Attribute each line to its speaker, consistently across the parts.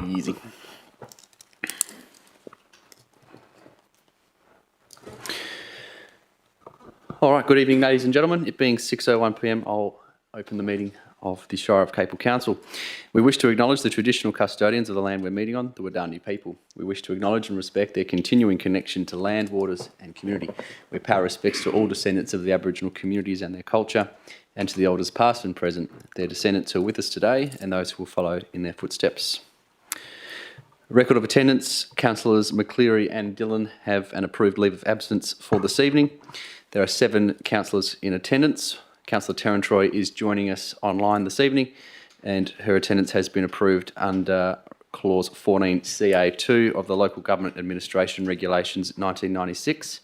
Speaker 1: Easy. All right, good evening, ladies and gentlemen. It being 6:01 p.m, I'll open the meeting of the Shire of Capel Council. We wish to acknowledge the traditional custodians of the land we're meeting on, the Wadani people. We wish to acknowledge and respect their continuing connection to land, waters and community. We pay our respects to all descendants of the Aboriginal communities and their culture, and to the elders past and present, their descendants who are with us today and those who will follow in their footsteps. Record of attendance, Councillors McCleary and Dillon have an approved leave of absence for this evening. There are 7 councillors in attendance. Councillor Terrantroy is joining us online this evening, and her attendance has been approved under Clause 14CA2 of the Local Government Administration Regulations 1996.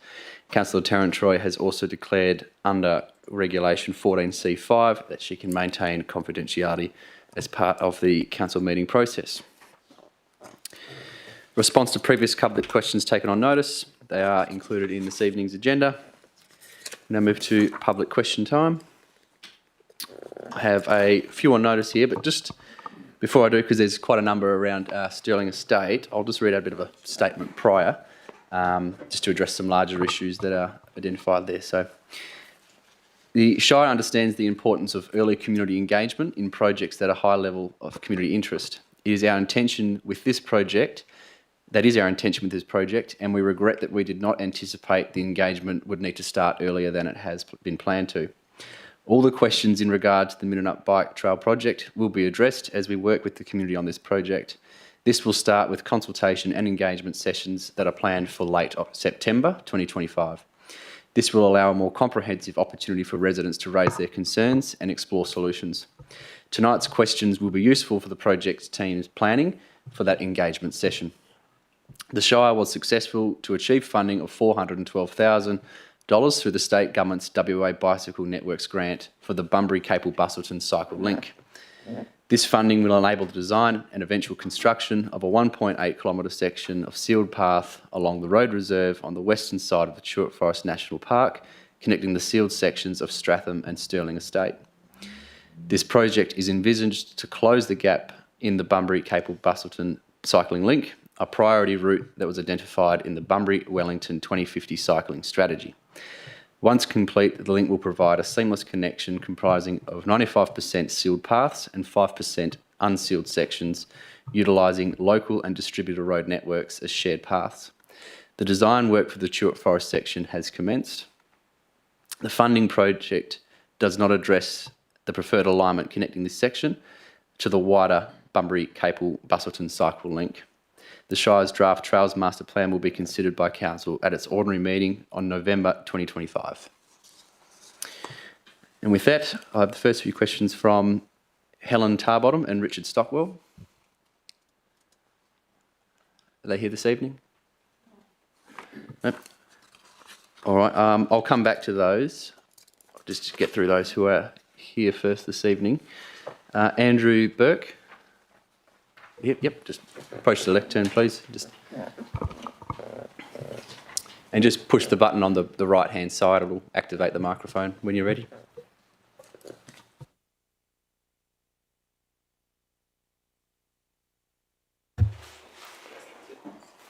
Speaker 1: Councillor Terrantroy has also declared under Regulation 14C5 that she can maintain confidentiality as part of the council meeting process. Response to previous public questions taken on notice. They are included in this evening's agenda. Now move to public question time. I have a few on notice here, but just before I do, because there's quite a number around Stirling Estate, I'll just read out a bit of a statement prior, just to address some larger issues that are identified there. So, the Shire understands the importance of early community engagement in projects that are high level of community interest. It is our intention with this project, and we regret that we did not anticipate the engagement would need to start earlier than it has been planned to. All the questions in regard to the Midnight Bike Trail project will be addressed as we work with the community on this project. This will start with consultation and engagement sessions that are planned for late September 2025. This will allow a more comprehensive opportunity for residents to raise their concerns and explore solutions. Tonight's questions will be useful for the project team's planning for that engagement session. The Shire was successful to achieve funding of $412,000 through the State Government's WA Bicycle Networks grant for the Bunbury-Capel-Busselton cycle link. This funding will enable the design and eventual construction of a 1.8 kilometre section of sealed path along the road reserve on the western side of the Shire Forest National Park, connecting the sealed sections of Stratham and Stirling Estate. This project is envisaged to close the gap in the Bunbury-Capel-Busselton cycling link, a priority route that was identified in the Bunbury-Wellington 2050 cycling strategy. Once complete, the link will provide a seamless connection comprising of 95% sealed paths and 5% unsealed sections, utilising local and distributor road networks as shared paths. The design work for the Chewett Forest section has commenced. The funding project does not address the preferred alignment connecting this section to the wider Bunbury-Capel-Busselton cycle link. The Shire's draft Trails Master Plan will be considered by Council at its ordinary meeting on November 2025. And with that, I have the first few questions from Helen Tarbottom and Richard Stockwell. Are they here this evening? Nope. All right, I'll come back to those. I'll just get through those who are here first this evening. Andrew Burke. Yep, just approach the lectern, please. And just push the button on the right-hand side. It'll activate the microphone when you're ready.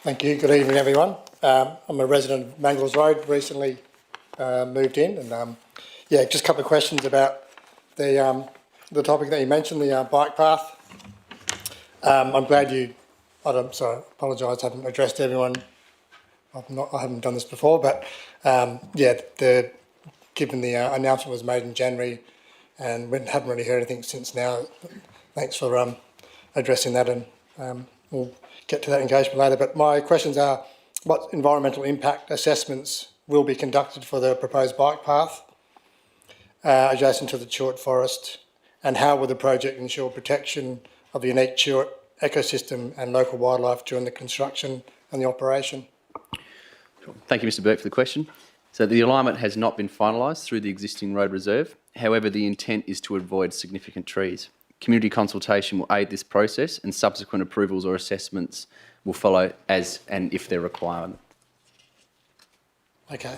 Speaker 2: Thank you. Good evening, everyone. I'm a resident of Mangles Road, recently moved in, and just a couple of questions about the topic that you mentioned, the bike path. I'm glad I apologise, I haven't addressed everyone. I haven't done this before, but given the announcement was made in January, and we haven't really heard anything since now. Thanks for addressing that, and we'll get to that engagement later. But my questions are: what environmental impact assessments will be conducted for the proposed bike path adjacent to the Chewett Forest, and how will the project ensure protection of the unique Chewett ecosystem and local wildlife during the construction and the operation?
Speaker 1: Thank you, Mr. Burke, for the question. So the alignment has not been finalised through the existing road reserve. However, the intent is to avoid significant trees. Community consultation will aid this process, and subsequent approvals or assessments will follow as and if they're required.
Speaker 2: Okay.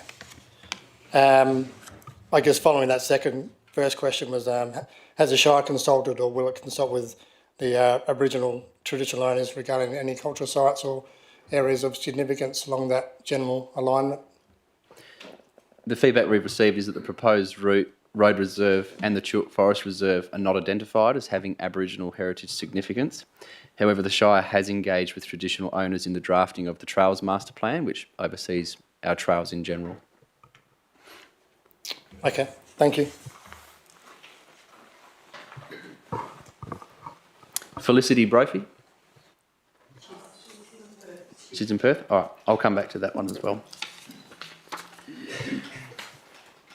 Speaker 2: I guess following that first question was, has the Shire consulted or will it consult with the Aboriginal traditional owners regarding any cultural sites or areas of significance along that general alignment?
Speaker 1: The feedback we've received is that the proposed route, road reserve and the Tuart Forest Reserve are not identified as having Aboriginal heritage significance. However, the Shire has engaged with traditional owners in the drafting of the Trails Master Plan, which oversees our trails in general.
Speaker 2: Okay, thank you.
Speaker 1: Felicity Brophy? She's in Perth? All right, I'll come back to that one as well.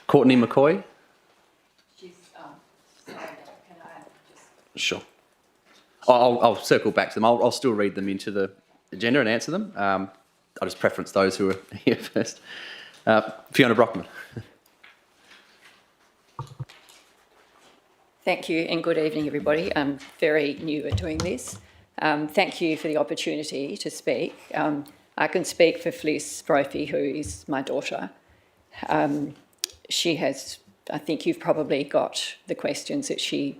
Speaker 1: Courtney McCoy?
Speaker 3: Sorry, can I just...
Speaker 1: Sure. I'll circle back to them. I'll still read them into the agenda and answer them. I'll just preference those who are here first. Fiona Brockman.
Speaker 3: Thank you and good evening, everybody. I'm very new at doing this. Thank you for the opportunity to speak. I can speak for Felice Brophy, who is my daughter. She has, I think you've probably got the questions that she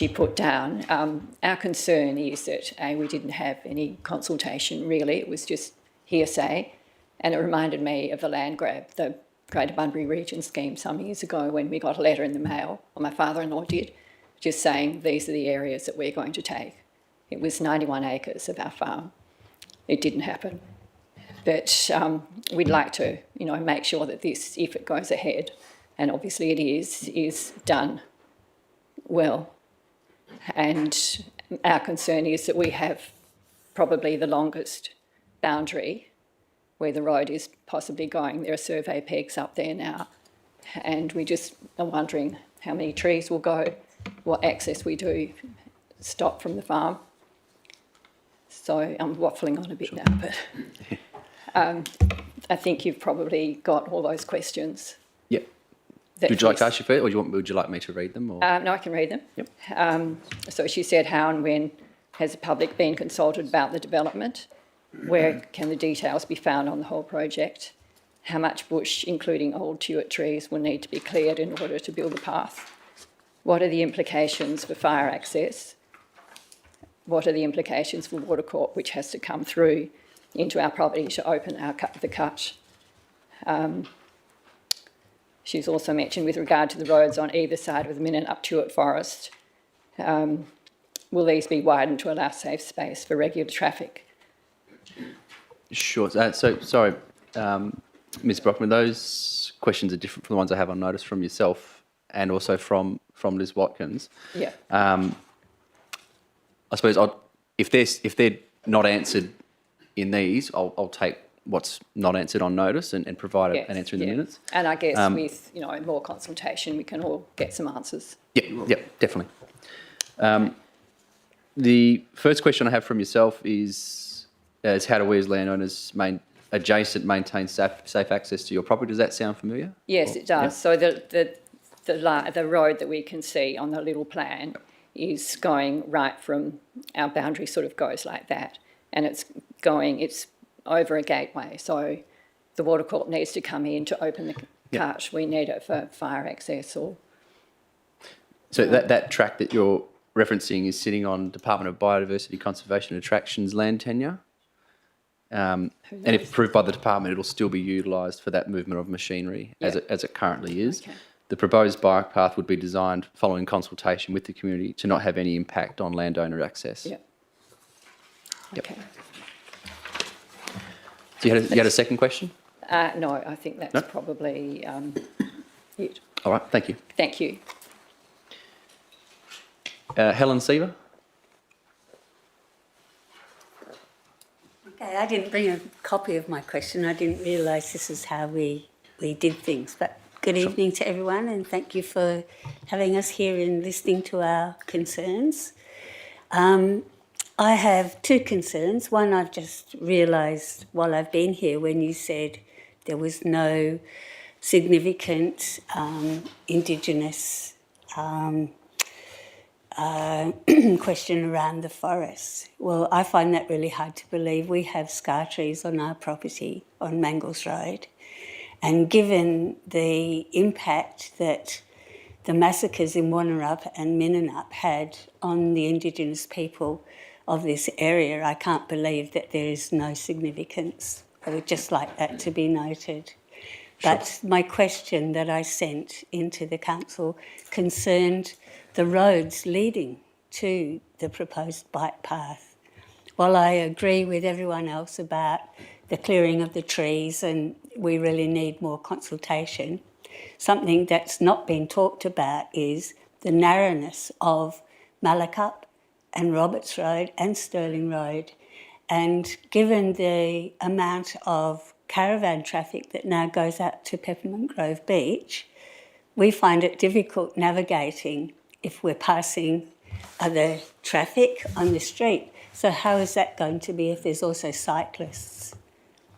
Speaker 3: put down. Our concern is that, we didn't have any consultation really, it was just hearsay, and it reminded me of the land grab, the Greater Bunbury Region scheme some years ago when we got a letter in the mail, or my father-in-law did, just saying these are the areas that we're going to take. It was 91 acres of our farm. It didn't happen. But we'd like to, make sure that this, if it goes ahead, and obviously it is done well. And our concern is that we have probably the longest boundary where the road is possibly going. There are survey pegs up there now, and we just are wondering how many trees will go, what access we do stop from the farm. So I'm waffling on a bit now, but I think you've probably got all those questions.
Speaker 1: Yep. Would you like to ask you first, or would you like me to read them? Or?
Speaker 3: No, I can read them.
Speaker 1: Yep.
Speaker 3: So she said, how and when has the public been consulted about the development? Where can the details be found on the whole project? How much bush, including old Tuart trees, will need to be cleared in order to build the path? What are the implications for fire access? What are the implications for water court, which has to come through into our property to open the cut? She's also mentioned with regard to the roads on either side of the Mininup Tuart Forest, will these be widened to allow safe space for regular traffic?
Speaker 1: Sure. Sorry, Ms. Brockman, those questions are different from the ones I have on notice from yourself and also from Liz Watkins.
Speaker 3: Yeah.
Speaker 1: I suppose if they're not answered in these, I'll take what's not answered on notice and provide an answer in the minutes.
Speaker 3: And I guess with more consultation, we can all get some answers.
Speaker 1: Yeah, definitely. The first question I have from yourself is how do we as landowners maintain safe access to your property? Does that sound familiar?
Speaker 3: Yes, it does. So the road that we can see on the little plan is going right from our boundary, sort of goes like that, and it's over a gateway. So the water court needs to come in to open the cut. We need it for fire access or.
Speaker 1: So that track that you're referencing is sitting on Department of Biodiversity, Conservation and Attractions land tenure. And if approved by the department, it'll still be utilised for that movement of machinery as it currently is. Okay. The proposed bike path would be designed following consultation with the community to not have any impact on landowner access.
Speaker 3: Yeah. Okay.
Speaker 1: So you had a second question?
Speaker 3: No, I think that's probably it.
Speaker 1: All right, thank you.
Speaker 3: Thank you.
Speaker 1: Helen Seaver?
Speaker 4: Okay, I didn't bring a copy of my question. I didn't realise this is how we did things. But good evening to everyone, and thank you for having us here and listening to our concerns. I have two concerns. One, I've just realised while I've been here when you said there was no significant Indigenous question around the forest. Well, I find that really hard to believe. We have scar trees on our property on Mangles Road, and given the impact that the massacres in Wonnerup and Minninup had on the Indigenous people of this area, I can't believe that there is no significance. I would just like that to be noted. But my question that I sent into the council concerned the roads leading to the proposed bike path. While I agree with everyone else about the clearing of the trees and we really need more consultation, something that's not been talked about is the narrowness of Malacup and Roberts Road and Stirling Road. And given the amount of caravan traffic that now goes out to Peppermint Grove Beach, we find it difficult navigating if we're passing other traffic on the street. So how is that going to be if there's also cyclists?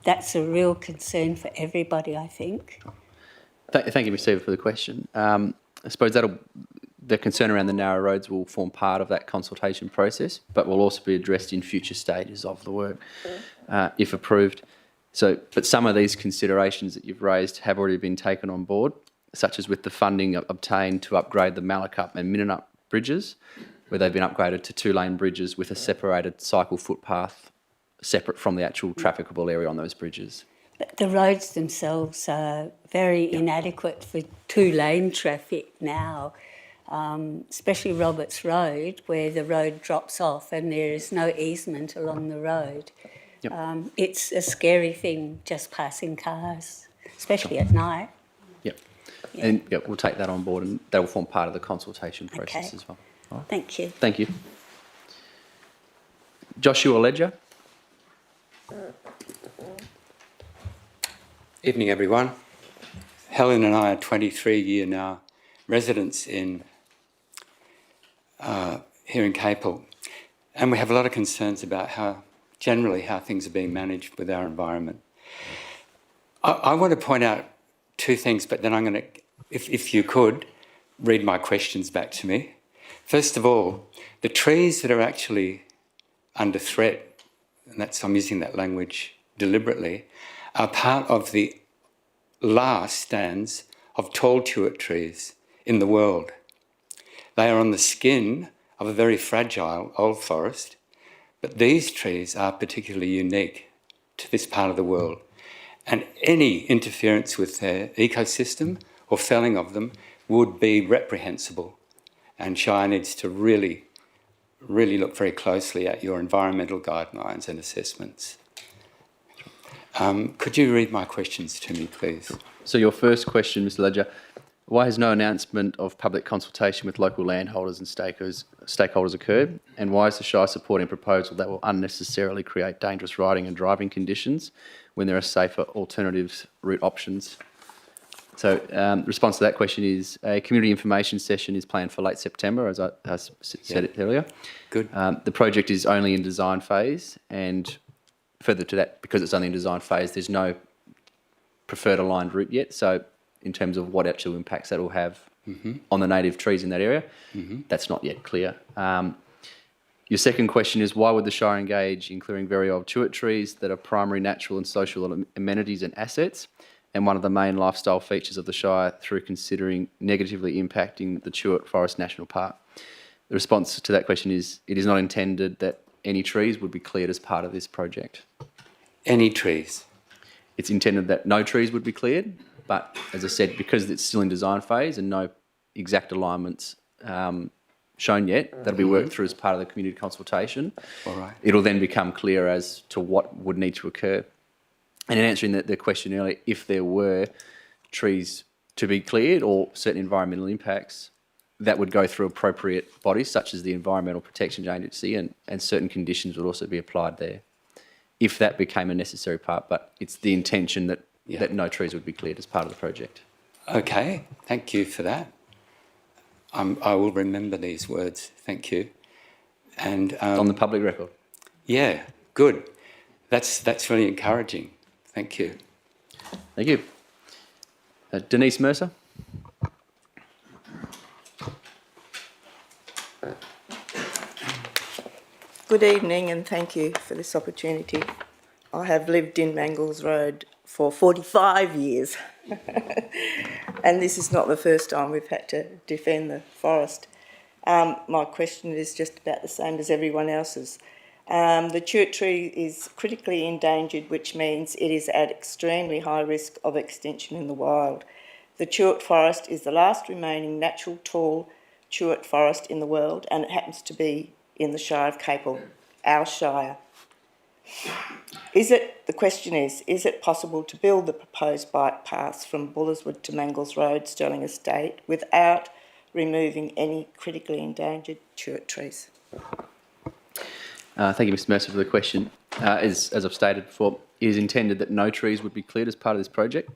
Speaker 4: That's a real concern for everybody, I think.
Speaker 1: Thank you, Ms. Seaver, for the question. I suppose the concern around the narrow roads will form part of that consultation process, but will also be addressed in future stages of the work, if approved. But some of these considerations that you've raised have already been taken on board, such as with the funding obtained to upgrade the Malacup and Minninup bridges, where they've been upgraded to 2-lane bridges with a separated cycle footpath separate from the actual trafficable area on those bridges.
Speaker 4: But the roads themselves are very inadequate for 2-lane traffic now, especially Roberts Road, where the road drops off and there is no easement along the road.
Speaker 1: Yep.
Speaker 4: It's a scary thing just passing cars, especially at night.
Speaker 1: Yep. Yeah. And we'll take that on board and that will form part of the consultation process as well. All right.
Speaker 4: Thank you.
Speaker 1: Thank you. Joshua Ledger.
Speaker 5: Evening, everyone. Helen and I are 23-year now residents in here in Capel, and we have a lot of concerns about how things are being managed with our environment. I want to point out two things, but then I'm going to, if you could, read my questions back to me. First of all, the trees that are actually under threat, and I'm using that language deliberately, are part of the last stands of tall tuart trees in the world. They are on the skin of a very fragile old forest, but these trees are particularly unique to this part of the world. And any interference with their ecosystem or felling of them would be reprehensible. And Shire needs to really look very closely at your environmental guidelines and assessments. Could you read my questions to me, please?
Speaker 1: So your first question, Mr. Ledger, why has no announcement of public consultation with local landholders and stakeholders occurred? And why is the Shire supporting a proposal that will unnecessarily create dangerous riding and driving conditions when there are safer alternative route options? So response to that question is a community information session is planned for late September, as I said it earlier.
Speaker 5: Good.
Speaker 1: The project is only in design phase, and further to that, because it's only in design phase, there's no preferred aligned route yet. So in terms of what actual impacts that will have on the native trees in that area, that's not yet clear. Your second question is why would the Shire engage in clearing very old tuart trees that are primary natural and social amenities and assets, and one of the main lifestyle features of the Shire, through considering negatively impacting the Tuart Forest National Park? The response to that question is it is not intended that any trees would be cleared as part of this project.
Speaker 5: Any trees?
Speaker 1: It's intended that no trees would be cleared, but as I said, because it's still in design phase and no exact alignments shown yet, that'll be worked through as part of the community consultation.
Speaker 5: All right.
Speaker 1: It'll then become clear as to what would need to occur. And in answering the question earlier, if there were trees to be cleared or certain environmental impacts, that would go through appropriate bodies such as the Environmental Protection Agency, and certain conditions would also be applied there if that became a necessary part. But it's the intention that, that no trees would be cleared as part of the project.
Speaker 5: Okay, thank you for that. I will remember these words, thank you. And
Speaker 1: on the public record?
Speaker 5: Yeah, good. That's really encouraging. Thank you.
Speaker 1: Thank you. Denise Mercer.
Speaker 6: Good evening and thank you for this opportunity. I have lived in Mangles Road for 45 years. And this is not the first time we've had to defend the forest. My question is just about the same as everyone else's. The chert tree is critically endangered, which means it is at extremely high risk of extinction in the wild. The chert forest is the last remaining natural tall chert forest in the world, and it happens to be in the Shire of Capel, our shire. The question is it possible to build the proposed bike paths from Bullerswood to Mangles Road, Stirling Estate, without removing any critically endangered chert trees?
Speaker 1: Thank you, Mr Mercer, for the question. As I've stated before, it is intended that no trees would be cleared as part of this project.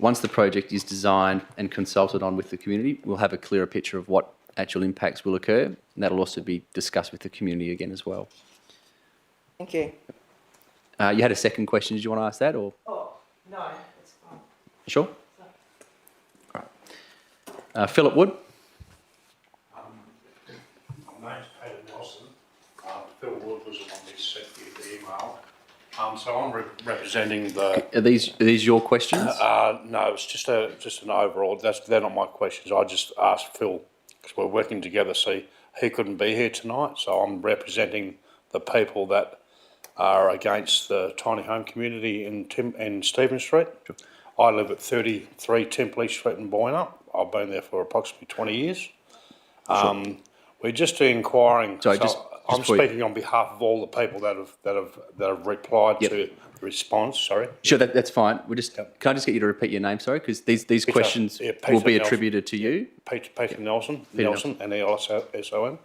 Speaker 1: Once the project is designed and consulted on with the community, we'll have a clearer picture of what actual impacts will occur, and that'll also be discussed with the community again as well.
Speaker 6: Thank you.
Speaker 1: You had a second question. Did you want to ask that, or?
Speaker 6: Oh, no, that's fine.
Speaker 1: Sure. All right. Philip Wood.
Speaker 7: My name's Peter Nelson. Phil Wood was the one that sent you the email. So I'm representing the.
Speaker 1: Are these your questions?
Speaker 7: No, it's just an overall. They're not my questions. I just asked Phil because we're working together. See, he couldn't be here tonight, so I'm representing the people that are against the tiny home community in Stephen Street. Sure. I live at 33 Templey Street in Boyna. I've been there for approximately 20 years. Sure. We're just inquiring.
Speaker 1: Sorry,
Speaker 7: I'm speaking on behalf of all the people that have replied
Speaker 1: Yep.
Speaker 7: to the response. Sorry.
Speaker 1: Sure, that's fine. Can I just get you to repeat your name? Sorry, because these questions will be attributed to you.
Speaker 7: Peter Nelson,
Speaker 1: Peter
Speaker 7: Nelson, and ELSON.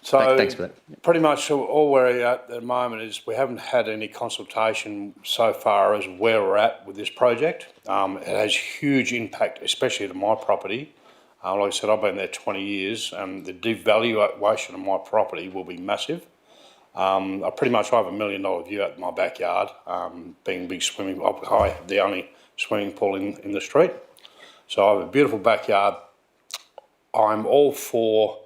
Speaker 7: So
Speaker 1: Thanks for that.
Speaker 7: Pretty much all we're at the moment is we haven't had any consultation so far as where we're at with this project. It has huge impact, especially to my property. Like I said, I've been there 20 years, and the devaluation of my property will be massive. I pretty much have $1 million view at my backyard, being big swimming. I have the only swimming pool in the street, so I have a beautiful backyard. I'm all for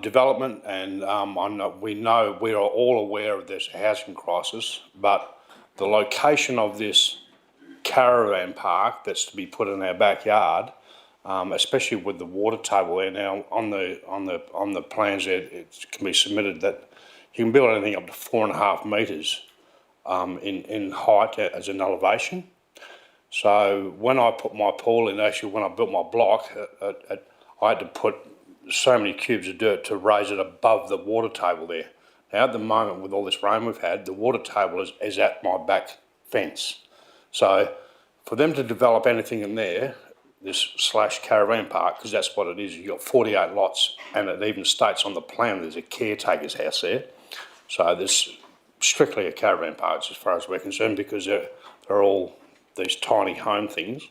Speaker 7: development, and we are all aware of this housing crisis, but the location of this caravan park that's to be put in our backyard, especially with the water table there now on the plans there, it can be submitted that you can build anything up to 4.5 metres in height as an elevation. So when I put my pool in, actually when I built my block, I had to put so many cubes of dirt to raise it above the water table there. Now at the moment, with all this rain we've had, the water table is at my back fence. So for them to develop anything in there, this / caravan park, because that's what it is, you've got 48 lots, and it even states on the plan there's a caretaker's house there. So there's strictly a caravan park as far as we're concerned, because they're all these tiny home things.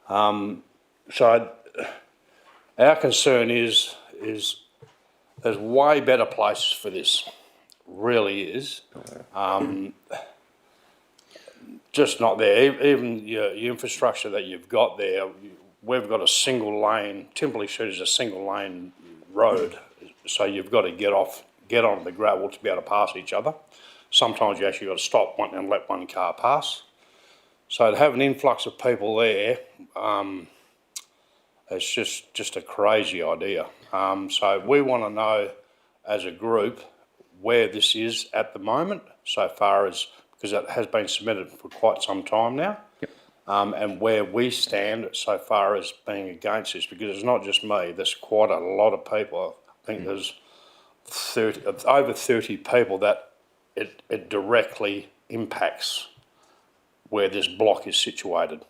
Speaker 7: So our concern is there's way better places for this, really is. Just not there. Even your infrastructure that you've got there, we've got a single lane, Timberley Street is a single lane road, so you've got to get on the gravel to be able to pass each other. Sometimes you actually got to stop one and let one car pass. So to have an influx of people there, it's just a crazy idea. So we want to know as a group where this is at the moment, so far as, because it has been submitted for quite some time now, and where we stand so far as being against this, because it's not just me, there's quite a lot of people. I think there's over 30 people that it directly impacts where this block is situated.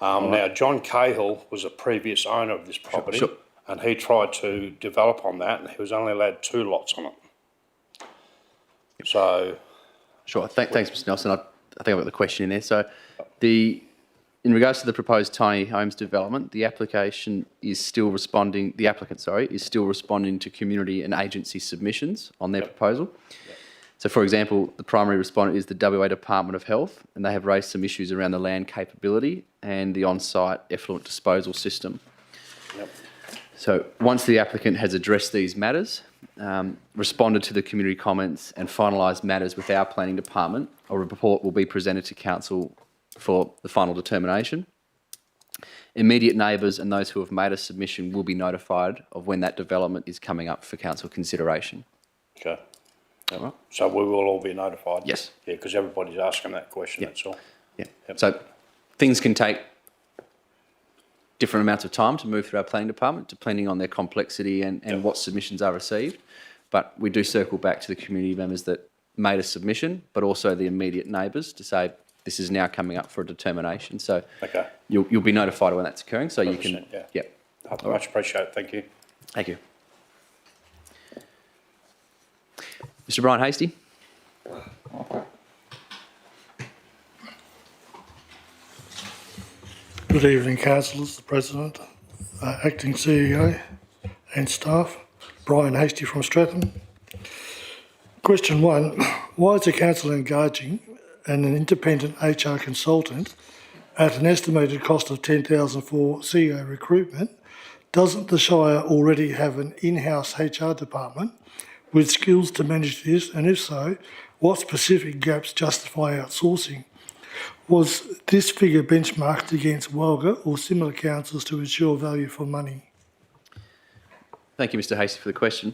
Speaker 7: Now, John Cahill was a previous owner of this property, and he tried to develop on that, and he was only allowed 2 lots on it. So,
Speaker 1: sure. Thanks, Mr. Nelson. I think I've got the question in there. So, in regards to the proposed tiny homes development, the applicant is still responding to community and agency submissions on their proposal. So, for example, the primary respondent is the WA Department of Health, and they have raised some issues around the land capability and the on-site effluent disposal system. So once the applicant has addressed these matters, responded to the community comments and finalised matters with our planning department, a report will be presented to council for the final determination. Immediate neighbours and those who have made a submission will be notified of when that development is coming up for council consideration.
Speaker 7: Okay.
Speaker 1: All right.
Speaker 7: So we will all be notified?
Speaker 1: Yes.
Speaker 7: Yeah, because everybody's asking that question,
Speaker 1: Yep.
Speaker 7: that's all.
Speaker 1: Yeah.
Speaker 7: Yep.
Speaker 1: So things can take different amounts of time to move through our planning department, depending on their complexity and
Speaker 7: Yep.
Speaker 1: what submissions are received. But we do circle back to the community members that made a submission, but also the immediate neighbours to say this is now coming up for a determination. So
Speaker 7: Okay.
Speaker 1: you'll be notified when that's occurring. So you can.
Speaker 7: 100%, yeah.
Speaker 1: Yep.
Speaker 7: I much appreciate it, thank you.
Speaker 1: Thank you. Mr. Brian Hasty.
Speaker 8: Good evening, councillors, the President, Acting CEO and staff. Brian Hasty from Stratham. Question 1. Why is the council engaging an independent HR consultant at an estimated cost of $10,000 for CEO recruitment? Doesn't the Shire already have an in-house HR department with skills to manage this? And if so, what specific gaps justify outsourcing? Was this figure benchmarked against Walga or similar councils to ensure value for money?
Speaker 1: Thank you, Mr. Hasty, for the question.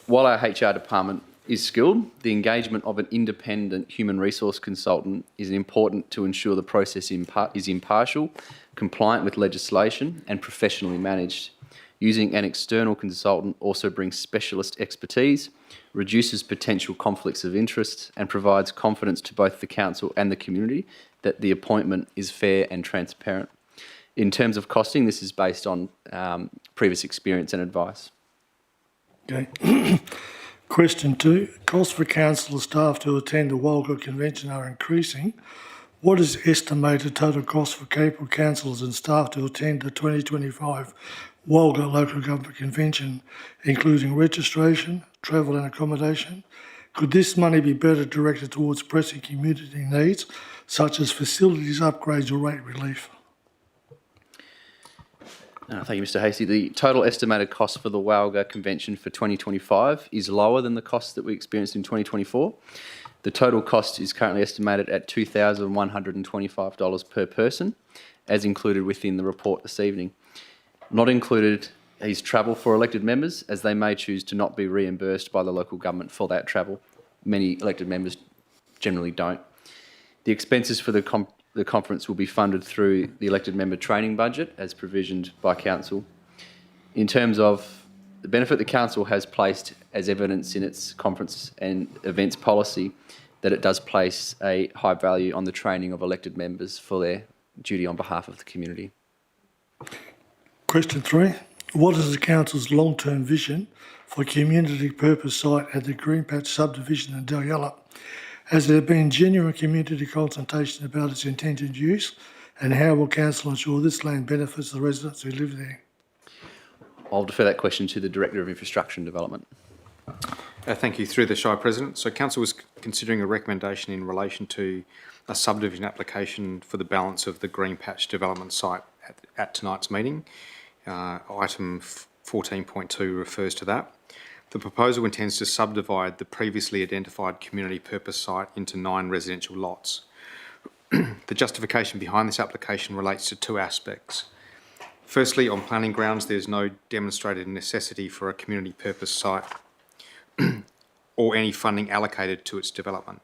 Speaker 1: While our HR department is skilled, the engagement of an independent human resource consultant is important to ensure the process is impartial, compliant with legislation and professionally managed. Using an external consultant also brings specialist expertise, reduces potential conflicts of interest and provides confidence to both the council and the community that the appointment is fair and transparent. In terms of costing, this is based on previous experience and advice.
Speaker 8: Okay. Question 2. Costs for council staff to attend the Walga convention are increasing. What is the estimated total cost for Capel councillors and staff to attend the 2025 Walga Local Government Convention, including registration, travel and accommodation? Could this money be better directed towards pressing community needs, such as facilities upgrades or rate relief?
Speaker 1: Thank you, Mr. Hasty. The total estimated cost for the Walga Convention for 2025 is lower than the cost that we experienced in 2024. The total cost is currently estimated at $2,125 per person, as included within the report this evening. Not included is travel for elected members, as they may choose to not be reimbursed by the local government for that travel. Many elected members generally don't. The expenses for the conference will be funded through the elected member training budget as provisioned by council. In terms of the benefit, the council has placed as evidence in its conference and events policy that it does place a high value on the training of elected members for their duty on behalf of the community.
Speaker 8: Question 3. What is the council's long-term vision for community purpose site at the Green Patch subdivision in Dalyella? Has there been genuine community consultation about its intended use, and how will council ensure this land benefits the residents who live there?
Speaker 1: I'll defer that question to the Director of Infrastructure and Development.
Speaker 9: Thank you. Through the Shire President. So Council was considering a recommendation in relation to a subdivision application for the balance of the Green Patch development site at tonight's meeting. Item 14.2 refers to that. The proposal intends to subdivide the previously identified community purpose site into 9 residential lots. The justification behind this application relates to 2 aspects. Firstly, on planning grounds, there's no demonstrated necessity for a community purpose site or any funding allocated to its development.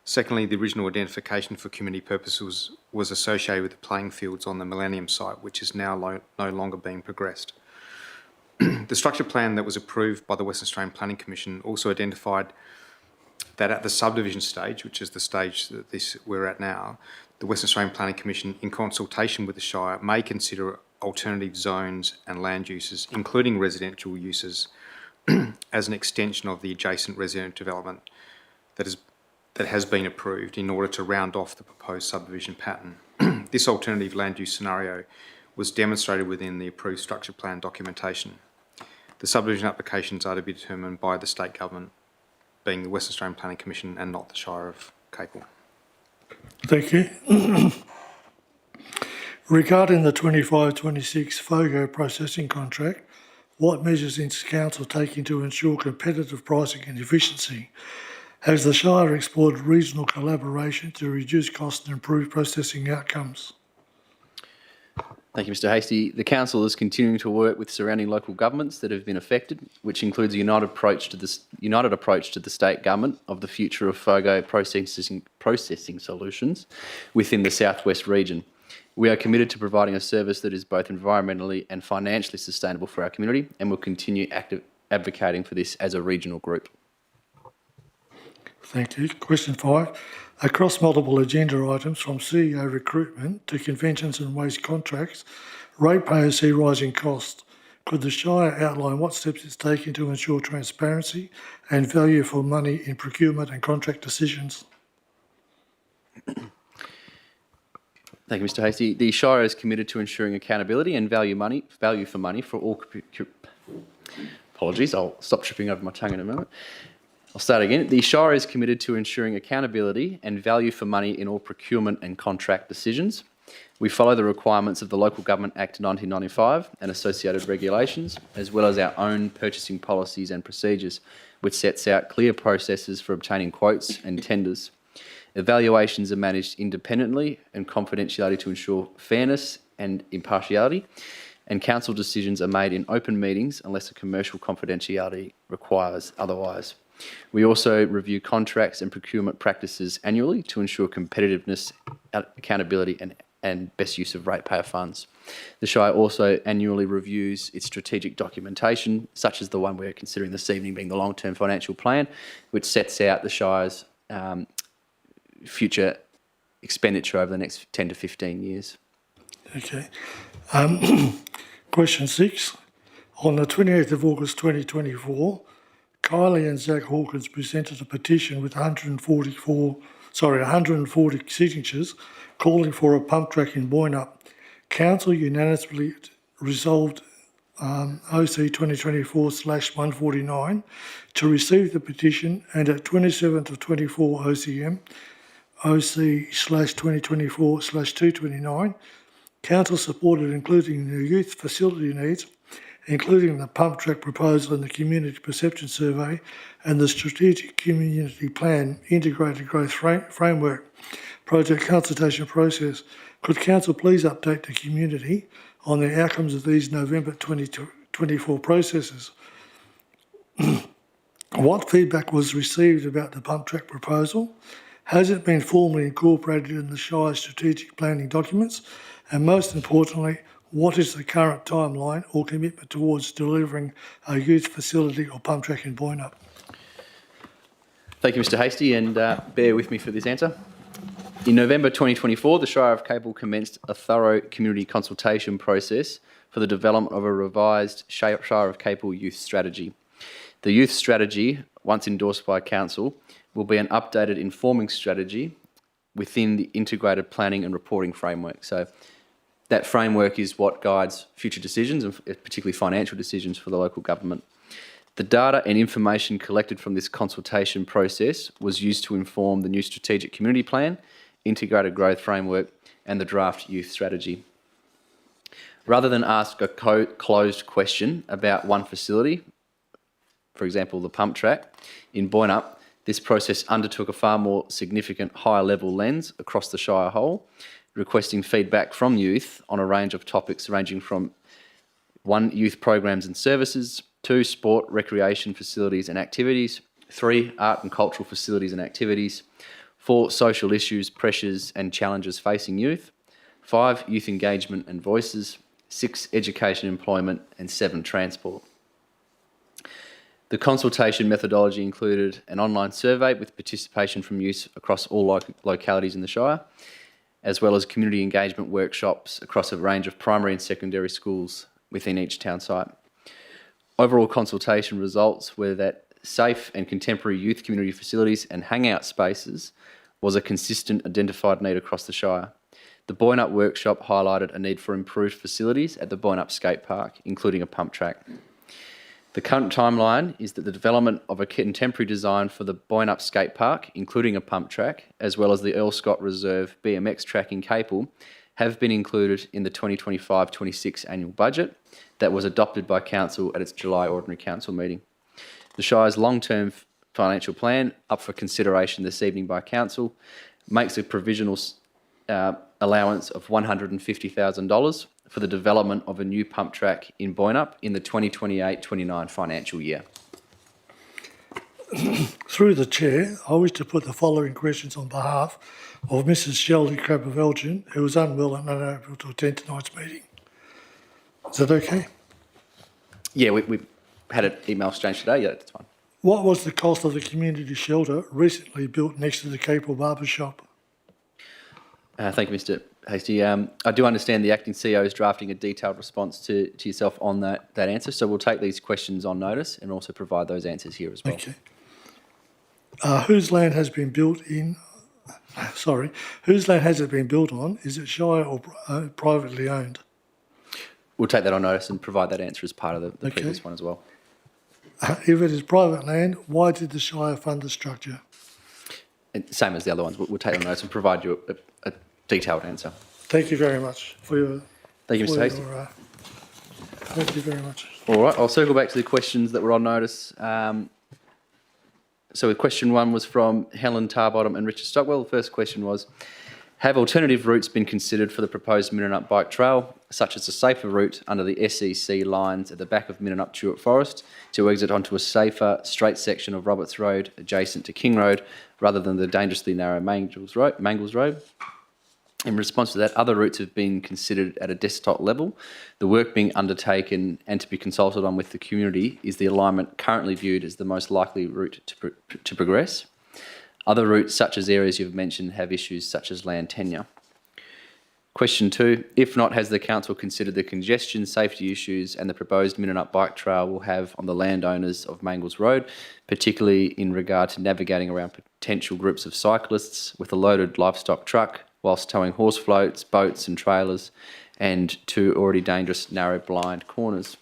Speaker 9: Secondly, the original identification for community purposes was associated with the playing fields on the Millennium site, which is now no longer being progressed. The structure plan that was approved by the Western Australian Planning Commission also identified that at the subdivision stage, which is the stage that we're at now, the Western Australian Planning Commission, in consultation with the Shire, may consider alternative zones and land uses, including residential uses, as an extension of the adjacent residential development that has been approved in order to round off the proposed subdivision pattern. This alternative land use scenario was demonstrated within the approved structure plan documentation. The subdivision applications are to be determined by the state government, being the Western Australian Planning Commission and not the Shire of Capel.
Speaker 8: Thank you. Regarding the 25-26 FOGO processing contract, what measures is Council taking to ensure competitive pricing and efficiency? Has the Shire explored regional collaboration to reduce costs and improve processing outcomes?
Speaker 1: Thank you, Mr Hasty. The Council is continuing to work with surrounding local governments that have been affected, which includes a united approach to the state government of the future of FOGO processing solutions within the southwest region. We are committed to providing a service that is both environmentally and financially sustainable for our community, and will continue advocating for this as a regional group.
Speaker 8: Thank you. Question 5. Across multiple agenda items from CEO recruitment to conventions and waste contracts, ratepayers see rising costs. Could the Shire outline what steps it's taking to ensure transparency and value for money in procurement and contract decisions?
Speaker 1: Thank you, Mr Hasty. The Shire is committed to ensuring accountability and value for money for all... Apologies, I'll stop tripping over my tongue in a moment. I'll start again. The Shire is committed to ensuring accountability and value for money in all procurement and contract decisions. We follow the requirements of the Local Government Act 1995 and associated regulations, as well as our own purchasing policies and procedures, which sets out clear processes for obtaining quotes and tenders. Evaluations are managed independently and confidentiality to ensure fairness and impartiality, and council decisions are made in open meetings unless a commercial confidentiality requires otherwise. We also review contracts and procurement practices annually to ensure competitiveness, accountability and best use of ratepayer funds. The Shire also annually reviews its strategic documentation, such as the one we're considering this evening being the long-term financial plan, which sets out the Shire's future expenditure over the next 10 to 15 years.
Speaker 8: Okay. Question 6. On the 28th of August 2024, Kylie and Zach Hawkins presented a petition with 140 signatures calling for a pump track in Boynup. Council unanimously resolved OC 2024/149 to receive the petition, and at 27th of 24 OCM OC/2024/229, Council supported including the youth facility needs, including the pump track proposal in the Community Perception Survey and the Strategic Community Plan Integrated Growth Framework project consultation process. Could Council please update the community on the outcomes of these November 2024 processes? What feedback was received about the pump track proposal? Has it been formally incorporated in the Shire strategic planning documents? And most importantly, what is the current timeline or commitment towards delivering a youth facility or pump track in Boynup?
Speaker 1: Thank you, Mr Hasty, and bear with me for this answer. In November 2024, the Shire of Capel commenced a thorough community consultation process for the development of a revised Shire of Capel youth strategy. The youth strategy, once endorsed by Council, will be an updated informing strategy within the integrated planning and reporting framework. So that framework is what guides future decisions, and particularly financial decisions for the local government. The data and information collected from this consultation process was used to inform the new strategic community plan, integrated growth framework, and the draft youth strategy. Rather than ask a closed question about one facility, for example, the pump track in Boynup, this process undertook a far more significant higher-level lens across the Shire whole, requesting feedback from youth on a range of topics ranging from 1, youth programs and services, 2, sport, recreation facilities and activities, 3, art and cultural facilities and activities, 4, social issues, pressures and challenges facing youth, 5, youth engagement and voices, 6, education, employment, and 7, transport. The consultation methodology included an online survey with participation from youth across all localities in the Shire, as well as community engagement workshops across a range of primary and secondary schools within each town site. Overall consultation results were that safe and contemporary youth community facilities and hangout spaces was a consistent identified need across the Shire. The Boynup workshop highlighted a need for improved facilities at the Boynup skate park, including a pump track. The current timeline is that the development of a contemporary design for the Boynup skate park, including a pump track, as well as the Earl Scott Reserve BMX track in Capel, have been included in the 2025-26 annual budget that was adopted by Council at its July Ordinary Council meeting. The Shire's long-term financial plan, up for consideration this evening by Council, makes a provisional allowance of $150,000 for the development of a new pump track in Boynup in the 2028-29 financial year.
Speaker 8: Through the Chair, I wish to put the following questions on behalf of Mrs Shelley Crabbe-Elgin, who is unwell and unable to attend tonight's meeting. Is that okay?
Speaker 1: Yeah, we had an email exchange today. Yeah, that's fine.
Speaker 8: What was the cost of the community shelter recently built next to the Capel barber shop?
Speaker 1: Thank you, Mr Hasty. I do understand the Acting CEO is drafting a detailed response to yourself on that answer, so we'll take these questions on notice and also provide those answers here as well.
Speaker 8: Okay. Whose land has been built in? Whose land has it been built on? Is it Shire or privately owned?
Speaker 1: We'll take that on notice and provide that answer as part of the previous one as well.
Speaker 8: If it is private land, why did the Shire fund the structure?
Speaker 1: And same as the other ones, we'll take on notice and provide you a detailed answer.
Speaker 8: Thank you very much for your...
Speaker 1: Thank you, Mr Hasty.
Speaker 8: Thank you very much.
Speaker 1: All right, I'll circle back to the questions that were on notice. So question one was from Helen Tarbottom and Richard Stockwell. The first question was, have alternative routes been considered for the proposed Mininup Bike Trail, such as a safer route under the SEC lines at the back of Mininup Tuart Forest to exit onto a safer, straight section of Roberts Road adjacent to King Road, rather than the dangerously narrow Mangles Road? In response to that, other routes have been considered at a desktop level. The work being undertaken and to be consulted on with the community is the alignment currently viewed as the most likely route to progress. Other routes, such as areas you've mentioned, have issues such as land tenure. Question two, if not, has the Council considered the congestion, safety issues and the proposed Mininup Bike Trail will have on the landowners of Mangles Road, particularly in regard to navigating around potential groups of cyclists with a loaded livestock truck, whilst towing horse floats, boats and trailers, and two already dangerous narrow blind corners.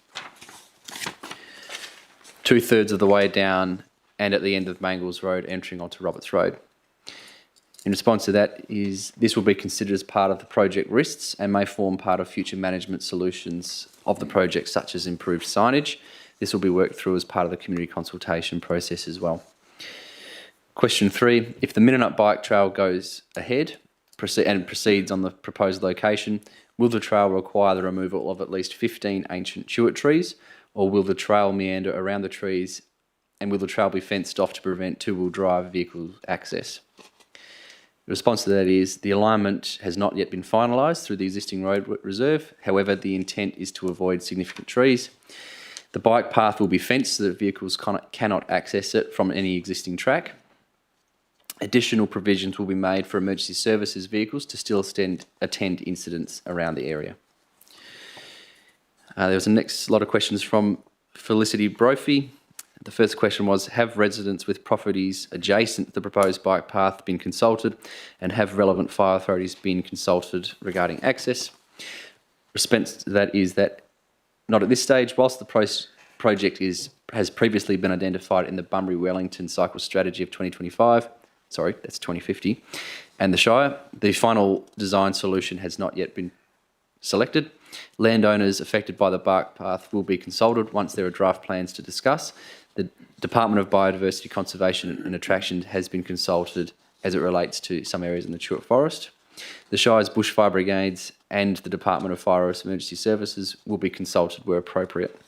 Speaker 1: 2/3 of the way down and at the end of Mangles Road entering onto Roberts Road. In response to that, this will be considered as part of the project risks and may form part of future management solutions of the project, such as improved signage. This will be worked through as part of the community consultation process as well. Question three, if the Mininup Bike Trail goes ahead and proceeds on the proposed location, will the trail require the removal of at least 15 ancient tuart trees, or will the trail meander around the trees, and will the trail be fenced off to prevent two-wheel drive vehicle access? The response to that is the alignment has not yet been finalised through the existing road reserve. However, the intent is to avoid significant trees. The bike path will be fenced so that vehicles cannot access it from any existing track. Additional provisions will be made for emergency services vehicles to still attend incidents around the area. There was a next lot of questions from Felicity Brophy. The first question was, have residents with properties adjacent to the proposed bike path been consulted, and have relevant fire authorities been consulted regarding access? Response to that is that not at this stage. Whilst the project has previously been identified in the Bunbury-Wellington Cycle Strategy of 2025, that's 2050, and the Shire, the final design solution has not yet been selected. Landowners affected by the bike path will be consulted once there are draft plans to discuss. The Department of Biodiversity Conservation and Attraction has been consulted as it relates to some areas in the Tuart Forest. The Shire's Bushfire Brigades and the Department of Fire Emergency Services will be consulted where appropriate.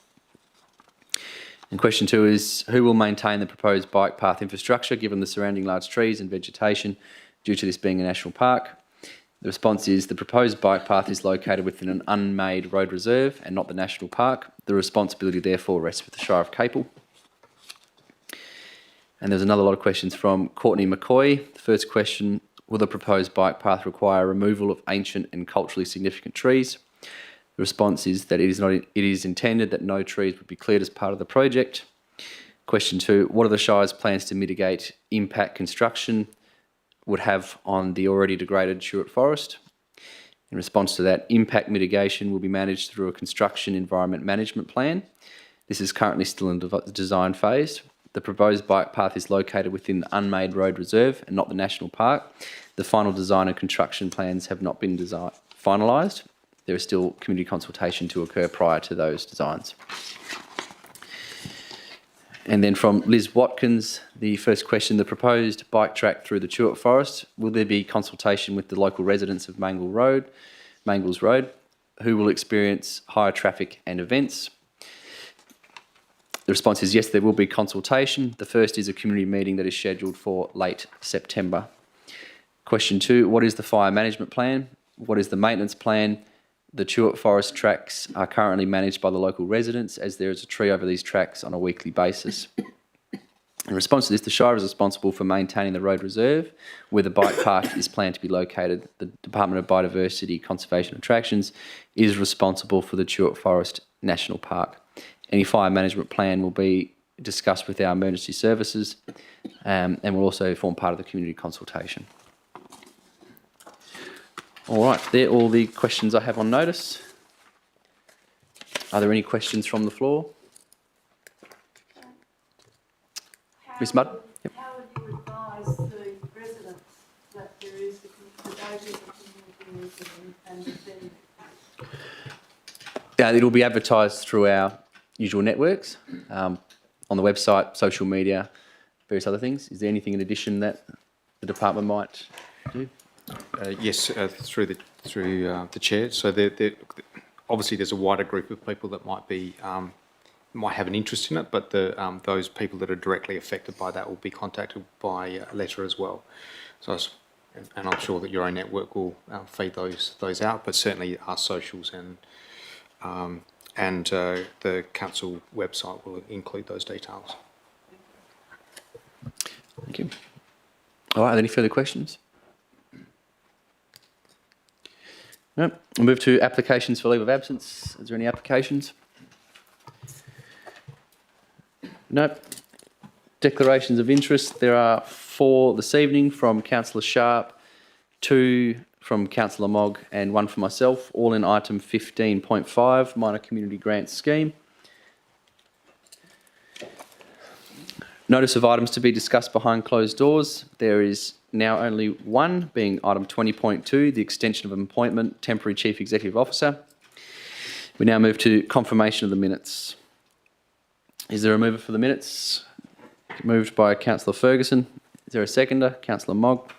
Speaker 1: And question two is, who will maintain the proposed bike path infrastructure given the surrounding large trees and vegetation due to this being a national park? The response is the proposed bike path is located within an unmade road reserve and not the national park. The responsibility therefore rests with the Shire of Capel. And there's another lot of questions from Courtney McCoy. The first question, will the proposed bike path require removal of ancient and culturally significant trees? The response is that it is intended that no trees would be cleared as part of the project. Question two, what are the Shire's plans to mitigate impact construction would have on the already degraded Tuart Forest? In response to that, impact mitigation will be managed through a construction environment management plan. This is currently still in the design phase. The proposed bike path is located within the unmade road reserve and not the national park. The final design and construction plans have not been finalised. There is still community consultation to occur prior to those designs. And then from Liz Watkins, the first question, the proposed bike track through the Tuart Forest, will there be consultation with the local residents of Mangles Road, who will experience higher traffic and events? The response is yes, there will be consultation. The first is a community meeting that is scheduled for late September. Question 2, what is the fire management plan? What is the maintenance plan? The Tuart Forest tracks are currently managed by the local residents, as there is a tree over these tracks on a weekly basis. In response to this, the Shire is responsible for maintaining the road reserve, where the bike park is planned to be located. The Department of Biodiversity, Conservation and Attractions is responsible for the Tuart Forest National Park. Any fire management plan will be discussed with our emergency services and will also form part of the community consultation. All right, they're all the questions I have on notice. Are there any questions from the floor? Ms Mudd? Yep.
Speaker 10: How would you advise the residents that there is the voting community and the
Speaker 1: It'll be advertised through our usual networks, on the website, social media, various other things. Is there anything in addition that the department might do?
Speaker 9: Yes, through the chair. So obviously there's a wider group of people that might have an interest in it, but those people that are directly affected by that will be contacted by letter as well. So, and I'm sure that your own network will feed those out, but certainly our socials and the council website will include those details.
Speaker 1: Thank you. All right, are there any further questions? No. We'll move to applications for leave of absence. Is there any applications? No. Declarations of interest. There are 4 this evening from Councillor Sharp, 2 from Councillor Mogg and 1 from myself, all in item 15.5, Minor Community Grants Scheme. Notice of items to be discussed behind closed doors. There is now only 1, being item 20.2, the extension of appointment, Temporary Chief Executive Officer. We now move to confirmation of the minutes. Is there a mover for the minutes? Moved by Councillor Ferguson. Is there a seconder? Councillor Mogg.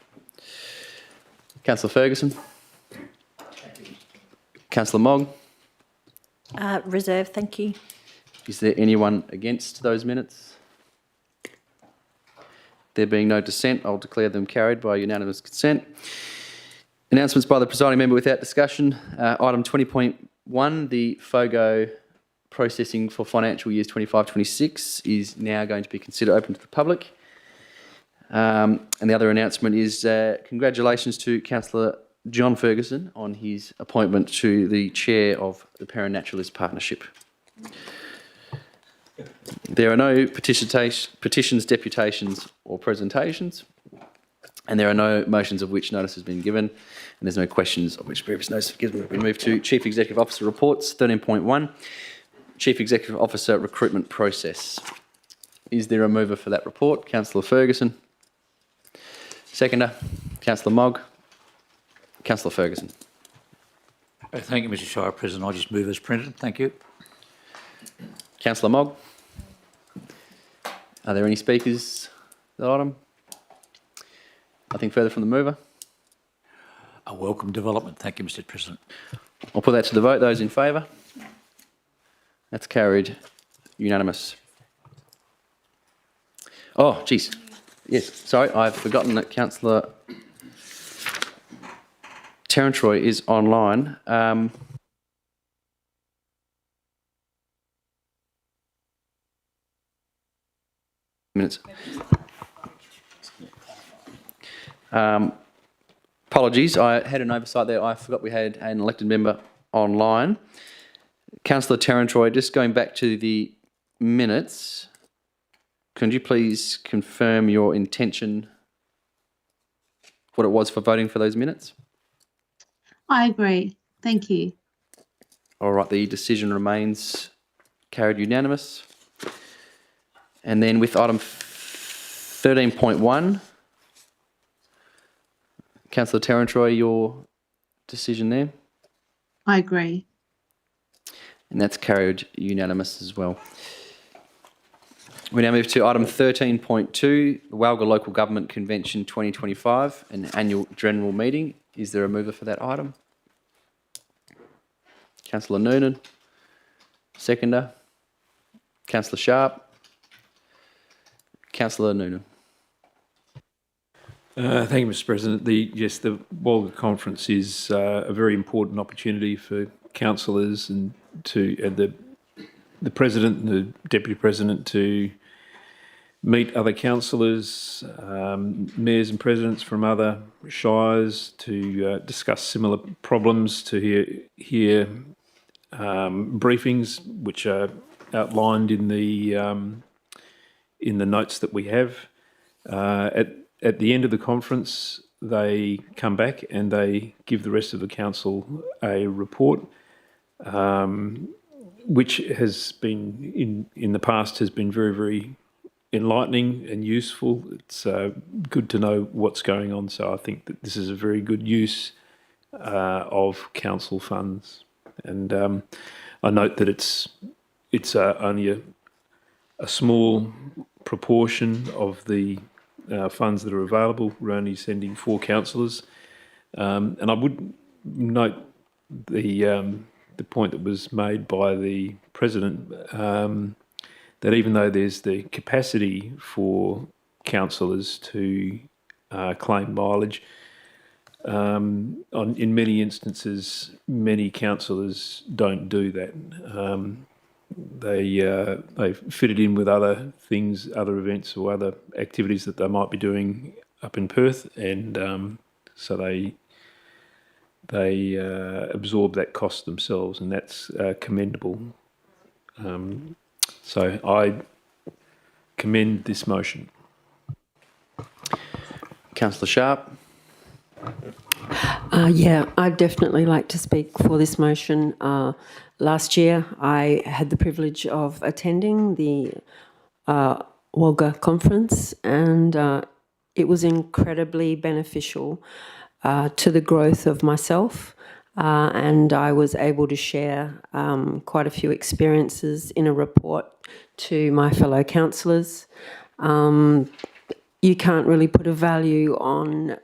Speaker 1: Councillor Ferguson. Councillor Mogg.
Speaker 11: Reserve, thank you.
Speaker 1: Is there anyone against those minutes? There being no dissent, I'll declare them carried by unanimous consent. Announcements by the presiding member without discussion. Item 20.1, the FOGO processing for financial years 25-26 is now going to be considered open to the public. And the other announcement is congratulations to Councillor John Ferguson on his appointment to the chair of the Parent Naturalist Partnership. There are no petitions, deputations or presentations, and there are no motions of which notice has been given, and there's no questions of which previous notice has been given. We move to Chief Executive Officer reports, 13.1, Chief Executive Officer recruitment process. Is there a mover for that report? Councillor Ferguson. Seconder, Councillor Mogg. Councillor Ferguson.
Speaker 12: Thank you, Mr Shire President. I'll just move as printed. Thank you.
Speaker 1: Councillor Mogg. Are there any speakers for that item? Nothing further from the mover?
Speaker 12: A welcome development. Thank you, Mr President.
Speaker 1: I'll put that to the vote. Those in favour? That's carried. Unanimous. Oh, geez. Yes, sorry, I've forgotten that Councillor Terrantroy is online. Minutes. Apologies, I had an oversight there. I forgot we had an elected member online. Councillor Terrantroy, just going back to the minutes, could you please confirm your intention, what it was for voting for those minutes?
Speaker 13: I agree. Thank you.
Speaker 1: All right, the decision remains carried unanimous. And then with item 13.1, Councillor Terrantroy, your decision there?
Speaker 13: I agree.
Speaker 1: And that's carried unanimous as well. We now move to item 13.2, the Walga Local Government Convention 2025, an annual general meeting. Is there a mover for that item? Councillor Noonan. Seconder. Councillor Sharp. Councillor Noonan.
Speaker 11: Thank you, Mr. President. The Walga Conference is a very important opportunity for councillors and the President and the Deputy President to meet other councillors, mayors and presidents from other shires to discuss similar problems, to hear briefings which are outlined in the notes that we have. At the end of the conference, they come back and they give the rest of the council a report, which has been in the past has been very, very enlightening and useful. It's good to know what's going on. So I think that this is a very good use of council funds, and I note that it's only a small proportion of the funds that are available. We're only sending 4 councillors, and I would note the point that was made by the President, that even though there's the capacity for councillors to claim mileage, in many instances, many councillors don't do that. They fit it in with other things, other events or other activities that they might be doing up in Perth, and so they absorb that cost themselves, and that's commendable. So I commend this motion.
Speaker 1: Councillor Sharp.
Speaker 14: Yeah, I'd definitely like to speak for this motion. Last year, I had the privilege of attending the Walga conference, and it was incredibly beneficial to the growth of myself, and I was able to share quite a few experiences in a report to my fellow councillors. You can't really put a value on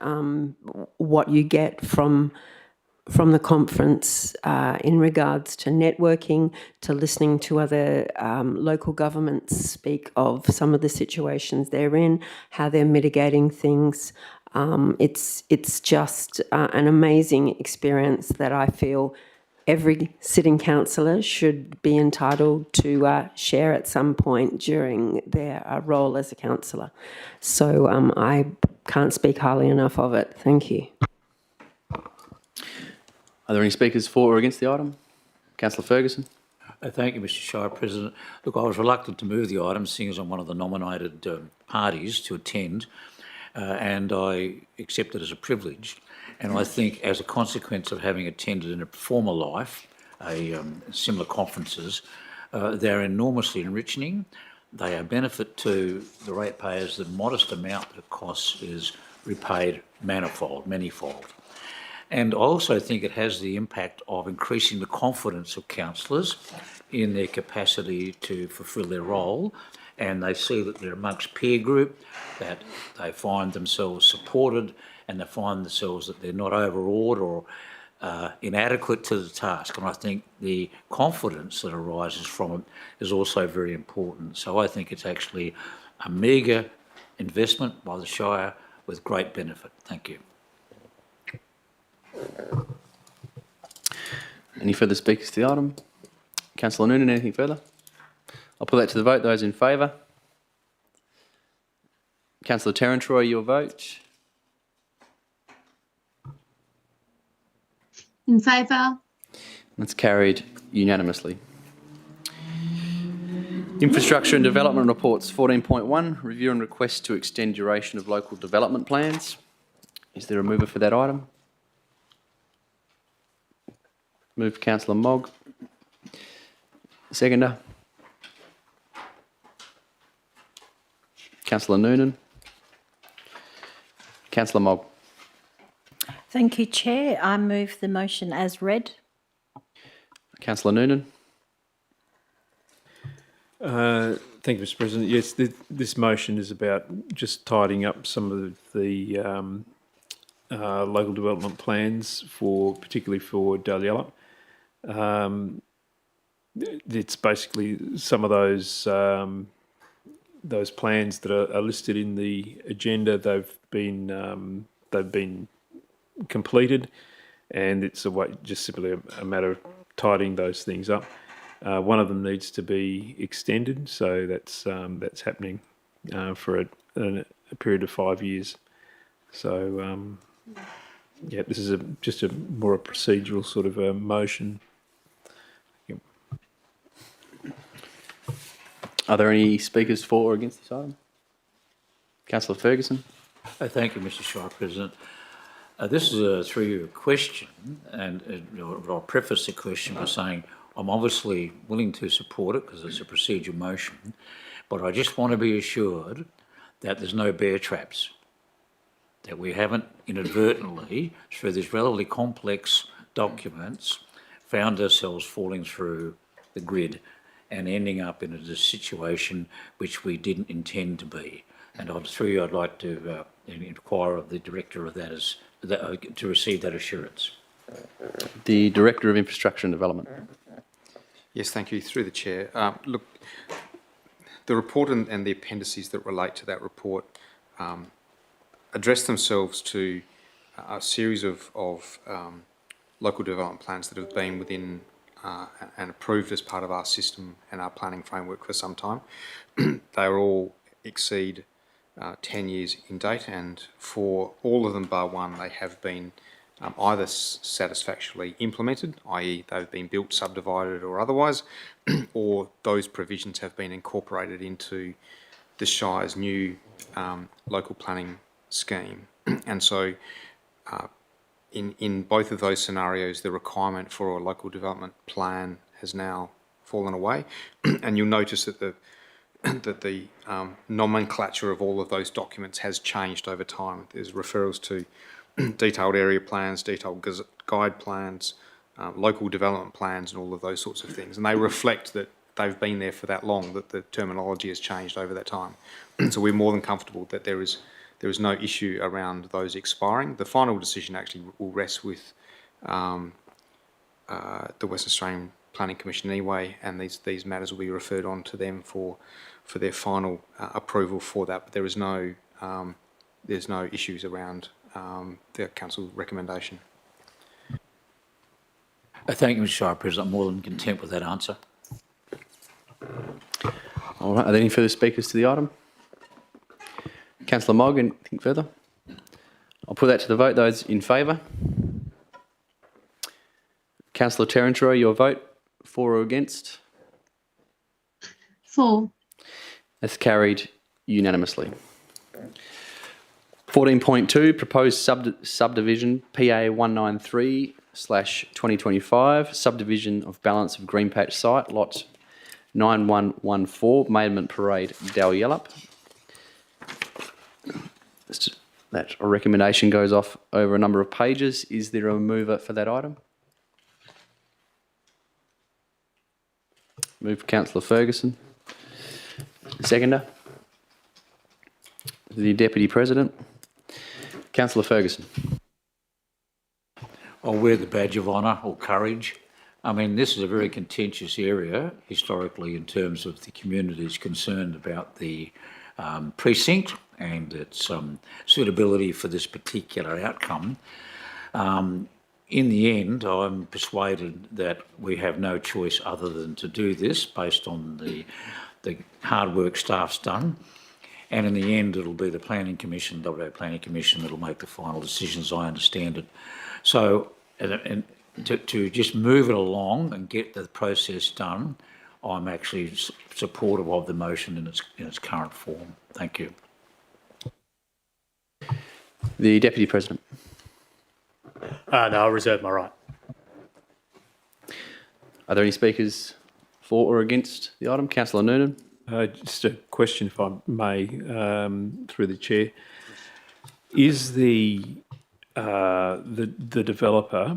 Speaker 14: what you get from the conference in regards to networking, to listening to other local governments speak of some of the situations they're in, how they're mitigating things. It's just an amazing experience that I feel every sitting councillor should be entitled to share at some point during their role as a councillor. So I can't speak highly enough of it. Thank you.
Speaker 1: Are there any speakers for or against the item? Councillor Ferguson.
Speaker 12: Thank you, Mr. Shire President. Look, I was reluctant to move the item, seeing as I'm one of the nominated parties to attend, and I accept it as a privilege. And I think as a consequence of having attended in a former life, similar conferences, they're enormously enriching. They are benefit to the ratepayers. The modest amount that it costs is repaid manyfold. And I also think it has the impact of increasing the confidence of councillors in their capacity to fulfil their role, and they see that they're amongst peer group, that they find themselves supported, and they find themselves that they're not overawed or inadequate to the task. And I think the confidence that arises from it is also very important. So I think it's actually a meagre investment by the Shire with great benefit. Thank you.
Speaker 1: Any further speakers to the item? Councillor Noonan, anything further? I'll put that to the vote. Those in favour? Councillor Terrantroy, your vote?
Speaker 13: In favour?
Speaker 1: That's carried unanimously. Infrastructure and Development Reports 14.1, review and request to extend duration of local development plans. Is there a mover for that item? Move Councillor Mogg. Seconder. Councillor Noonan. Councillor Mogg.
Speaker 15: Thank you, Chair. I move the motion as read.
Speaker 1: Councillor Noonan.
Speaker 11: Thank you, Mr. President. Yes, this motion is about just tidying up some of the local development plans particularly for Dalyella. It's basically some of those plans that are listed in the agenda. They've been completed, and it's just simply a matter of tidying those things up. One of them needs to be extended, so that's happening for a period of 5 years. So yeah, this is just a more procedural sort of a motion. Yep.
Speaker 1: Are there any speakers for or against this item? Councillor Ferguson.
Speaker 12: Thank you, Mr. Shire President. This is a three-year question, and I'll preface the question by saying I'm obviously willing to support it because it's a procedure motion, but I just want to be assured that there's no bear traps, that we haven't inadvertently, through these relatively complex documents, found ourselves falling through the grid and ending up in a situation which we didn't intend to be. And I'd like to inquire of the Director of that to receive that assurance.
Speaker 1: The Director of Infrastructure and Development.
Speaker 9: Yes, thank you. Through the Chair. Look, the report and the appendices that relate to that report address themselves to a series of local development plans that have been within and approved as part of our system and our planning framework for some time. They all exceed 10 years in date, and for all of them bar one, they have been either satisfactorily implemented, i.e. they've been built, subdivided or otherwise, or those provisions have been incorporated into the Shire's new local planning scheme. And so in both of those scenarios, the requirement for a local development plan has now fallen away. And you'll notice that the nomenclature of all of those documents has changed over time. There's referrals to detailed area plans, detailed guide plans, local development plans, and all of those sorts of things. And they reflect that they've been there for that long, that the terminology has changed over that time. So we're more than comfortable that there is no issue around those expiring. The final decision actually will rest with the Western Australian Planning Commission anyway, and these matters will be referred on to them for their final approval for that. But there's no issues around the council recommendation.
Speaker 12: Thank you, Mr. Shire President. I'm more than content with that answer.
Speaker 1: All right. Are there any further speakers to the item? Councillor Mogg, anything further? I'll put that to the vote. Those in favour? Councillor Terrantroy, your vote, for or against?
Speaker 13: For.
Speaker 1: That's carried unanimously. 14.2, proposed subdivision PA 193/2025, subdivision of balance of Green Patch site, lot 9114, Maidment Parade, Dalyella. That recommendation goes off over a number of pages. Is there a mover for that item? Move for Councillor Ferguson. Seconder. The Deputy President. Councillor Ferguson.
Speaker 12: I'll wear the badge of honour or courage. I mean, this is a very contentious area historically in terms of the communities concerned about the precinct and its suitability for this particular outcome. In the end, I'm persuaded that we have no choice other than to do this based on the hard work staff's done. And in the end, it'll be the Planning Commission, WA Planning Commission, that'll make the final decisions, I understand it. So, and to just move it along and get the process done, I'm actually supportive of the motion in its current form. Thank you.
Speaker 1: The Deputy President.
Speaker 15: No, I'll reserve my right.
Speaker 1: Are there any speakers for or against the item? Councillor Noonan.
Speaker 11: Just a question, if I may, through the chair. Is the developer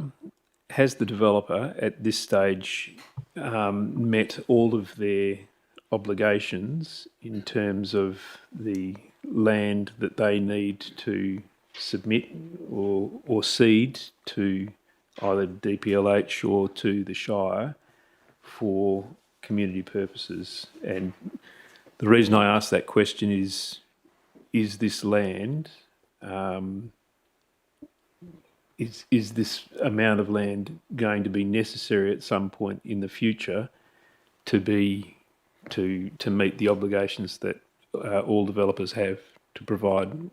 Speaker 11: has the developer at this stage met all of their obligations in terms of the land that they need to submit or cede to either DPLH or to the Shire for community purposes? And the reason I ask that question is this land, is this amount of land going to be necessary at some point in the future to meet the obligations that all developers have to provide?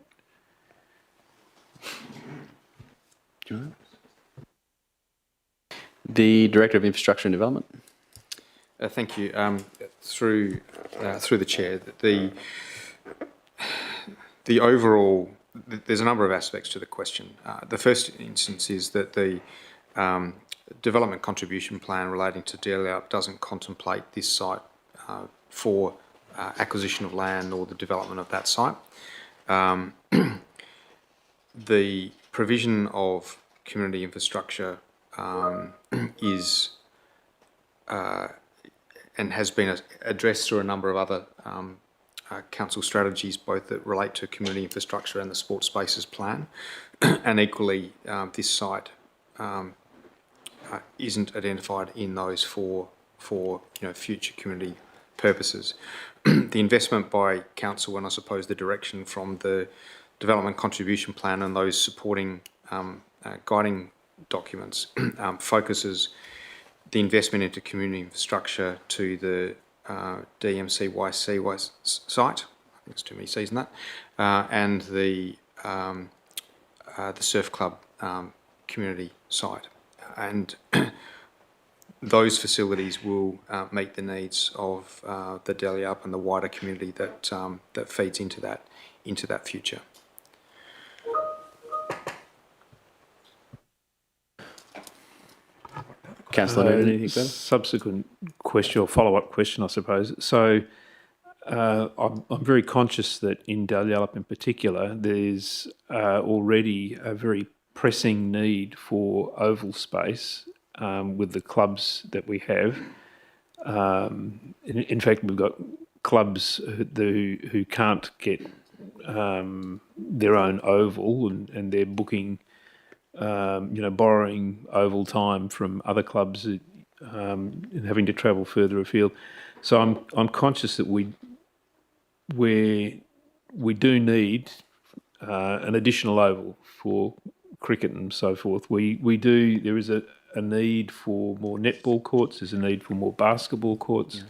Speaker 1: The Director of Infrastructure and Development.
Speaker 9: Thank you. Through the chair, the overall, there's a number of aspects to the question. The first instance is that the development contribution plan relating to DLR doesn't contemplate this site for acquisition of land or the development of that site. The provision of community infrastructure is and has been addressed through a number of other council strategies, both that relate to community infrastructure and the sports spaces plan. And equally, this site isn't identified in those for future community purposes. The investment by council, and I suppose the direction from the development contribution plan and those supporting guiding documents focuses the investment into community infrastructure to the DMCYC site. I think there's too many C's in that, and the surf club community site, and those facilities will meet the needs of the Delhi Up and the wider community that that feeds into that future.
Speaker 1: Councillor Noonan, anything further?
Speaker 11: Subsequent question or follow-up question, I suppose. So I'm very conscious that in Dalyellup in particular, there's already a very pressing need for oval space with the clubs that we have. In fact, we've got clubs who can't get their own oval, and they're booking, borrowing oval time from other clubs and having to travel further afield. So I'm conscious that we do need an additional oval for cricket and so forth. There is a need for more netball courts. There's a need for more basketball courts.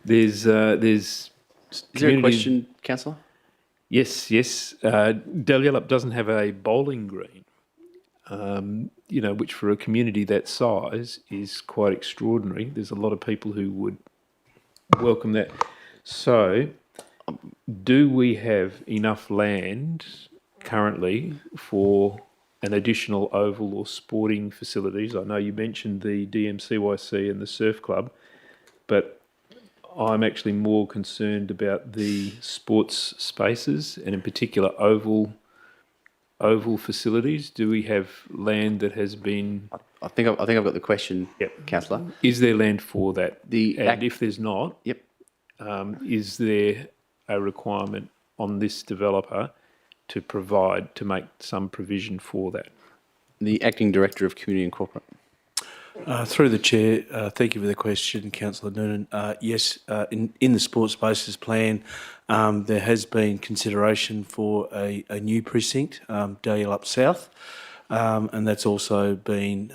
Speaker 11: There's
Speaker 1: Is there a question, Councillor?
Speaker 11: Yes. Dalyellup doesn't have a bowling green, which for a community that size is quite extraordinary. There's a lot of people who would welcome that. So, do we have enough land currently for an additional oval or sporting facilities? I know you mentioned the DMCYC and the surf club, but I'm actually more concerned about the sports spaces and in particular oval facilities. Do we have land that has been?
Speaker 1: I think I've got the question, Councillor.
Speaker 11: Is there land for that? And if there's not, is there a requirement on this developer to make some provision for that?
Speaker 1: The Acting Director of Community and Corporate.
Speaker 16: Through the chair, thank you for the question, Councillor Noonan. Yes, in the sports spaces plan, there has been consideration for a new precinct, Dalyellup South, and that's also been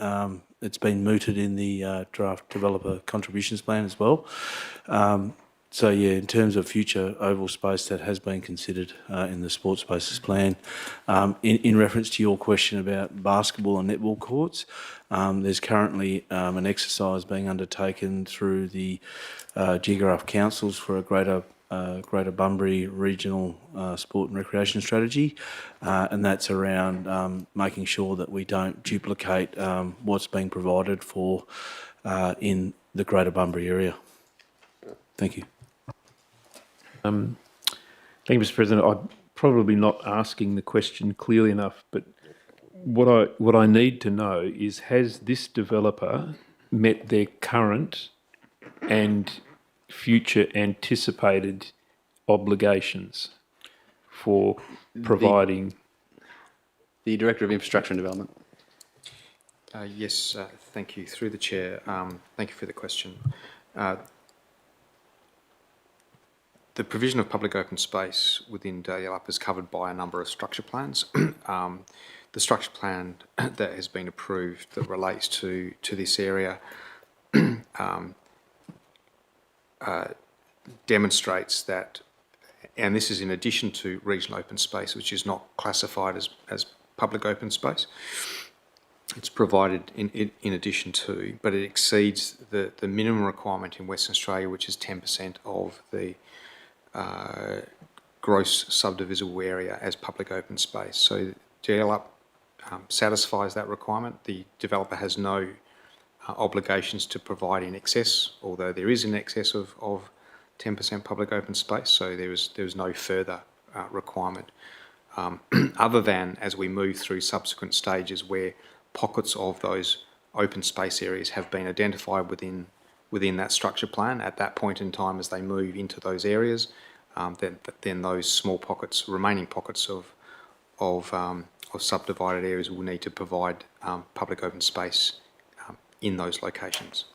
Speaker 16: it's been mooted in the draft developer contributions plan as well. So yeah, in terms of future oval space, that has been considered in the sports spaces plan. In reference to your question about basketball and netball courts, there's currently an exercise being undertaken through the geographic councils for a Greater Bunbury Regional Sport and Recreation Strategy, and that's around making sure that we don't duplicate what's being provided for in the Greater Bunbury area. Thank you.
Speaker 11: Thank you, Mr. President. I'm probably not asking the question clearly enough, but what I need to know is, has this developer met their current and future anticipated obligations for providing?
Speaker 1: The Director of Infrastructure and Development.
Speaker 9: Yes, thank you. Through the Chair, thank you for the question. The provision of public open space within Dalyellup is covered by a number of structure plans. The structure plan that has been approved that relates to this area demonstrates that, and this is in addition to regional open space, which is not classified as public open space. It's provided in addition to, but it exceeds the minimum requirement in Western Australia, which is 10% of the gross subdivisible area as public open space. So Dalyellup satisfies that requirement. The developer has no obligations to provide in excess, although there is in excess of 10% public open space, so there is no further requirement. Other than as we move through subsequent stages where pockets of those open space areas have been identified within that structure plan, at that point in time as they move into those areas, then those small pockets, remaining pockets of subdivided areas will need to provide public open space in those locations.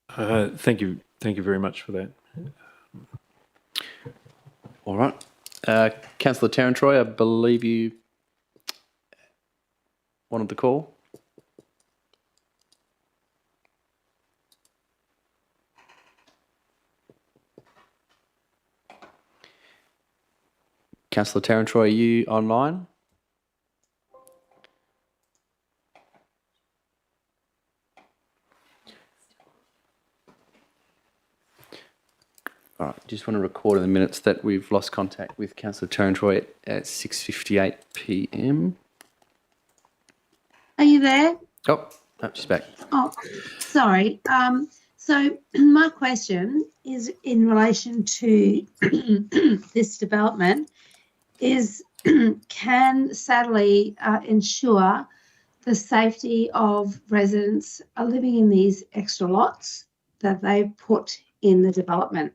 Speaker 11: Thank you very much for that.
Speaker 1: All right. Councillor Tarantroy, I believe you wanted the call. Councillor Tarantroy, are you online? All right, just want to record in the minutes that we've lost contact with Councillor Tarantroy at 6:58 p.m.
Speaker 13: Are you there?
Speaker 1: Oh, she's back.
Speaker 13: Oh, sorry. So my question is in relation to this development is can Satterley ensure the safety of residents living in these extra lots that they put in the development?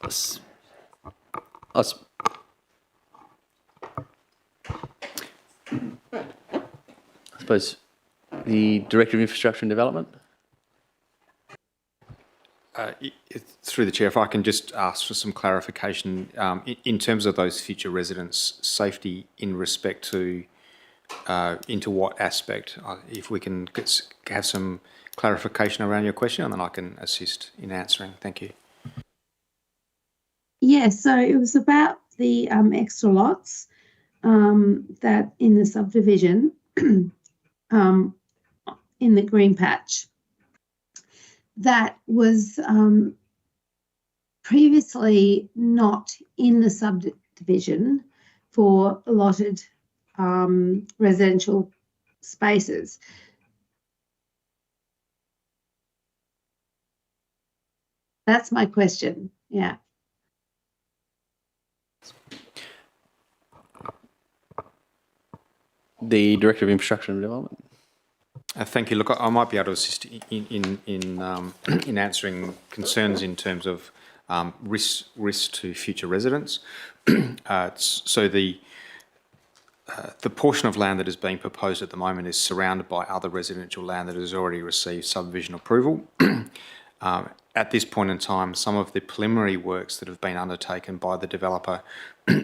Speaker 1: I suppose the Director of Infrastructure and Development.
Speaker 9: Through the Chair, if I can just ask for some clarification in terms of those future residents' safety in respect to into what aspect? If we can have some clarification around your question, and then I can assist in answering. Thank you.
Speaker 13: Yeah, so it was about the extra lots that in the subdivision in the green patch that was previously not in the subdivision for allotted residential spaces. That's my question, yeah.
Speaker 1: The Director of Infrastructure and Development.
Speaker 9: Thank you. Look, I might be able to assist in answering concerns in terms of risk to future residents. So the portion of land that is being proposed at the moment is surrounded by other residential land that has already received subdivision approval. At this point in time, some of the preliminary works that have been undertaken by the developer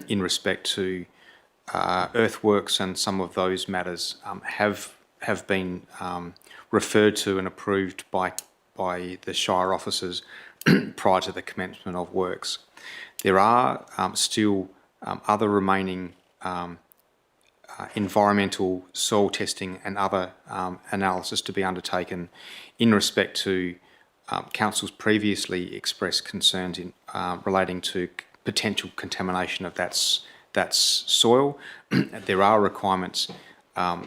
Speaker 9: in respect to earthworks and some of those matters have been referred to and approved by the Shire officers prior to the commencement of works. There are still other remaining environmental soil testing and other analysis to be undertaken in respect to council's previously expressed concerns in relating to potential contamination of that soil. There are requirements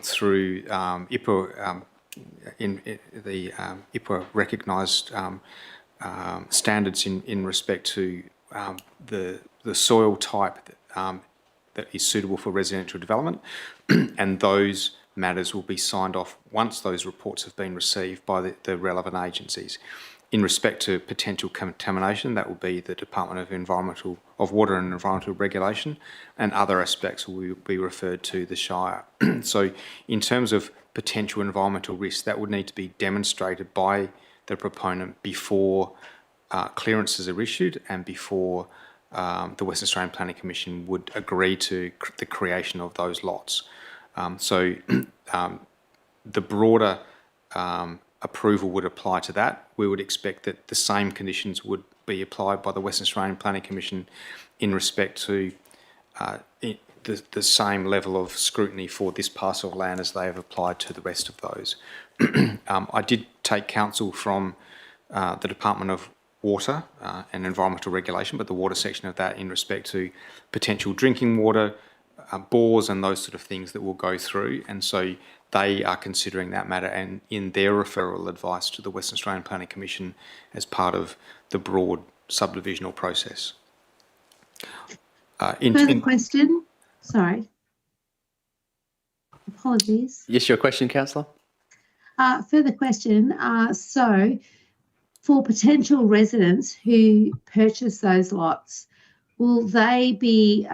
Speaker 9: through IPA the IPWA recognised standards in respect to the soil type that is suitable for residential development, and those matters will be signed off once those reports have been received by the relevant agencies. In respect to potential contamination, that will be the Department of Water and Environmental Regulation, and other aspects will be referred to the Shire. So in terms of potential environmental risks, that would need to be demonstrated by the proponent before clearances are issued and before the Western Australian Planning Commission would agree to the creation of those lots. The broader approval would apply to that. We would expect that the same conditions would be applied by the Western Australian Planning Commission in respect to the same level of scrutiny for this parcel of land as they have applied to the rest of those. I did take counsel from the Department of Water and Environmental Regulation, but the water section of that in respect to potential drinking water, bores and those sort of things that will go through. And so they are considering that matter and in their referral advice to the Western Australian Planning Commission as part of the broad subdivisional process.
Speaker 13: Further question? Sorry. Apologies.
Speaker 1: Yes, your question, councillor?
Speaker 13: Further question. So, for potential residents who purchase those lots, will they be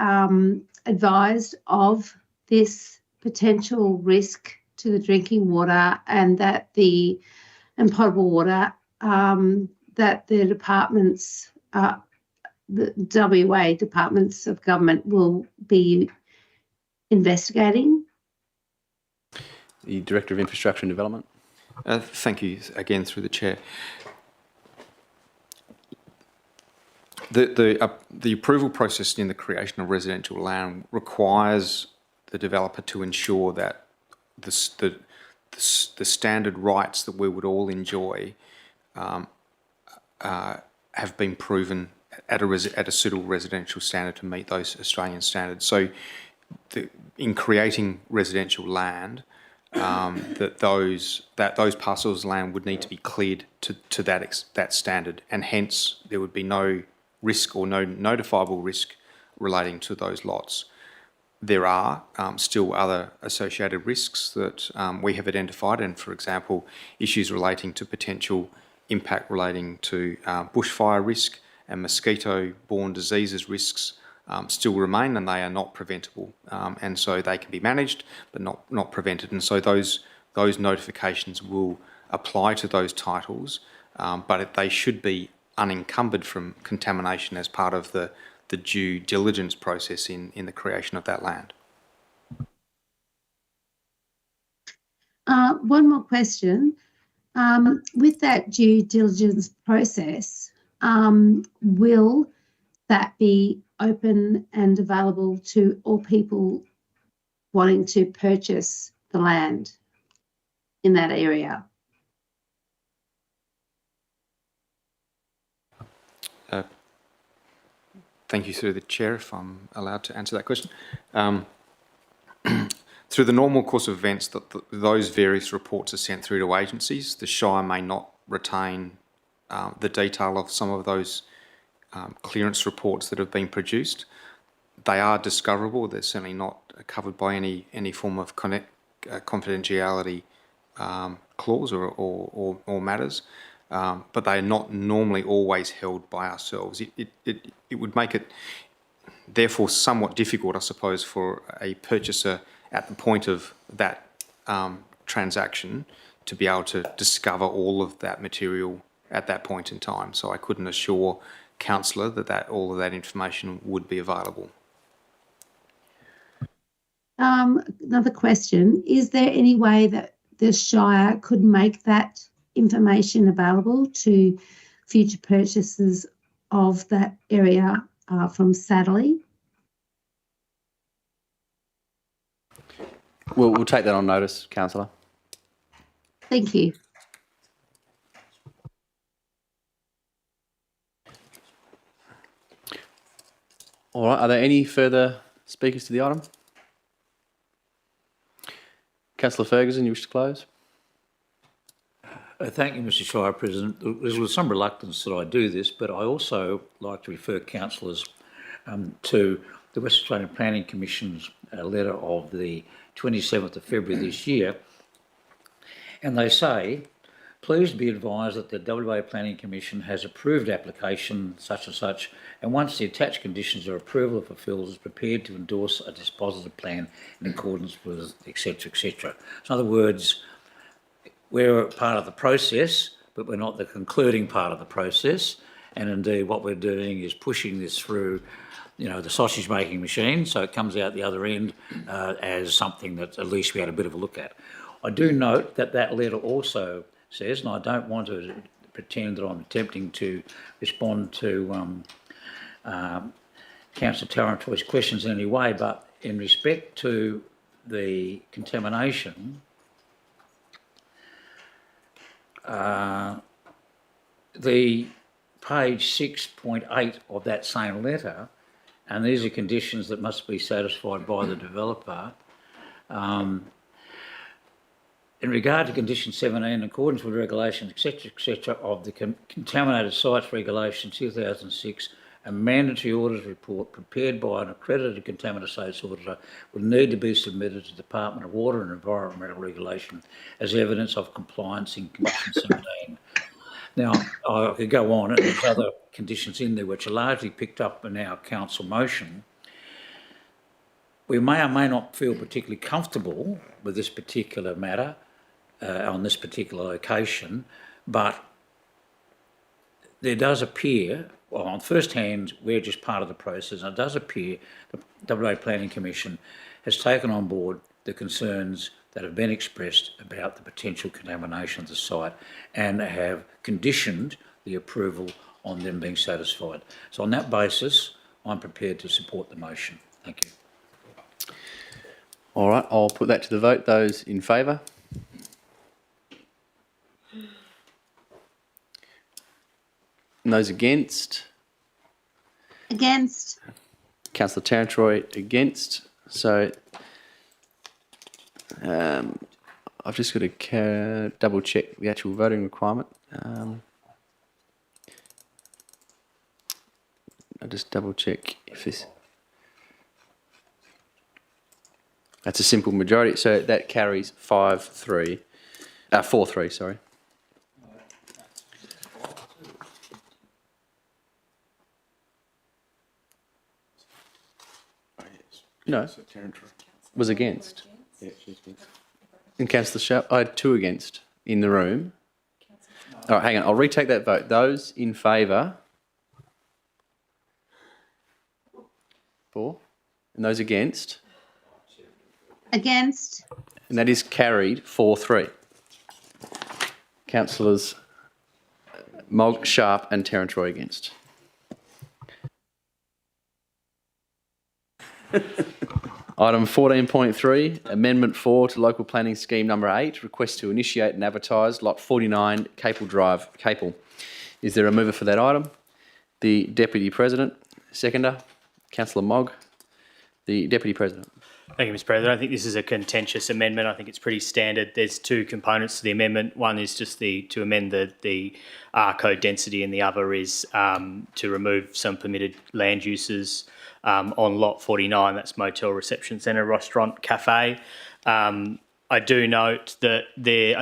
Speaker 13: advised of this potential risk to the drinking water and that and potable water that the departments, the WA departments of government will be investigating?
Speaker 1: The Director of Infrastructure and Development.
Speaker 9: Thank you again through the chair. The approval process in the creation of residential land requires the developer to ensure that the standard rights that we would all enjoy have been proven at a suitable residential standard to meet those Australian standards. So, in creating residential land, that those parcels of land would need to be cleared to that standard, and hence there would be no risk or no notifiable risk relating to those lots. There are still other associated risks that we have identified, and for example, issues relating to potential impact relating to bushfire risk and mosquito-borne diseases risks still remain, and they are not preventable, and so they can be managed but not prevented. And so those notifications will apply to those titles, but they should be unencumbered from contamination as part of the due diligence process in the creation of that land.
Speaker 13: One more question. With that due diligence process, will that be open and available to all people wanting to purchase the land in that area?
Speaker 9: Thank you through the chair, if I'm allowed to answer that question. Through the normal course of events, those various reports are sent through to agencies. The Shire may not retain the detail of some of those clearance reports that have been produced. They are discoverable. They're certainly not covered by any form of confidentiality clause or matters, but they are not normally always held by ourselves. It would make it therefore somewhat difficult, I suppose, for a purchaser at the point of that transaction to be able to discover all of that material at that point in time. So I couldn't assure councillor that all of that information would be available.
Speaker 13: Another question, is there any way that the Shire could make that information available to future purchasers of that area from Sadlerley?
Speaker 1: We'll take that on notice, councillor.
Speaker 13: Thank you.
Speaker 1: All right, are there any further speakers to the item? Councillor Ferguson, you wish to close?
Speaker 12: Thank you, Mr Shire President. There's with some reluctance that I do this, but I also like to refer councillors to the West Australian Planning Commission's letter of the 27th of February this year. And they say, please be advised that the WA Planning Commission has approved application such and such, and once the attached conditions of approval are fulfilled, is prepared to endorse a dispositive plan in accordance with etc. etc. So in other words, we're part of the process, but we're not the concluding part of the process. And indeed, what we're doing is pushing this through, you know, the sausage making machine, so it comes out the other end as something that at least we had a bit of a look at. I do note that that letter also says, and I don't want to pretend that I'm attempting to respond to Councillor Tarantoy's questions in any way, but in respect to the contamination, the page 6.8 of that same letter, and these are conditions that must be satisfied by the developer. In regard to condition 17, in accordance with regulations, etc., of the Contaminated Sites Regulation 2006, a mandatory audit report prepared by an accredited contaminated sites auditor would need to be submitted to the Department of Water and Environmental Regulation as evidence of compliance in condition 17. Now, I could go on, and there's other conditions in there which are largely picked up in our council motion. We may or may not feel particularly comfortable with this particular matter on this particular location, but there does appear, well, on first hand, we're just part of the process, and it does appear the WA Planning Commission has taken on board the concerns that have been expressed about the potential contamination of the site and have conditioned the approval on them being satisfied. So on that basis, I'm prepared to support the motion. Thank you.
Speaker 1: All right, I'll put that to the vote. Those in favour? And those against?
Speaker 13: Against.
Speaker 1: Councillor Tarantoy against. So I've just got to double check the actual voting requirement. I'll just double check if this... That's a simple majority, so that carries 4-3, sorry. No, was against. Yeah, she's against. And Councillor Sharp, I had 2 against in the room. All right, hang on, I'll retake that vote. Those in favour? 4. And those against?
Speaker 13: Against.
Speaker 1: And that is carried 4-3. Councillors Mogg, Sharp and Tarantoy against. Item 14.3, Amendment 4 to Local Planning Scheme Number 8, request to initiate and advertise Lot 49, Capel Drive, Capel. Is there a mover for that item? The Deputy President. Seconder, Councillor Mogg. The Deputy President.
Speaker 15: Thank you, Mr. President. I think this is a contentious amendment. I think it's pretty standard. There's 2 components to the amendment. One is just to amend the R code density, and the other is to remove some permitted land uses on lot 49. That's motel, reception centre, restaurant, cafe. I do note that there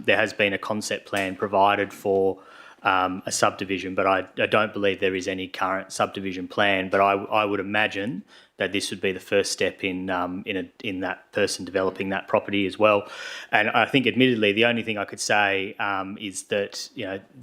Speaker 15: has been a concept plan provided for a subdivision, but I don't believe there is any current subdivision plan. But I would imagine that this would be the first step in that person developing that property as well. And I think, admittedly, the only thing I could say is that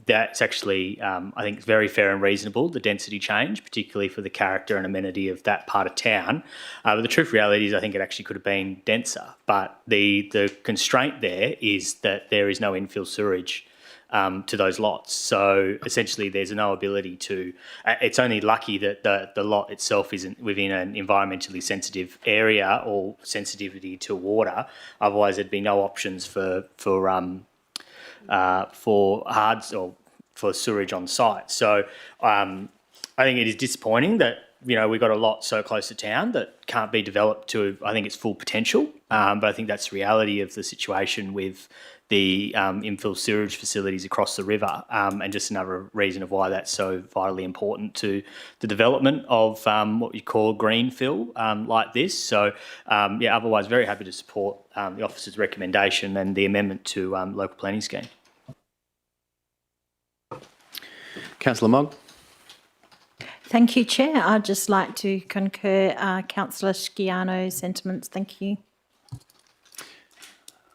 Speaker 15: that's actually I think it's very fair and reasonable, the density change, particularly for the character and amenity of that part of town. But the truth reality is I think it actually could have been denser. But the constraint there is that there is no infill sewerage to those lots. So essentially there's no ability to, it's only lucky that the lot itself isn't within an environmentally sensitive area or sensitivity to water. Otherwise there'd be no options for hards or for sewerage on site. So I think it is disappointing that we've got a lot so close to town that can't be developed to, I think, its full potential. But I think that's the reality of the situation with the infill sewage facilities across the river, and just another reason of why that's so vitally important to the development of what we call green fill like this. So, otherwise, very happy to support the officer's recommendation and the amendment to local planning scheme.
Speaker 1: Councillor Mogg.
Speaker 17: Thank you, Chair. I'd just like to concur Councillor Schiano's sentiments. Thank you.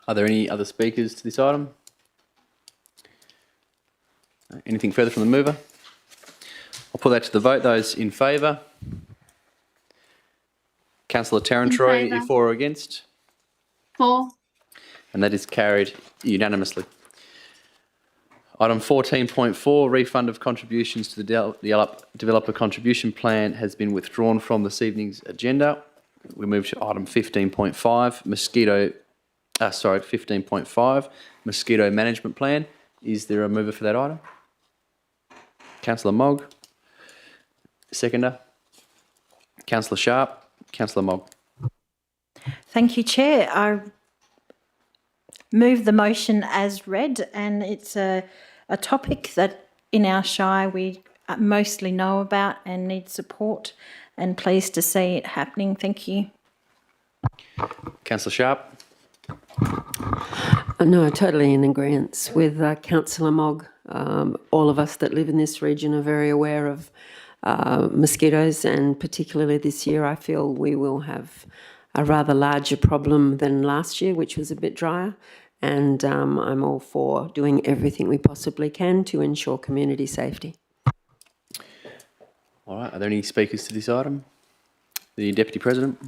Speaker 1: Are there any other speakers to this item? Anything further from the mover? I'll put that to the vote. Those in favour? Councillor Tarantroy, for or against?
Speaker 13: For.
Speaker 1: And that is carried unanimously. Item 14.4, refund of contributions to the Developer Contribution Plan has been withdrawn from this evening's agenda. We move to item 15.5, 15.5, Mosquito Management Plan. Is there a mover for that item? Councillor Mogg. Seconder. Councillor Sharp. Councillor Mogg.
Speaker 17: Thank you, Chair. I move the motion as read, and it's a topic that in our Shire we mostly know about and need support, and pleased to see it happening. Thank you.
Speaker 1: Councillor Sharp.
Speaker 14: No, totally in agreement with Councillor Mogg. All of us that live in this region are very aware of mosquitoes, and particularly this year I feel we will have a rather larger problem than last year, which was a bit drier. And I'm all for doing everything we possibly can to ensure community safety.
Speaker 1: All right, are there any speakers to this item? The Deputy President.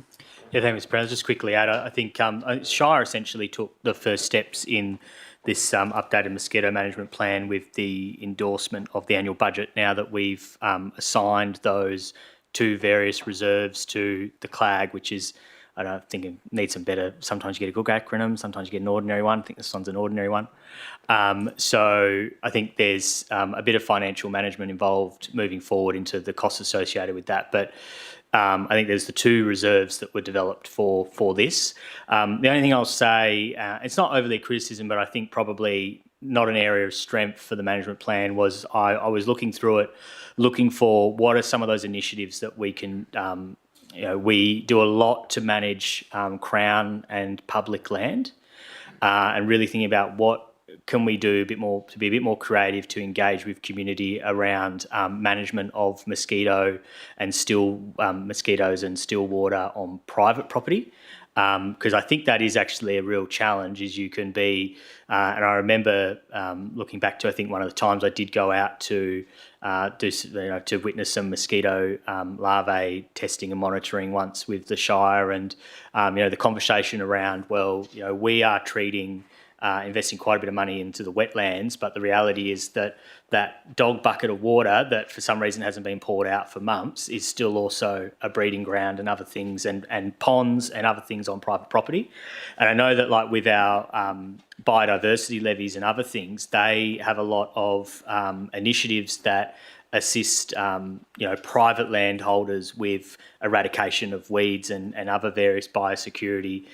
Speaker 15: Yeah, thank you, Mr. President. Just quickly add, I think Shire essentially took the first steps in this updated mosquito management plan with the endorsement of the annual budget. Now that we've assigned those two various reserves to the CLAG, which is, I don't think it needs some better, sometimes you get a good acronym, sometimes you get an ordinary one. I think this one's an ordinary one. So I think there's a bit of financial management involved moving forward into the costs associated with that. But I think there's the two reserves that were developed for this. The only thing I'll say, it's not overly criticism, but I think probably not an area of strength for the management plan was I was looking through it, looking for what are some of those initiatives that we can, we do a lot to manage Crown and public land, and really thinking about what can we do a bit more to be a bit more creative to engage with community around management of mosquitoes and still water on private property. Because I think that is actually a real challenge. Is you can be, and I remember looking back to I think one of the times I did go out to to witness some mosquito larvae testing and monitoring once with the Shire, and the conversation around we are treating. Investing quite a bit of money into the wetlands, but the reality is that that dog bucket of water that for some reason hasn't been poured out for months is still also a breeding ground and other things, and ponds and other things on private property. And I know that like with our biodiversity levies and other things, they have a lot of initiatives that assist private landholders with eradication of weeds and other various biosecurity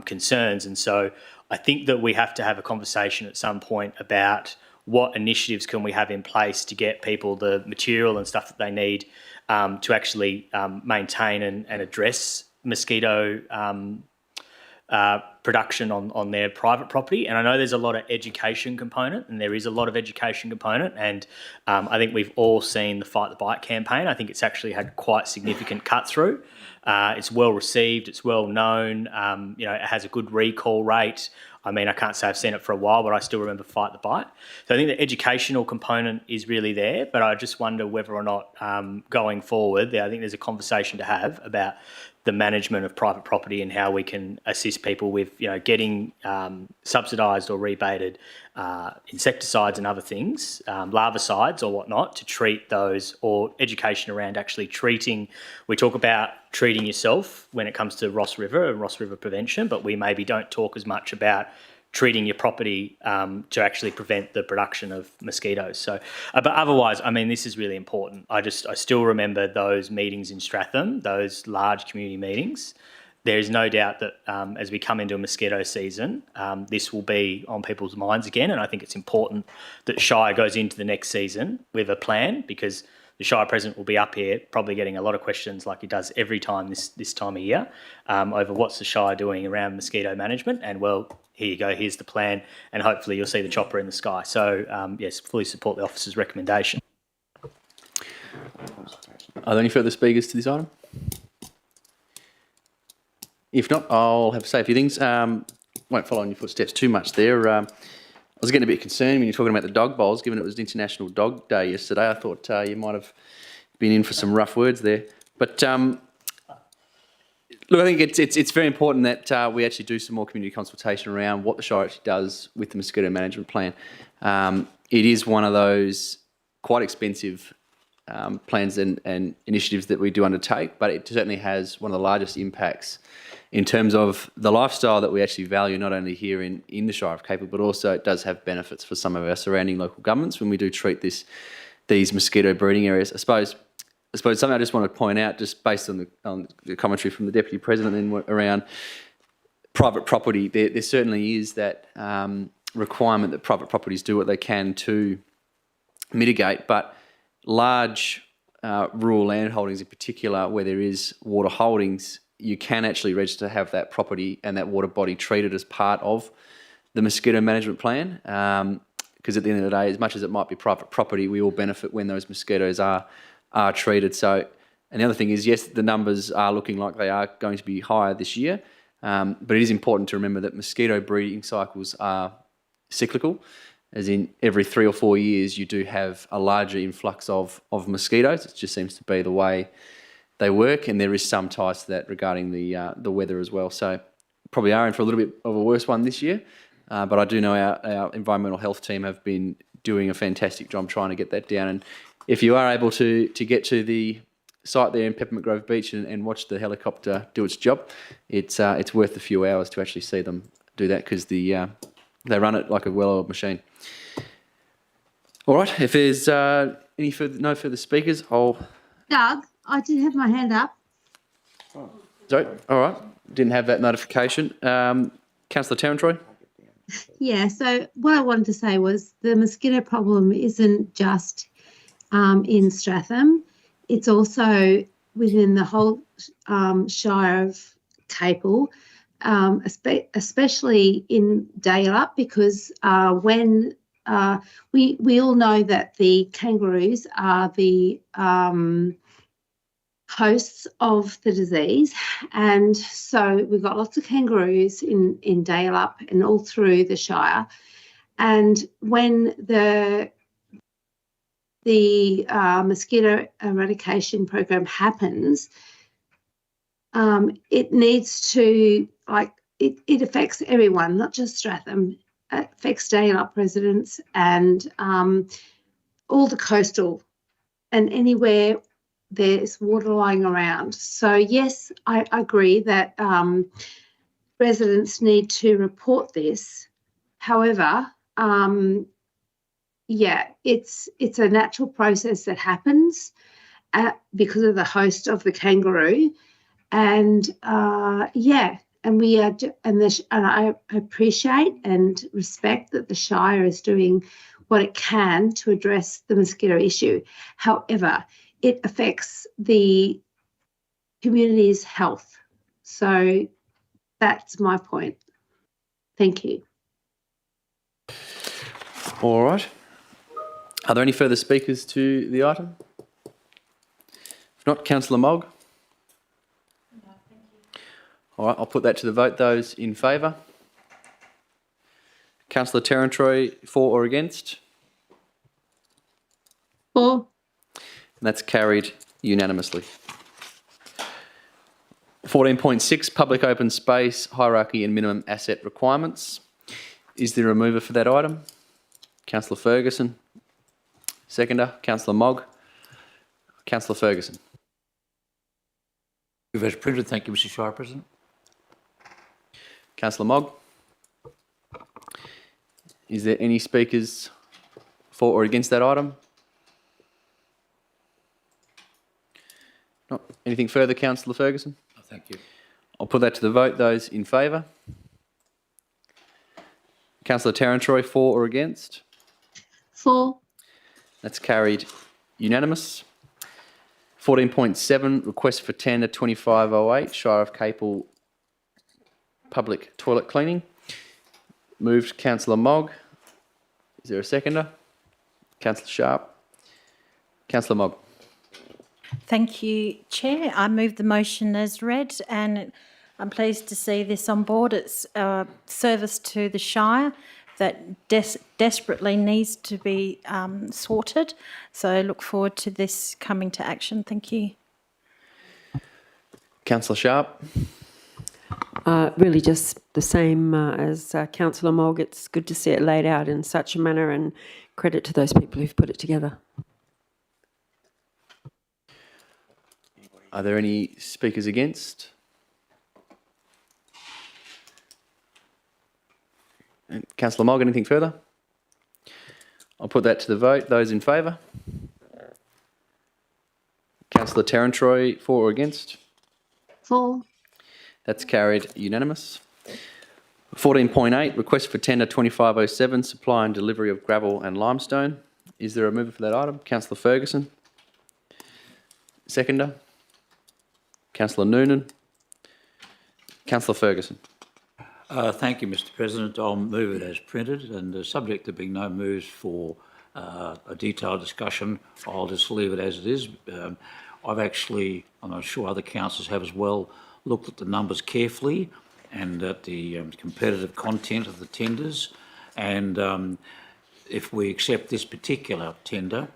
Speaker 15: concerns. And so I think that we have to have a conversation at some point about what initiatives can we have in place to get people the material and stuff that they need to actually maintain and address mosquito production on their private property. And I know there's a lot of education component, and there is a lot of education component. And I think we've all seen the Fight the Bite campaign. I think it's actually had quite significant cut through. It's well received, it's well known, it has a good recall rate. I mean, I can't say I've seen it for a while, but I still remember Fight the Bite. So I think the educational component is really there, but I just wonder whether or not going forward, I think there's a conversation to have about the management of private property and how we can assist people with, getting subsidised or rebated insecticides and other things, larvicides or whatnot, to treat those, or education around actually treating. We talk about treating yourself when it comes to Ross River and Ross River prevention, but we maybe don't talk as much about treating your property to actually prevent the production of mosquitoes. So, but otherwise, I mean, this is really important. I still remember those meetings in Stratham, those large community meetings. There is no doubt that as we come into a mosquito season, this will be on people's minds again. And I think it's important that Shire goes into the next season with a plan, because the Shire President will be up here probably getting a lot of questions, like he does every time this time of year, over what's the Shire doing around mosquito management. And well, here you go, here's the plan, and hopefully you'll see the chopper in the sky. So yes, fully support the officer's recommendation.
Speaker 1: Are there any further speakers to this item? If not, I'll have to say a few things. Won't follow in your footsteps too much there. I was getting a bit concerned when you're talking about the dog bowls, given it was International Dog Day yesterday. I thought you might have been in for some rough words there. But look, I think it's very important that we actually do some more community consultation around what the Shire actually does with the mosquito management plan. It is one of those quite expensive plans and initiatives that we do undertake, but it certainly has one of the largest impacts in terms of the lifestyle that we actually value, not only here in the Shire of Capel, but also it does have benefits for some of our surrounding local governments when we do treat these mosquito breeding areas. I suppose something I just want to point out, just based on the commentary from the Deputy President and around private property, there certainly is that requirement that private properties do what they can to mitigate, but large rural land holdings in particular, where there is water holdings, you can actually register to have that property and that water body treated as part of the mosquito management plan. Because at the end of the day, as much as it might be private property, we all benefit when those mosquitoes are treated. So, and the other thing is, yes, the numbers are looking like they are going to be higher this year, but it is important to remember that mosquito breeding cycles are cyclical, as in every 3 or 4 years you do have a larger influx of mosquitoes. It just seems to be the way they work, and there is some ties to that regarding the weather as well. So probably are in for a little bit of a worse one this year, but I do know our environmental health team have been doing a fantastic job trying to get that down. And if you are able to get to the site there in Peppermint Grove Beach and watch the helicopter do its job, it's worth a few hours to actually see them do that, because they run it like a well-oiled machine. All right, if there's no further speakers, I'll...
Speaker 13: Doug, I did have my hand up.
Speaker 1: Sorry, all right, didn't have that notification. Councillor Terrentroy?
Speaker 13: Yeah, so what I wanted to say was the mosquito problem isn't just in Stratham. It's also within the whole Shire of Capel, especially in Dalyellup, because when we all know that the kangaroos are the hosts of the disease, and so we've got lots of kangaroos in Dalyellup and all through the Shire. And when the mosquito eradication program happens, it needs to, it affects everyone, not just Stratham. It affects Dalyellup residents and all the coastal and anywhere there's water lying around. So yes, I agree that residents need to report this. However, it's a natural process that happens because of the host of the kangaroo, and I appreciate and respect that the Shire is doing what it can to address the mosquito issue. However, it affects the community's health. So that's my point. Thank you.
Speaker 1: All right. Are there any further speakers to the item? If not, Councillor Mogg? No, thank you. All right, I'll put that to the vote. Those in favour? Councillor Terrentroy, for or against?
Speaker 13: For.
Speaker 1: And that's carried unanimously. 14.6, public open space, hierarchy and minimum asset requirements. Is there a mover for that item? Councillor Ferguson. Seconder, Councillor Mogg. Councillor Ferguson.
Speaker 12: As printed. Thank you, Mr. Shire President.
Speaker 1: Councillor Mogg. Is there any speakers for or against that item? Not anything further, Councillor Ferguson?
Speaker 12: Thank you.
Speaker 1: I'll put that to the vote. Those in favour? Councillor Tarantroy, for or against?
Speaker 13: For.
Speaker 1: That's carried unanimous. 14.7, request for tender 2508, Shire of Capel public toilet cleaning. Moved Councillor Mogg. Is there a seconder? Councillor Sharp. Councillor Mogg.
Speaker 17: Thank you, Chair. I move the motion as read, and I'm pleased to see this on board. It's a service to the Shire that desperately needs to be sorted. So I look forward to this coming to action. Thank you.
Speaker 1: Councillor Sharp.
Speaker 14: Really just the same as Councillor Mogg. It's good to see it laid out in such a manner, and credit to those people who've put it together.
Speaker 1: Are there any speakers against? And Councillor Mogg, anything further? I'll put that to the vote. Those in favour? Councillor Tarantroy, for or against?
Speaker 13: For.
Speaker 1: That's carried unanimous. 14.8, request for tender 2507, supply and delivery of gravel and limestone. Is there a mover for that item? Councillor Ferguson. Seconder? Councillor Noonan. Councillor Ferguson.
Speaker 12: Thank you, Mr. President. I'll move it as printed, and subject to being no moves for a detailed discussion, I'll just leave it as it is. I've actually, and I'm sure other councillors have as well, looked at the numbers carefully and at the competitive content of the tenders, and if we accept this particular tender,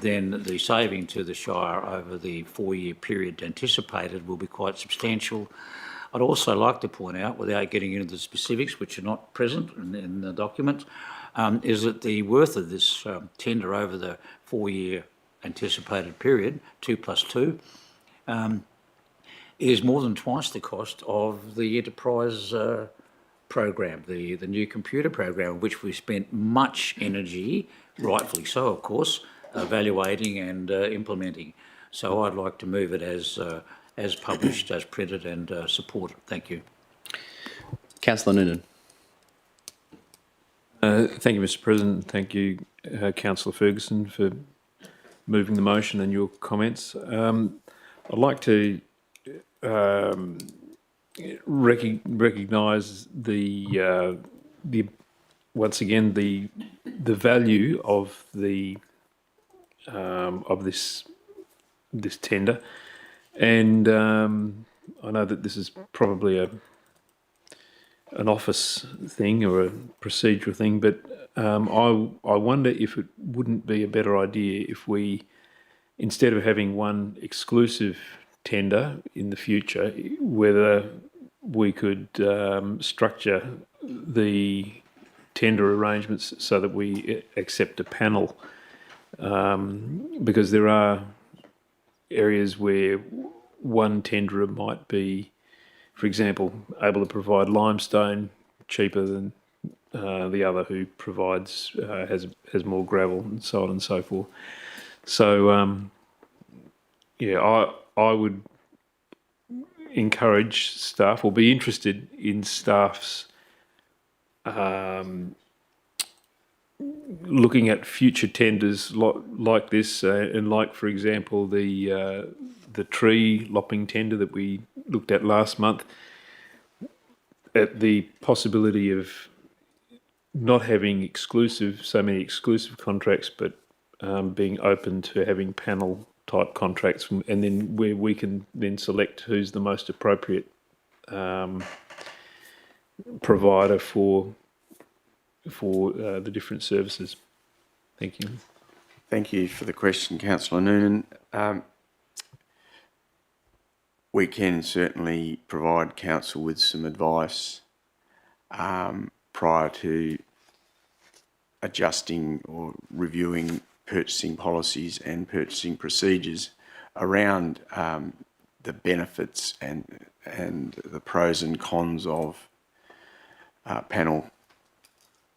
Speaker 12: then the saving to the Shire over the 4-year period anticipated will be quite substantial. I'd also like to point out, without getting into the specifics, which are not present in the document, is that the worth of this tender over the 4-year anticipated period, 2 plus 2, is more than twice the cost of the enterprise program, the new computer program, which we spent much energy, rightfully so, of course, evaluating and implementing. So I'd like to move it as published, as printed, and support it. Thank you.
Speaker 1: Councillor Noonan.
Speaker 11: Thank you, Mr. President. Thank you, Councillor Ferguson, for moving the motion and your comments. I'd like to recognise the once again the value of this tender, and I know that this is probably an office thing or a procedural thing, but I wonder if it wouldn't be a better idea if we, instead of having one exclusive tender in the future, whether we could structure the tender arrangements so that we accept a panel, because there are areas where one tenderer might be, for example, able to provide limestone cheaper than the other who provides has more gravel, and so on and so forth. So yeah, I would encourage staff, or be interested in staff's looking at future tenders like this, and like, for example, the tree lopping tender that we looked at last month, at the possibility of not having so many exclusive contracts, but being open to having panel type contracts, and then where we can then select who's the most appropriate provider for the different services. Thank you.
Speaker 18: Thank you for the question, Councillor Noonan. We can certainly provide council with some advice prior to adjusting or reviewing purchasing policies and purchasing procedures around the benefits and the pros and cons of panel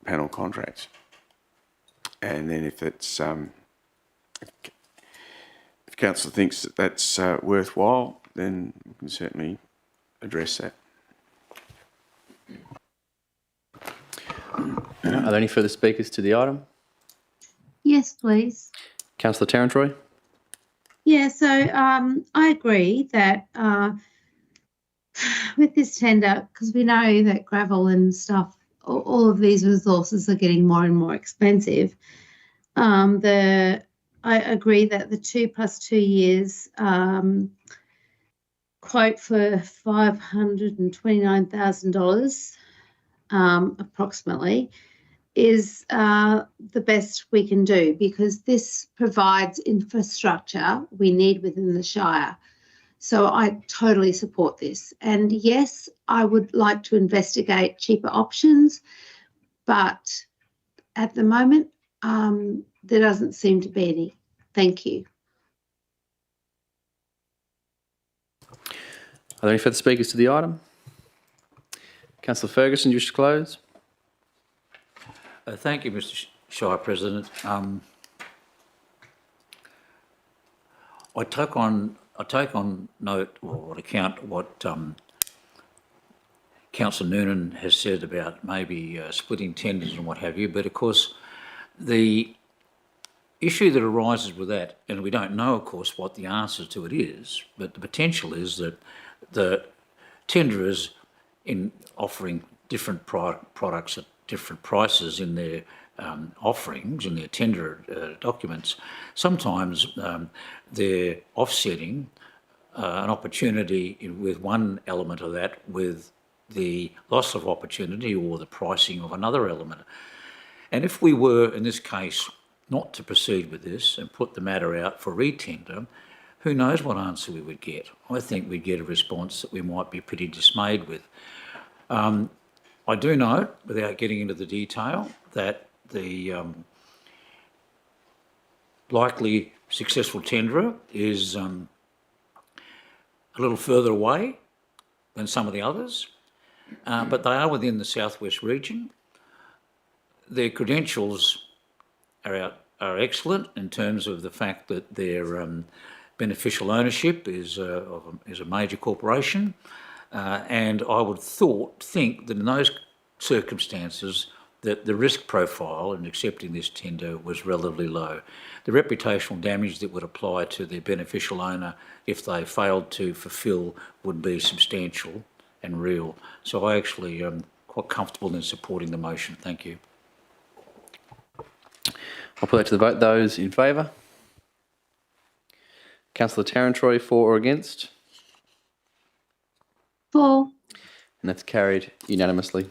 Speaker 18: panel contracts. And then if it's if council thinks that that's worthwhile, then we can certainly address that.
Speaker 1: Are there any further speakers to the item?
Speaker 13: Yes, please.
Speaker 1: Councillor Tarantroy?
Speaker 13: Yeah, so I agree that with this tender, because we know that gravel and stuff, all of these resources are getting more and more expensive. I agree that the 2 + 2 years quote for $529,000 approximately is the best we can do, because this provides infrastructure we need within the Shire. So I totally support this. And yes, I would like to investigate cheaper options, but at the moment, there doesn't seem to be any. Thank you.
Speaker 1: Are there any further speakers to the item? Councillor Ferguson, you wish to close?
Speaker 12: Thank you, Mr. Shire President. I take on note or account what Councillor Noonan has said about maybe splitting tenders and what have you, but of course the issue that arises with that, and we don't know of course what the answer to it is, but the potential is that the tenderers, in offering different products at different prices in their offerings, in their tender documents, sometimes they're offsetting an opportunity with one element of that with the loss of opportunity or the pricing of another element. And if we were, in this case, not to proceed with this and put the matter out for re-tender, who knows what answer we would get? I think we'd get a response that we might be pretty dismayed with. I do know, without getting into the detail, that the likely successful tenderer is a little further away than some of the others, but they are within the southwest region. Their credentials are excellent in terms of the fact that their beneficial ownership is a major corporation, and I would think that in those circumstances that the risk profile in accepting this tender was relatively low. The reputational damage that would apply to their beneficial owner if they failed to fulfil would be substantial and real. So I actually am quite comfortable in supporting the motion. Thank you.
Speaker 1: I'll put that to the vote. Those in favour? Councillor Tarantroy, for or against?
Speaker 13: For.
Speaker 1: And that's carried unanimously.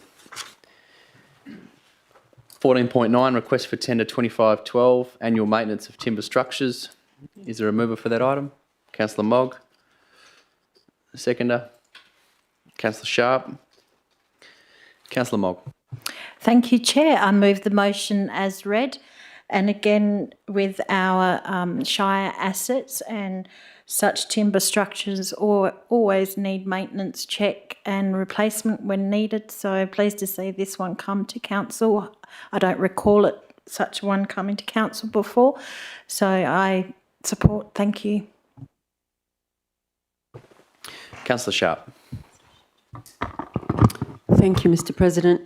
Speaker 1: 14.9, request for tender 2512, annual maintenance of timber structures. Is there a mover for that item? Councillor Mogg. Seconder. Councillor Sharp. Councillor Mogg.
Speaker 17: Thank you, Chair. I move the motion as read. And again, with our Shire assets and such timber structures always need maintenance check and replacement when needed. So pleased to see this one come to council. I don't recall such one coming to council before. So I support. Thank you.
Speaker 1: Councillor Sharp.
Speaker 14: Thank you, Mr. President.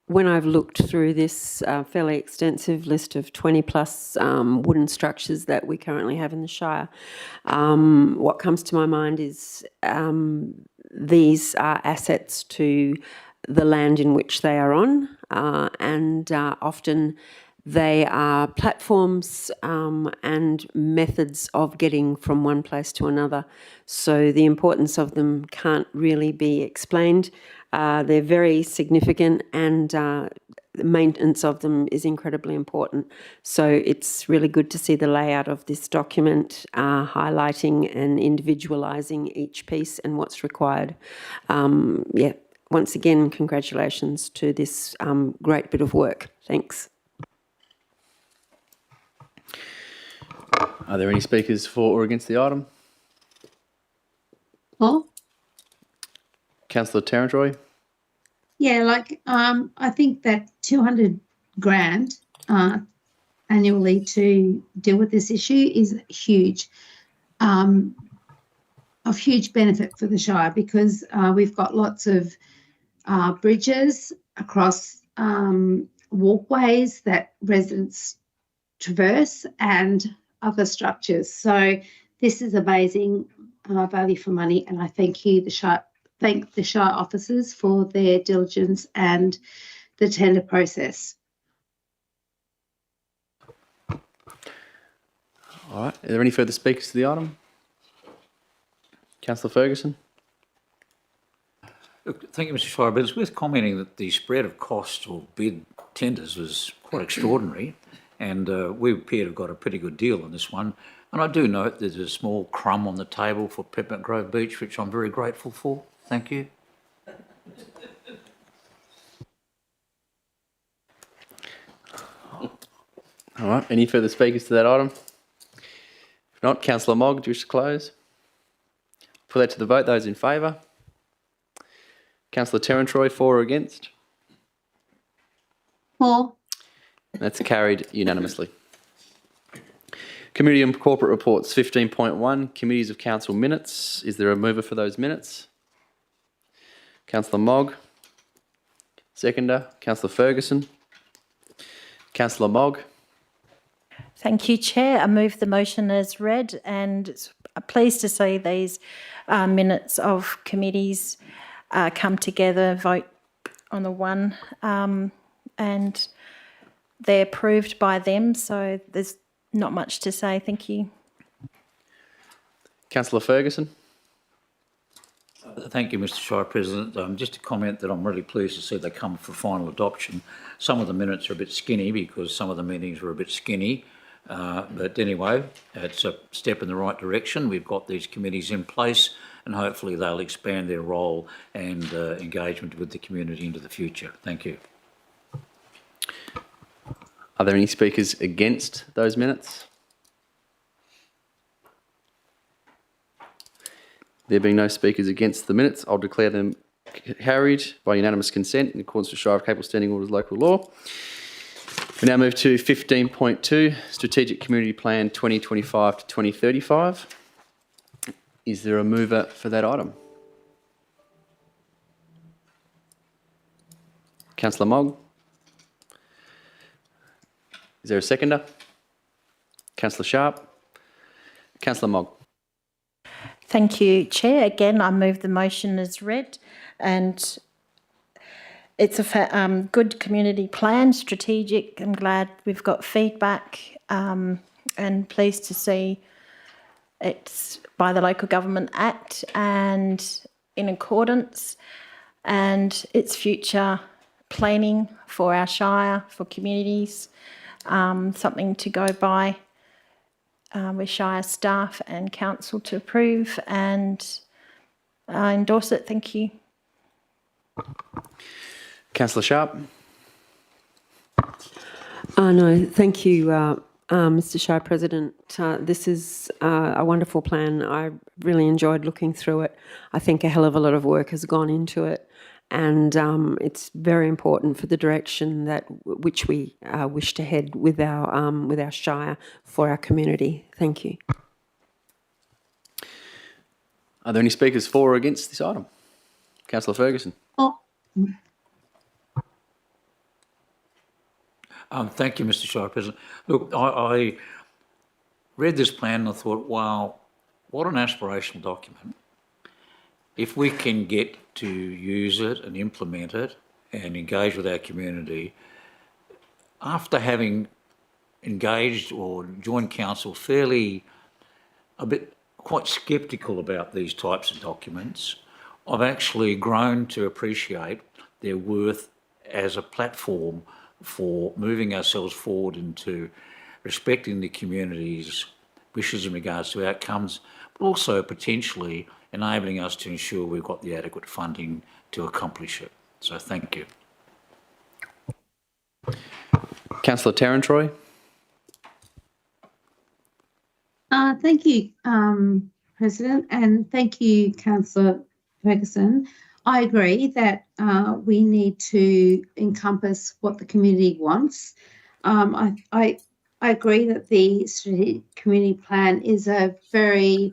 Speaker 14: When I've looked through this fairly extensive list of 20 plus wooden structures that we currently have in the Shire, what comes to my mind is these are assets to the land in which they are on, and often they are platforms and methods of getting from one place to another. So the importance of them can't really be explained. They're very significant, and the maintenance of them is incredibly important. So it's really good to see the layout of this document highlighting and individualising each piece and what's required. Once again, congratulations to this great bit of work. Thanks.
Speaker 1: Are there any speakers for or against the item?
Speaker 13: For.
Speaker 1: Councillor Tarantroy.
Speaker 13: Yeah, I think that 200 grand annually to deal with this issue is huge, of huge benefit for the Shire, because we've got lots of bridges across walkways that residents traverse and other structures. So this is amazing value for money, and I thank the Shire officers for their diligence and the tender process.
Speaker 1: All right. Are there any further speakers to the item? Councillor Ferguson.
Speaker 12: Look, thank you, Mr. Shire, but it's worth commenting that the spread of costs or bid tenders was quite extraordinary, and we appear to have got a pretty good deal on this one. And I do note there's a small crumb on the table for Peppermint Grove Beach, which I'm very grateful for. Thank you.
Speaker 1: All right. Any further speakers to that item? If not, Councillor Mogg, do you wish to close? Put that to the vote. Those in favour? Councillor Terrantroy, for or against?
Speaker 13: For.
Speaker 1: That's carried unanimously. Committee and Corporate Reports 15.1, Committees of Council Minutes. Is there a mover for those minutes? Councillor Mogg. Seconder, Councillor Ferguson. Councillor Mogg.
Speaker 17: Thank you, Chair. I move the motion as read, and it's pleased to see these minutes of committees come together, vote on the one, and they're approved by them, so there's not much to say. Thank you.
Speaker 1: Councillor Ferguson.
Speaker 12: Thank you, Mr. Shire President. Just a comment that I'm really pleased to see they come for final adoption. Some of the minutes are a bit skinny because some of the meetings were a bit skinny. But anyway, it's a step in the right direction. We've got these committees in place and hopefully they'll expand their role and engagement with the community into the future. Thank you.
Speaker 1: Are there any speakers against those minutes? There being no speakers against the minutes, I'll declare them carried by unanimous consent in accordance with Shire of Capel Standing Orders Local Law. We now move to 15.2, Strategic Community Plan 2025 to 2035. Is there a mover for that item? Councillor Mogg. Is there a seconder? Councillor Sharp. Councillor Mogg.
Speaker 17: Thank you, Chair. Again, I move the motion as read, and it's a good community plan, strategic. I'm glad we've got feedback and pleased to see it's by the Local Government Act and in accordance, and its future planning for our Shire, for communities, something to go by with Shire staff and council to approve, and I endorse it. Thank you.
Speaker 1: Councillor Sharp.
Speaker 14: No, thank you, Mr. Shire President. This is a wonderful plan. I really enjoyed looking through it. I think a hell of a lot of work has gone into it, and it's very important for the direction which we wish to head with our Shire for our community. Thank you.
Speaker 1: Are there any speakers for or against this item? Councillor Ferguson.
Speaker 12: Thank you, Mr. Shire President. Look, I read this plan and I thought, wow, what an aspirational document. If we can get to use it and implement it and engage with our community, after having engaged or joined council quite sceptical about these types of documents, I've actually grown to appreciate their worth as a platform for moving ourselves forward into respecting the community's wishes in regards to outcomes, but also potentially enabling us to ensure we've got the adequate funding to accomplish it. So thank you.
Speaker 1: Councillor Terrantroy.
Speaker 13: Thank you, President, and thank you, Councillor Ferguson. I agree that we need to encompass what the community wants. I agree that the strategic community plan is a very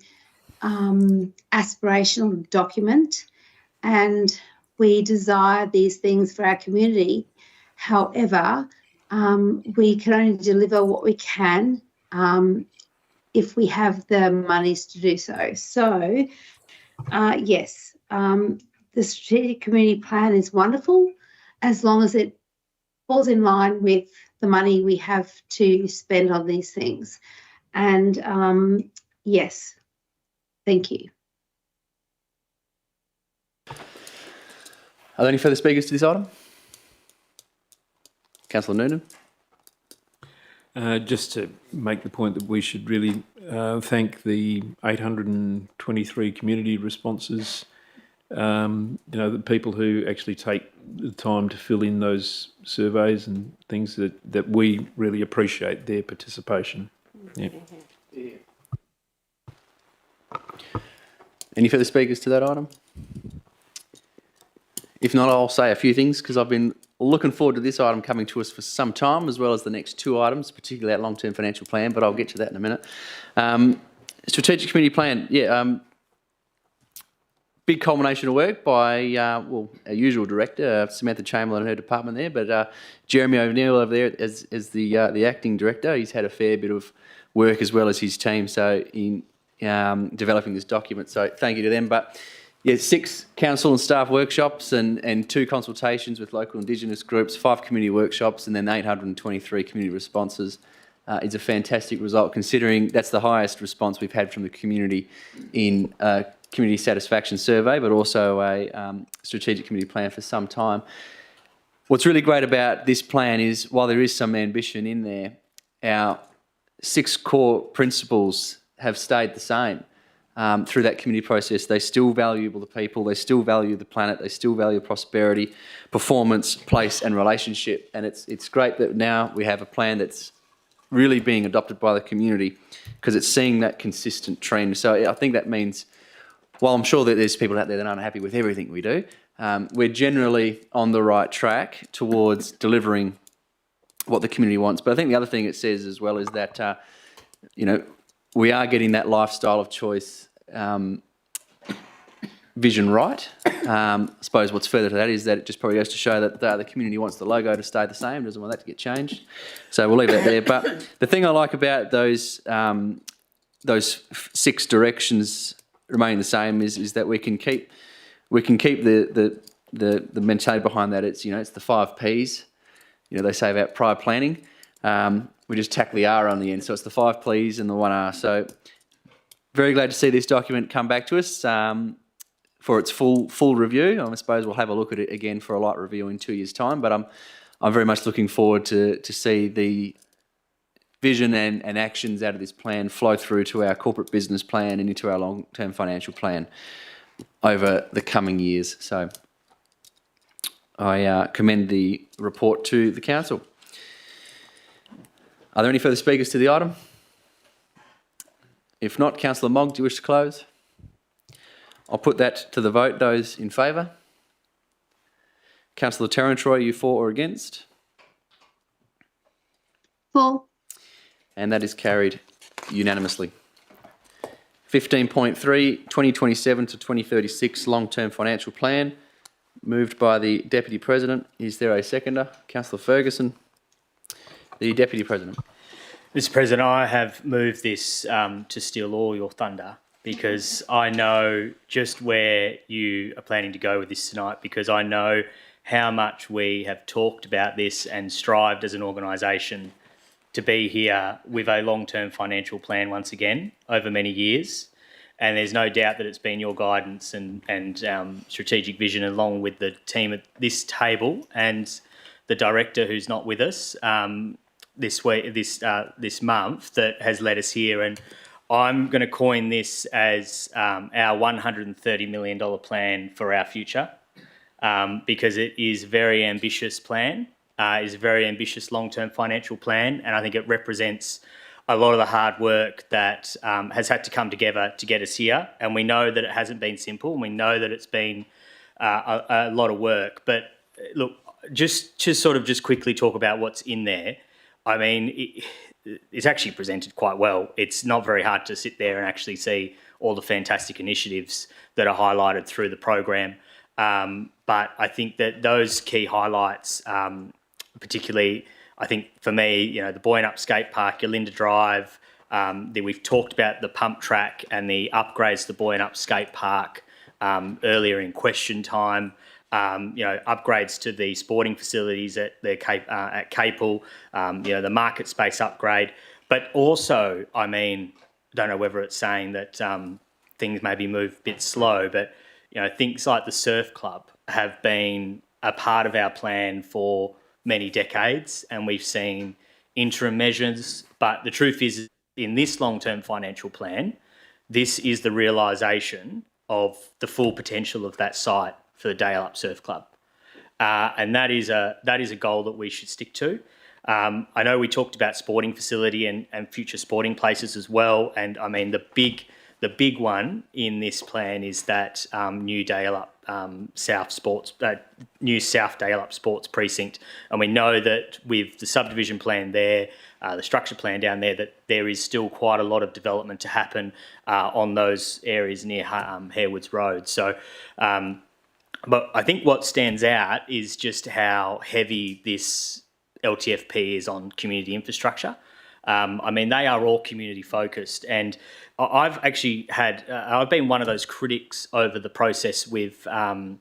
Speaker 13: aspirational document, and we desire these things for our community. However, we can only deliver what we can if we have the monies to do so. So, yes, the strategic community plan is wonderful as long as it falls in line with the money we have to spend on these things. And yes, thank you.
Speaker 1: Are there any further speakers to this item? Councillor Noonan.
Speaker 11: Just to make the point that we should really thank the 823 community responses, the people who actually take the time to fill in those surveys and things that we really appreciate their participation. Yeah.
Speaker 1: Any further speakers to that item? If not, I'll say a few things because I've been looking forward to this item coming to us for some time, as well as the next two items, particularly that long-term financial plan, but I'll get to that in a minute. Strategic community plan, big culmination of work by, our usual director, Samantha Chamberlain and her department there, but Jeremy O'Neill over there as the acting director. He's had a fair bit of work as well as his team, so in developing this document, so thank you to them. But yeah, 6 council and staff workshops and 2 consultations with local Indigenous groups, 5 community workshops, and then 823 community responses. It's a fantastic result considering that's the highest response we've had from the community in a community satisfaction survey, but also a strategic community plan for some time. What's really great about this plan is while there is some ambition in there, our 6 core principles have stayed the same. Through that community process, they still value the people, they still value the planet, they still value prosperity, performance, place and relationship. And it's great that now we have a plan that's really being adopted by the community because it's seeing that consistent trend. So I think that means, while I'm sure that there's people out there that aren't happy with everything we do, we're generally on the right track towards delivering what the community wants. But I think the other thing it says as well is that, we are getting that lifestyle of choice vision right. I suppose what's further to that is that it just probably goes to show that the community wants the logo to stay the same, doesn't want that to get changed. So we'll leave that there. But the thing I like about those 6 directions remaining the same is that we can keep the mentality behind that. It's it's the 5 Ps. They say about prior planning. We just tack the R on the end, so it's the 5 Ps and the 1 R. So very glad to see this document come back to us for its full review. I suppose we'll have a look at it again for a light review in 2 years' time, but I'm very much looking forward to see the vision and actions out of this plan flow through to our corporate business plan and into our long-term financial plan over the coming years. So I commend the report to the council. Are there any further speakers to the item? If not, Councillor Mogg, do you wish to close? I'll put that to the vote. Those in favour? Councillor Terrantroy, you for or against?
Speaker 13: For.
Speaker 1: And that is carried unanimously. 15.3, 2027 to 2036 long-term financial plan, moved by the Deputy President. Is there a seconder? Councillor Ferguson. The Deputy President.
Speaker 15: Mr. President, I have moved this to steal all your thunder because I know just where you are planning to go with this tonight, because I know how much we have talked about this and strived as an organisation to be here with a long-term financial plan once again over many years. And there's no doubt that it's been your guidance and strategic vision, along with the team at this table and the director who's not with us this month, that has led us here. And I'm going to coin this as our $130 million plan for our future, because it is a very ambitious plan. Is a very ambitious long-term financial plan, and I think it represents a lot of the hard work that has had to come together to get us here. And we know that it hasn't been simple, and we know that it's been a lot of work. But look, just quickly talk about what's in there. I mean, it's actually presented quite well. It's not very hard to sit there and actually see all the fantastic initiatives that are highlighted through the program. But I think that those key highlights, particularly, I think for me, the Buoyant Up Skate Park, Yolinda Drive, we've talked about the pump track and the upgrades to the Buoyant Up Skate Park earlier in question time. Upgrades to the sporting facilities at Capel, the market space upgrade. But also, I mean, don't know whether it's saying that things maybe move a bit slow, but things like the surf club have been a part of our plan for many decades, and we've seen interim measures. But the truth is, in this long-term financial plan, this is the realisation of the full potential of that site for the Dale Up Surf Club, and that is a goal that we should stick to. I know we talked about sporting facility and future sporting places as well, and I mean the big one in this plan is that new Dale Up new South Dale Up Sports Precinct, and we know that with the subdivision plan there, the structure plan down there, that there is still quite a lot of development to happen on those areas near Harewoods Road. So. But I think what stands out is just how heavy this LTFP is on community infrastructure. I mean, they are all community focused, and I've actually I've been one of those critics over the process with, I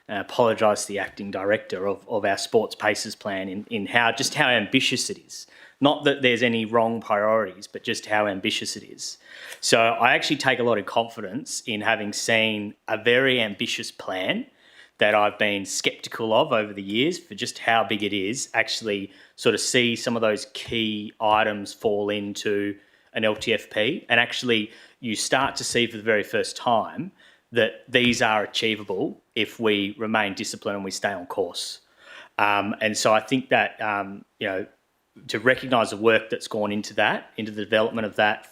Speaker 15: apologise to the acting director of our Sports Paces plan in how ambitious it is. Not that there's any wrong priorities, but just how ambitious it is. So I actually take a lot of confidence in having seen a very ambitious plan that I've been sceptical of over the years for just how big it is, actually sort of see some of those key items fall into an LTFP, and actually you start to see for the very first time that these are achievable if we remain disciplined and we stay on course. And so I think that, to recognise the work that's gone into that, into the development of that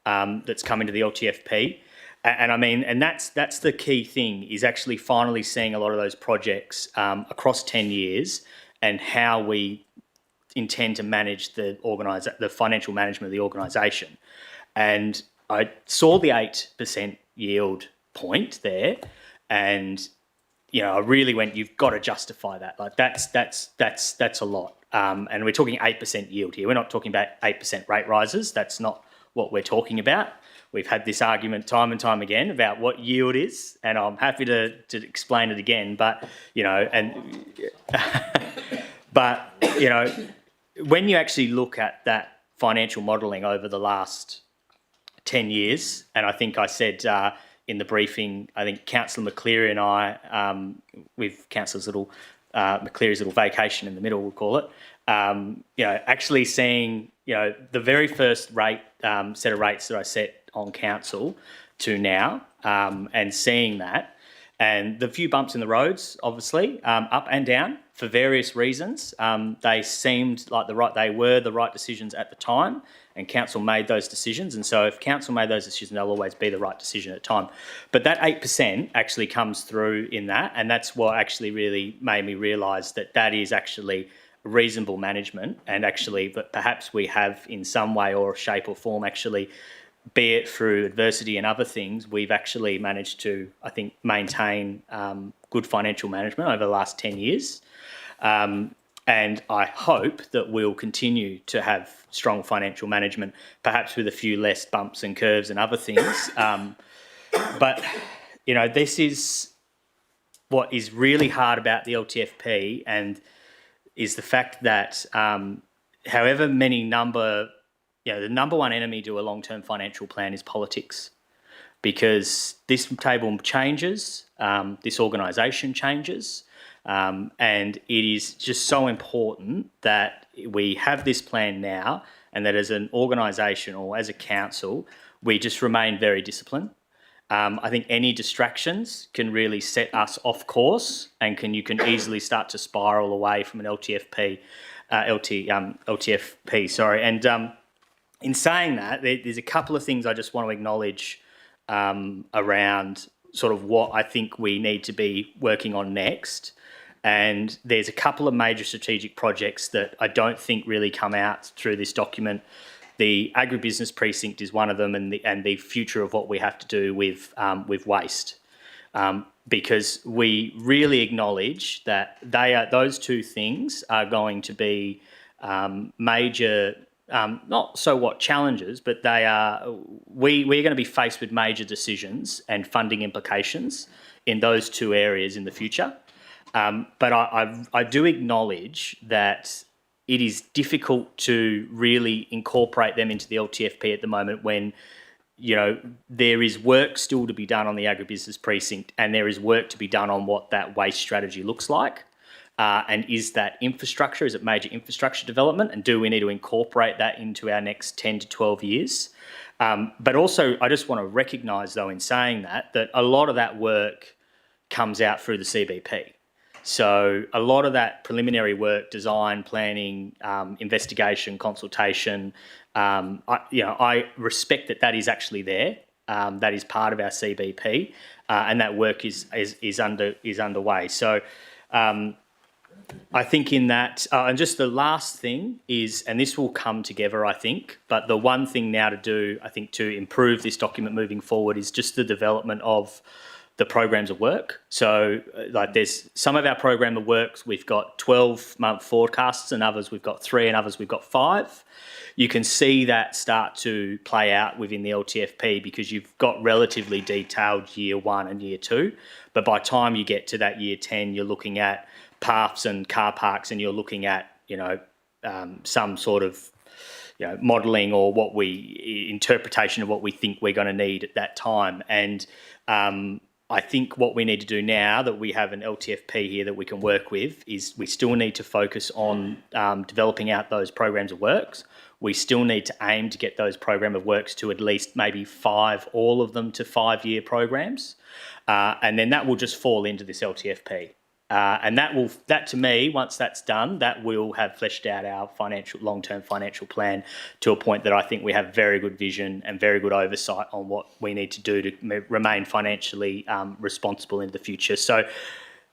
Speaker 15: that's come into the LTFP, and I mean, and that's the key thing, is actually finally seeing a lot of those projects across 10 years and how we intend to manage the financial management of the organisation. And I saw the 8% yield point there, and I really went, you've got to justify that. Like that's a lot. And we're talking 8% yield here. We're not talking about 8% rate rises. That's not what we're talking about. We've had this argument time and time again about what yield is, and I'm happy to explain it again. But when you actually look at that financial modelling over the last 10 years, and I think I said in the briefing, I think Councillor McCleary and I, with Councillor McCleary's little vacation in the middle, we'll call it, actually seeing the very first set of rates that I set on council to now, and seeing that, and the few bumps in the roads, obviously, up and down for various reasons. They seemed like they were the right decisions at the time, and council made those decisions. And so if council made those decisions, they'll always be the right decision at the time. But that 8% actually comes through in that, and that's what actually really made me realise that is actually reasonable management, and actually that perhaps we have in some way or shape or form actually, be it through adversity and other things, we've actually managed to, I think, maintain good financial management over the last 10 years. And I hope that we'll continue to have strong financial management, perhaps with a few less bumps and curves and other things. But, this is what is really hard about the LTFP, and is the fact that however many the number one enemy to a long-term financial plan is politics, because this table changes, this organisation changes, and it is just so important that we have this plan now, and that as an organisation or as a council, we just remain very disciplined. I think any distractions can really set us off course, and you can easily start to spiral away from an LTFP. And in saying that, there's a couple of things I just want to acknowledge around sort of what I think we need to be working on next. And there's a couple of major strategic projects that I don't think really come out through this document. The agribusiness precinct is one of them, and the future of what we have to do with waste, because we really acknowledge that those two things are going to be major. Not so what challenges, but they are. We're going to be faced with major decisions and funding implications in those two areas in the future. But I do acknowledge that it is difficult to really incorporate them into the LTFP at the moment when, you know, there is work still to be done on the agribusiness precinct, and there is work to be done on what that waste strategy looks like. And is that infrastructure? Is it major infrastructure development? And do we need to incorporate that into our next 10 to 12 years? But also, I just want to recognise, though, in saying that a lot of that work comes out through the CBP. So a lot of that preliminary work, design, planning, investigation, consultation, I respect that is actually there. That is part of our CBP, and that work is underway. So I think in that, and just the last thing is, and this will come together, I think, but the one thing now to do, I think, to improve this document moving forward is just the development of the programs of work. So like there's some of our program of works, we've got 12-month forecasts, and others we've got 3, and others we've got 5. You can see that start to play out within the LTFP because you've got relatively detailed year 1 and year 2. But by the time you get to that year 10, you're looking at paths and car parks, and you're looking at, some sort of, modelling or interpretation of what we think we're going to need at that time. And I think what we need to do now that we have an LTFP here that we can work with is we still need to focus on developing out those programs of works. We still need to aim to get those program of works to at least maybe 5, all of them to 5-year programs. And then that will just fall into this LTFP. And that to me, once that's done, that will have fleshed out our long-term financial plan to a point that I think we have very good vision and very good oversight on what we need to do to remain financially responsible in the future. So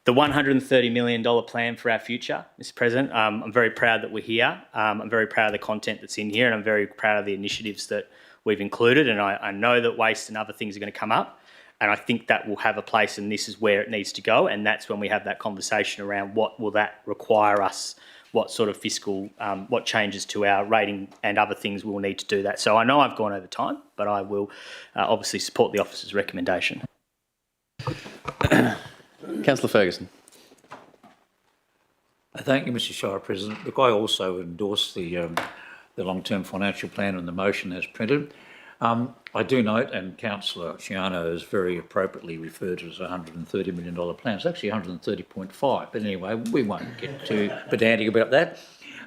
Speaker 15: the $130 million plan for our future, Mr. President, I'm very proud that we're here. I'm very proud of the content that's in here, and I'm very proud of the initiatives that we've included. And I know that waste and other things are going to come up. And I think that will have a place, and this is where it needs to go. And that's when we have that conversation around what will that require us, what sort of fiscal, what changes to our rating and other things we'll need to do that. So I know I've gone over time, but I will obviously support the officer's recommendation.
Speaker 1: Councillor Ferguson.
Speaker 12: Thank you, Mr. Shire President. Look, I also endorse the long-term financial plan and the motion as printed. I do note, and Councillor Ciano has very appropriately referred to it as a $130 million plan. It's actually 130.5, but anyway, we won't get too pedantic about that.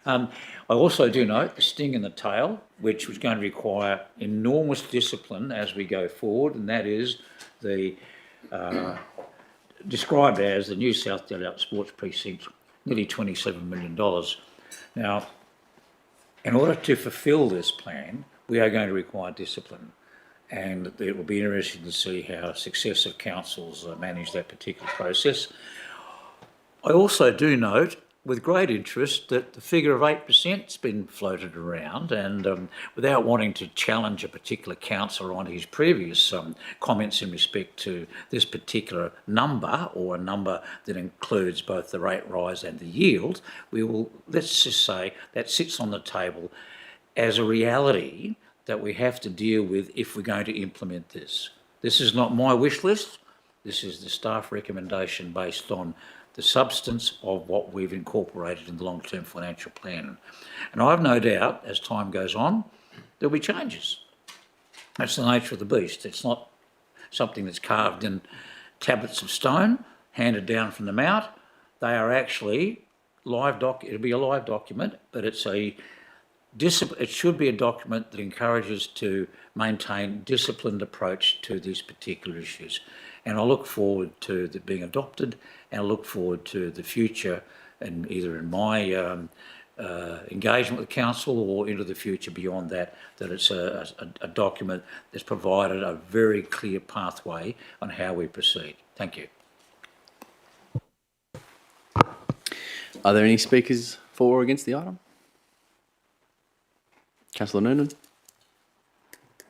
Speaker 12: I also do note the sting in the tail, which was going to require enormous discipline as we go forward, and that is the described as the New South Deli Sports Precinct, nearly $27 million. Now, in order to fulfil this plan, we are going to require discipline, and it will be interesting to see how successive councils manage that particular process. I also do note with great interest that the figure of 8% has been floated around, and without wanting to challenge a particular councillor on his previous comments in respect to this particular number, or a number that includes both the rate rise and the yield, let's just say that sits on the table as a reality that we have to deal with if we're going to implement this. This is not my wish list. This is the staff recommendation based on the substance of what we've incorporated in the long-term financial plan. And I have no doubt, as time goes on, there'll be changes. That's the nature of the beast. It's not something that's carved in tablets of stone, handed down from the mount. They are actually it'll be a live document, but it should be a document that encourages to maintain disciplined approach to these particular issues. And I look forward to it being adopted, and I look forward to the future, and either in my engagement with council or into the future beyond that, that it's a document that's provided a very clear pathway on how we proceed. Thank you.
Speaker 1: Are there any speakers for or against the item? Councillor Noonan.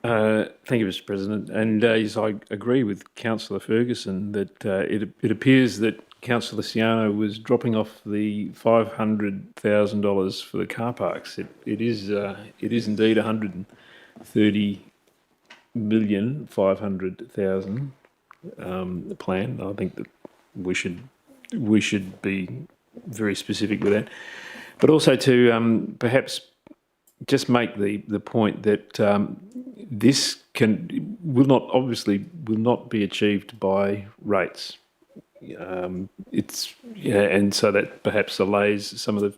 Speaker 11: Thank you, Mr. President. And yes, I agree with Councillor Ferguson that it appears that Councillor Ciano was dropping off the $500,000 for the car parks. It is indeed 130,500,000 plan. I think that we should be very specific with that, but also to perhaps just make the point that this will not be achieved by rates. And so that perhaps allays some of the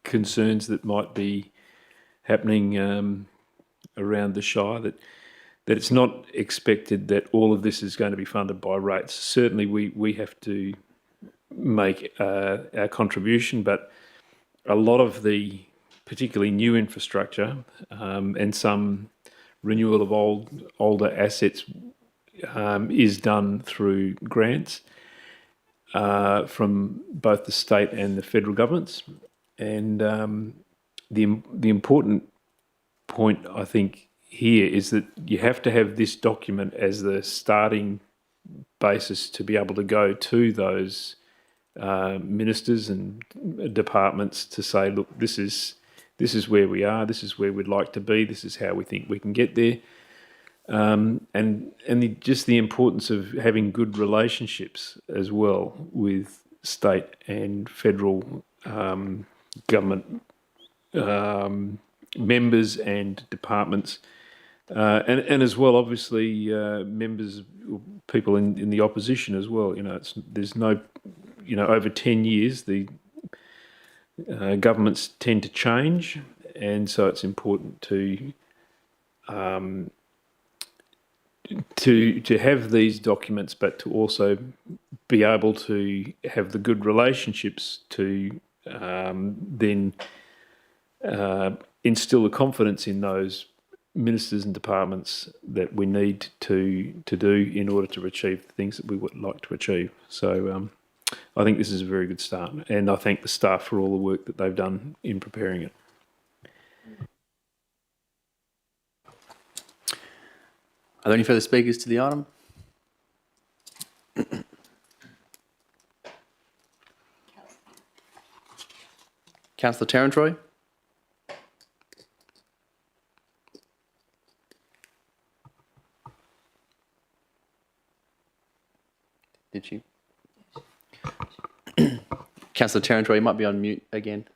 Speaker 11: concerns that might be happening around the Shire, that it's not expected that all of this is going to be funded by rates. Certainly we have to make our contribution, but a lot of the particularly new infrastructure and some renewal of older assets is done through grants from both the state and the federal governments. And the important point, I think, here is that you have to have this document as the starting basis to be able to go to those ministers and departments to say, look, this is where we are, this is where we'd like to be, this is how we think we can get there. Just the importance of having good relationships as well with state and federal government members and departments, and as well, obviously, members, people in the opposition as well. Over 10 years, the governments tend to change, and so it's important to have these documents, but to also be able to have the good relationships to then instill the confidence in those ministers and departments that we need to do in order to achieve the things that we would like to achieve. So I think this is a very good start, and I thank the staff for all the work that they've done in preparing it.
Speaker 1: Are there any further speakers to the item? Councillor Tarantroy. Did you? Councillor Tarantroy, you might be on mute again.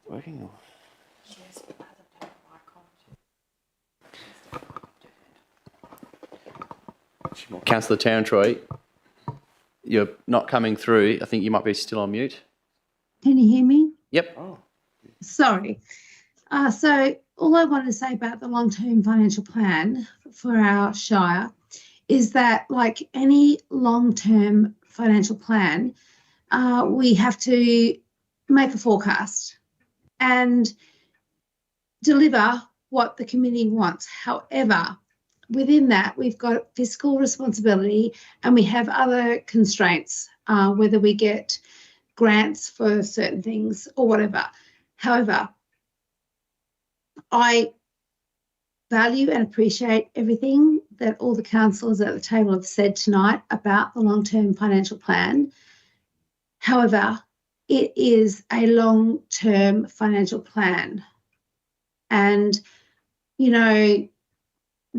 Speaker 1: Working? Or? Councillor Tarantroy, you're not coming through. I think you might be still on mute.
Speaker 13: Can you hear me?
Speaker 1: Yep.
Speaker 13: Sorry. So all I want to say about the long-term financial plan for our Shire is that, like any long-term financial plan, we have to make a forecast and deliver what the community wants. However, within that, we've got fiscal responsibility and we have other constraints, whether we get grants for certain things or whatever. However, I value and appreciate everything that all the councillors at the table have said tonight about the long-term financial plan. However, it is a long-term financial plan. And,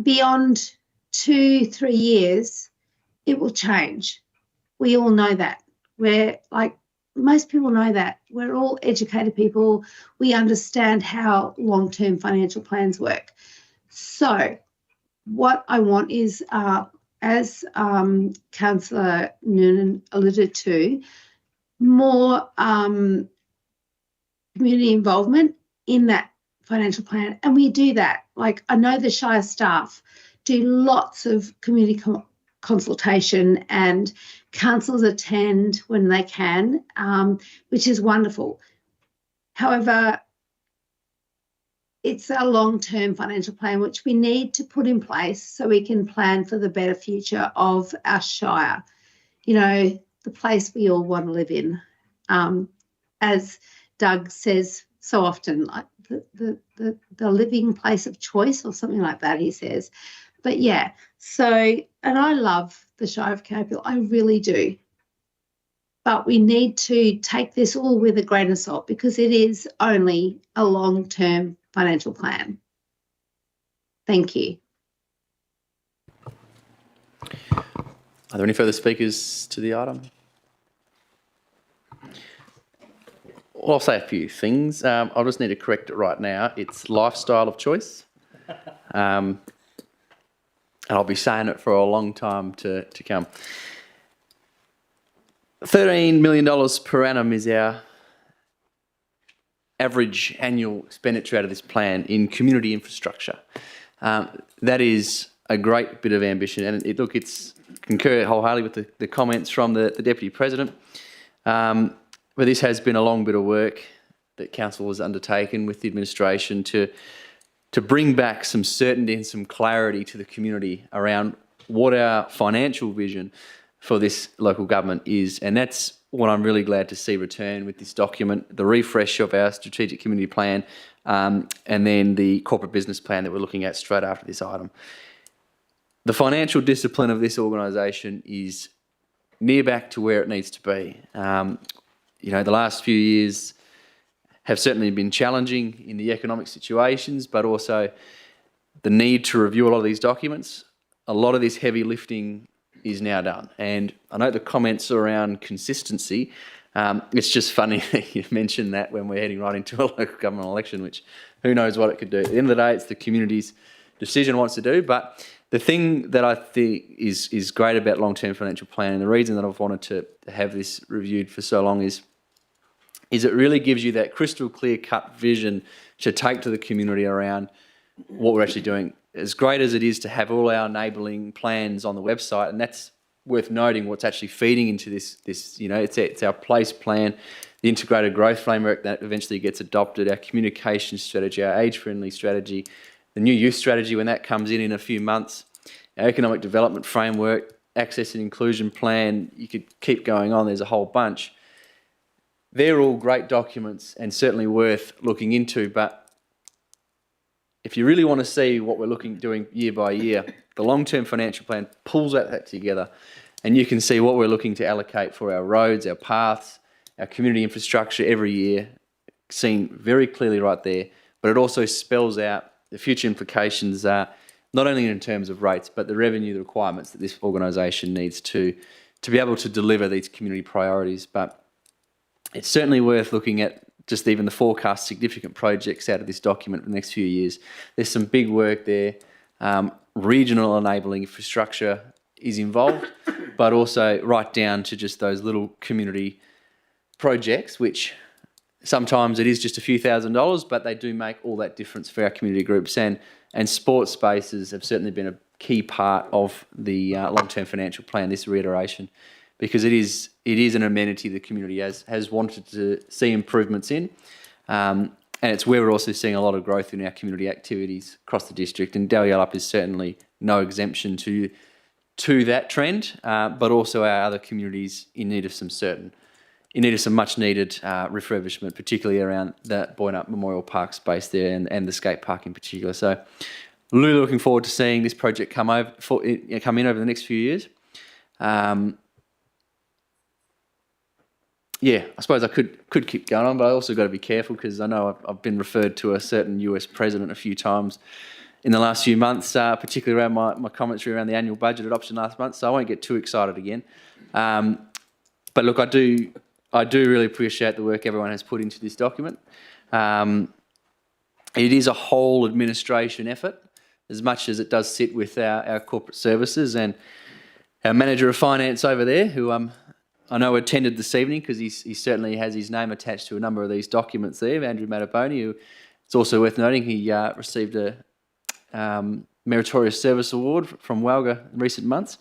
Speaker 13: beyond 2-3 years, it will change. We all know that. Most people know that. We're all educated people. We understand how long-term financial plans work. So what I want is, as Councillor Noonan alluded to, more community involvement in that financial plan. And we do that. I know the Shire staff do lots of community consultation, and councillors attend when they can, which is wonderful. However, it's a long-term financial plan which we need to put in place so we can plan for the better future of our Shire. You know, the place we all want to live in. As Doug says so often, like the living place of choice or something like that, he says. But yeah, so, and I love the Shire of Capel, I really do. But we need to take this all with a grain of salt because it is only a long-term financial plan. Thank you.
Speaker 1: Are there any further speakers to the item? Well, I'll say a few things. I'll just need to correct it right now. It's lifestyle of choice. And I'll be saying it for a long time to come. $13 million per annum is our average annual expenditure out of this plan in community infrastructure. That is a great bit of ambition, and it's concur wholeheartedly with the comments from the Deputy President. But this has been a long bit of work that Council has undertaken with the administration to bring back some certainty and some clarity to the community around what our financial vision for this local government is. And that's what I'm really glad to see return with this document, the refresh of our strategic community plan, and then the corporate business plan that we're looking at straight after this item. The financial discipline of this organisation is near back to where it needs to be. You know, the last few years have certainly been challenging in the economic situations, but also the need to review a lot of these documents. A lot of this heavy lifting is now done. And I know the comments around consistency, it's just funny that you mentioned that when we're heading right into a local government election, which who knows what it could do. At the end of the day, it's the community's decision wants to do. But the thing that I think is great about long-term financial planning, the reason that I've wanted to have this reviewed for so long is it really gives you that crystal clear cut vision to take to the community around what we're actually doing. As great as it is to have all our enabling plans on the website, and that's worth noting what's actually feeding into this you know, it's our place plan, the integrated growth framework that eventually gets adopted, our communication strategy, our age-friendly strategy, the new youth strategy when that comes in a few months, our economic development framework, access and inclusion plan, you could keep going on, there's a whole bunch. They're all great documents and certainly worth looking into, but if you really want to see what we're doing year by year, the long-term financial plan pulls that together, and you can see what we're looking to allocate for our roads, our paths, our community infrastructure every year, seen very clearly right there. But it also spells out the future implications, not only in terms of rates, but the revenue, the requirements that this organisation needs to be able to deliver these community priorities. But it's certainly worth looking at just even the forecast significant projects out of this document for the next few years. There's some big work there. Regional enabling infrastructure is involved, but also right down to just those little community projects, which sometimes it is just a few $1,000s, but they do make all that difference for our community groups. And sports spaces have certainly been a key part of the long-term financial plan, this reiteration, because it is an amenity the community has wanted to see improvements in. And it's where we're also seeing a lot of growth in our community activities across the district. And Dalyellup is certainly no exemption to that trend, but also our other communities in need of some much needed refurbishment, particularly around that Boynup Memorial Park space there and the skate park in particular. So really looking forward to seeing this project come in over the next few years. Yeah, I suppose I could keep going on, but I also got to be careful because I know I've been referred to a certain US president a few times in the last few months, particularly around my commentary around the annual budget adoption last month, so I won't get too excited again. But look, I do really appreciate the work everyone has put into this document. It is a whole administration effort, as much as it does sit with our corporate services and our manager of finance over there, who I know attended this evening because he certainly has his name attached to a number of these documents there, Andrew Mataboni, who it's also worth noting he received Meritorious Service Award from Walga in recent months.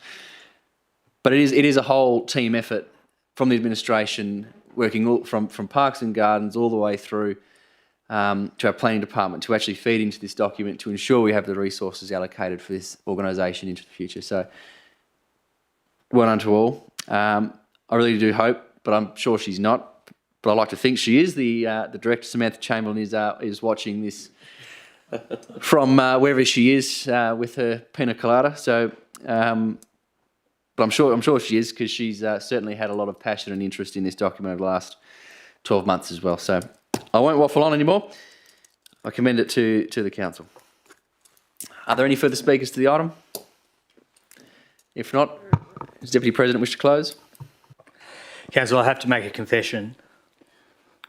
Speaker 1: But it is a whole team effort from the administration, working all, from Parks and Gardens all the way through to our planning department to actually feed into this document to ensure we have the resources allocated for this organisation into the future. So, well done to all. I really do hope, but I'm sure she's not. But I like to think she is. The director, Samantha Chamberlain, is watching this from wherever she is with her pina colada. So, but I'm sure she is, because she's certainly had a lot of passion and interest in this document over the last 12 months as well. So I won't waffle on anymore. I commend it to the council. Are there any further speakers to the item? If not, does Deputy President wish to close?
Speaker 15: Council, I have to make a confession.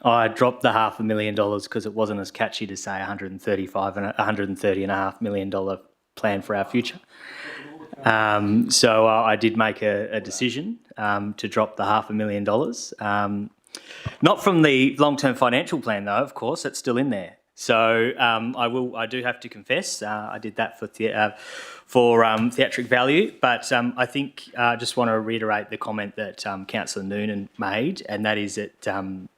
Speaker 15: I dropped the $500,000 because it wasn't as catchy to say $130.5 million plan for our future. So I did make a decision to drop the $500,000. Not from the long-term financial plan, though. Of course, that's still in there. So I do have to confess, I did that for theatric value. But I think I just want to reiterate the comment that Councillor Noonan made, and that is that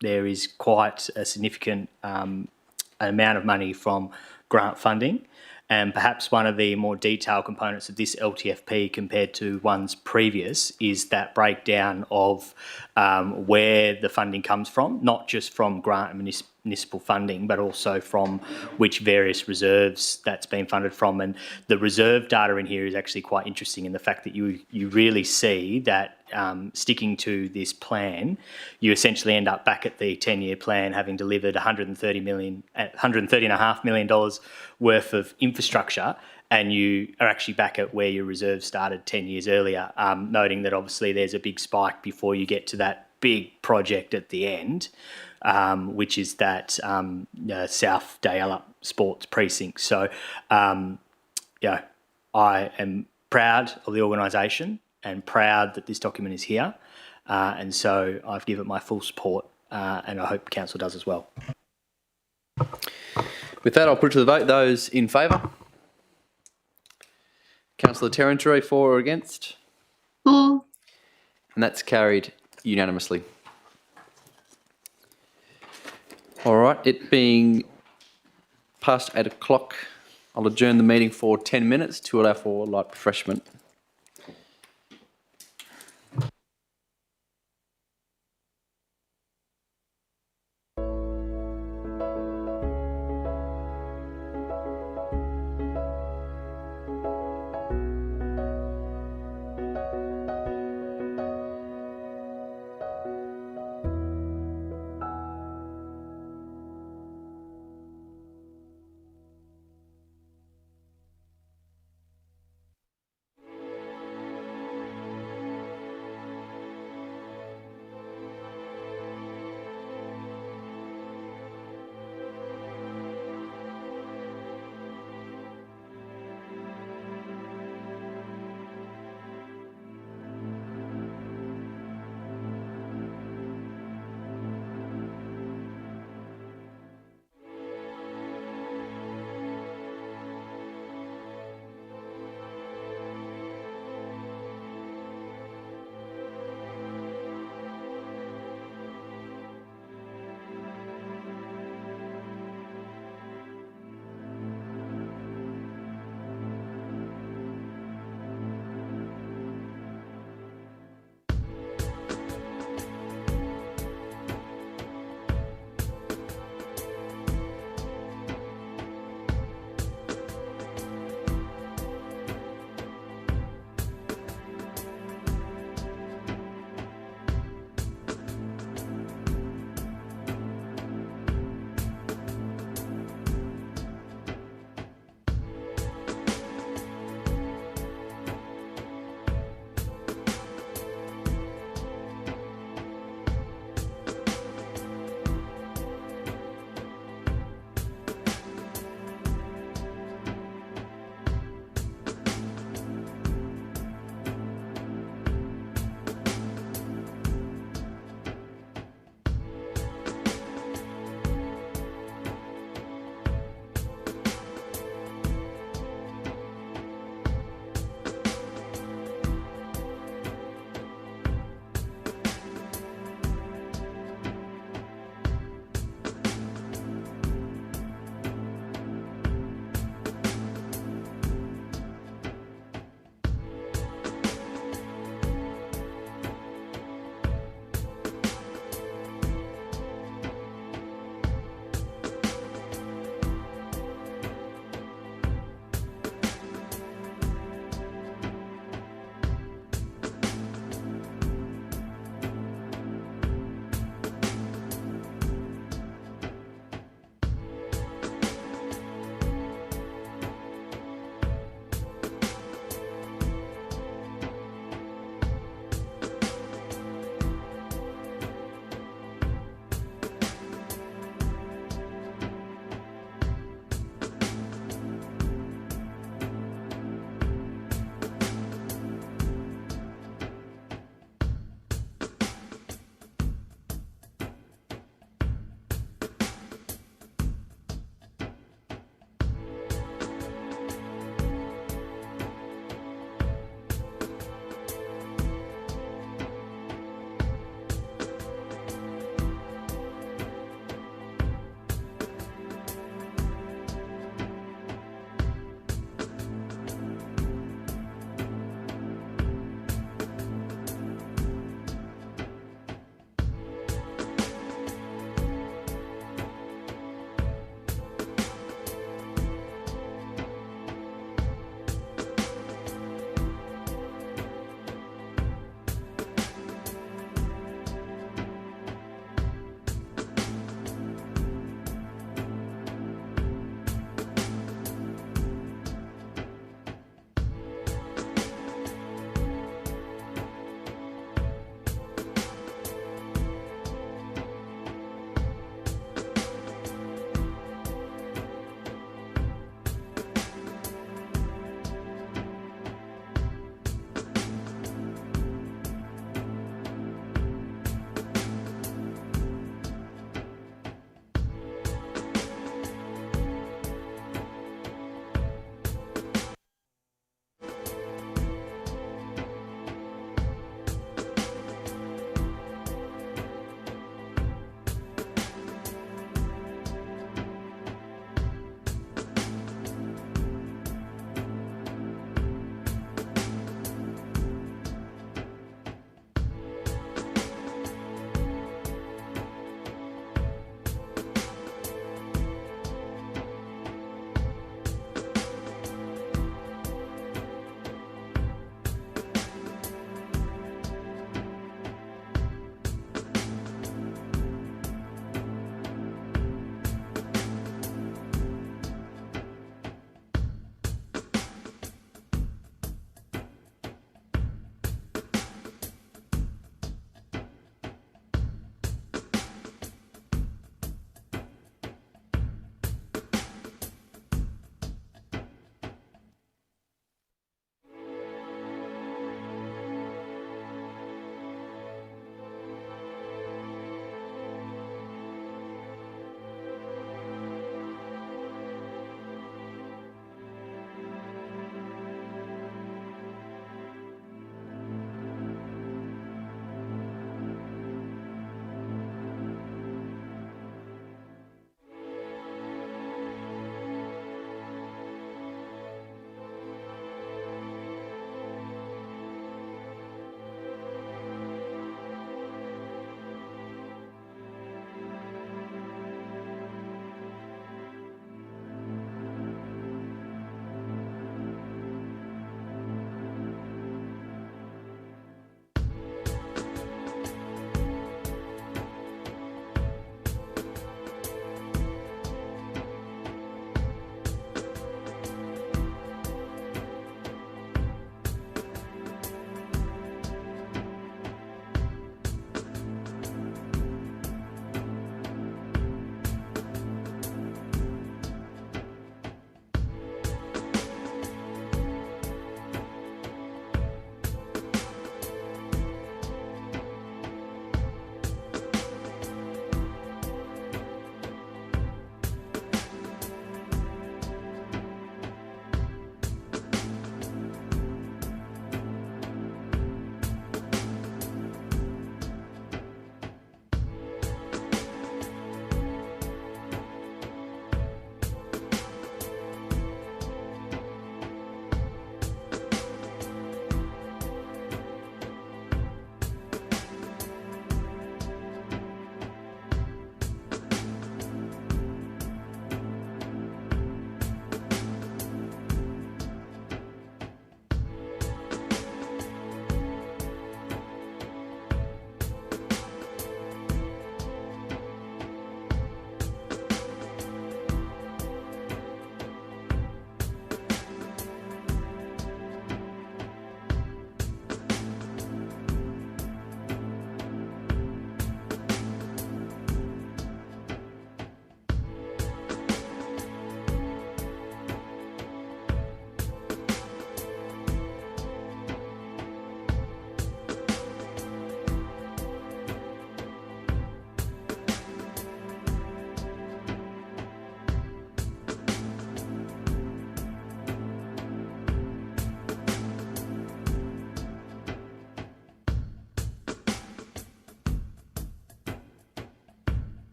Speaker 15: there is quite a significant amount of money from grant funding. And perhaps one of the more detailed components of this LTFP compared to ones previous is that breakdown of where the funding comes from, not just from grant and municipal funding, but also from which various reserves that's been funded from. And the reserve data in here is actually quite interesting in the fact that you really see that sticking to this plan, you essentially end up back at the 10-year plan having delivered $130.5 million worth of infrastructure, and you are actually back at where your reserve started 10 years earlier, noting that obviously there's a big spike before you get to that big project at the end, which is that South Dayala Sports Precinct. So, I am proud of the organisation and proud that this document is here. And so I've given it my full support, and I hope Council does as well.
Speaker 1: With that, I'll put it to the vote. Those in favour? Councillor Terrentry, for or against?
Speaker 13: For.
Speaker 1: And that's carried unanimously. All right, it being past 8 o'clock, I'll adjourn the meeting for 10 minutes to allow for light refreshment.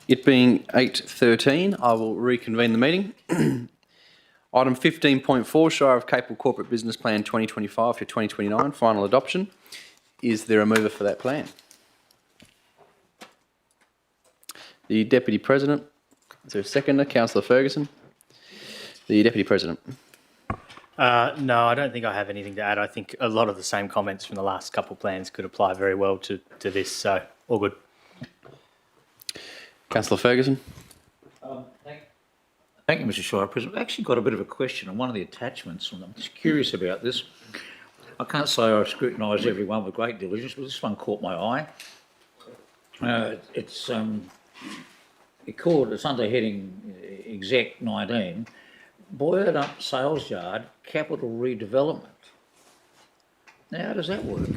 Speaker 1: It being 8:13, I will reconvene the meeting. Item 15.4, Shire of Capel Corporate Business Plan 2025 to 2029, final adoption. Is there a mover for that plan? The Deputy President. Is there a seconder? Councillor Ferguson. The Deputy President.
Speaker 15: No, I don't think I have anything to add. I think a lot of the same comments from the last couple of plans could apply very well to this, so all good.
Speaker 1: Councillor Ferguson.
Speaker 12: Thank you, Mr. Shire President. I've actually got a bit of a question on one of the attachments, and I'm just curious about this. I can't say I've scrutinised every one with great diligence, but this one caught my eye. It's under heading Exec 19, Boyard Up Sales Yard Capital Redevelopment. Now, how does that work?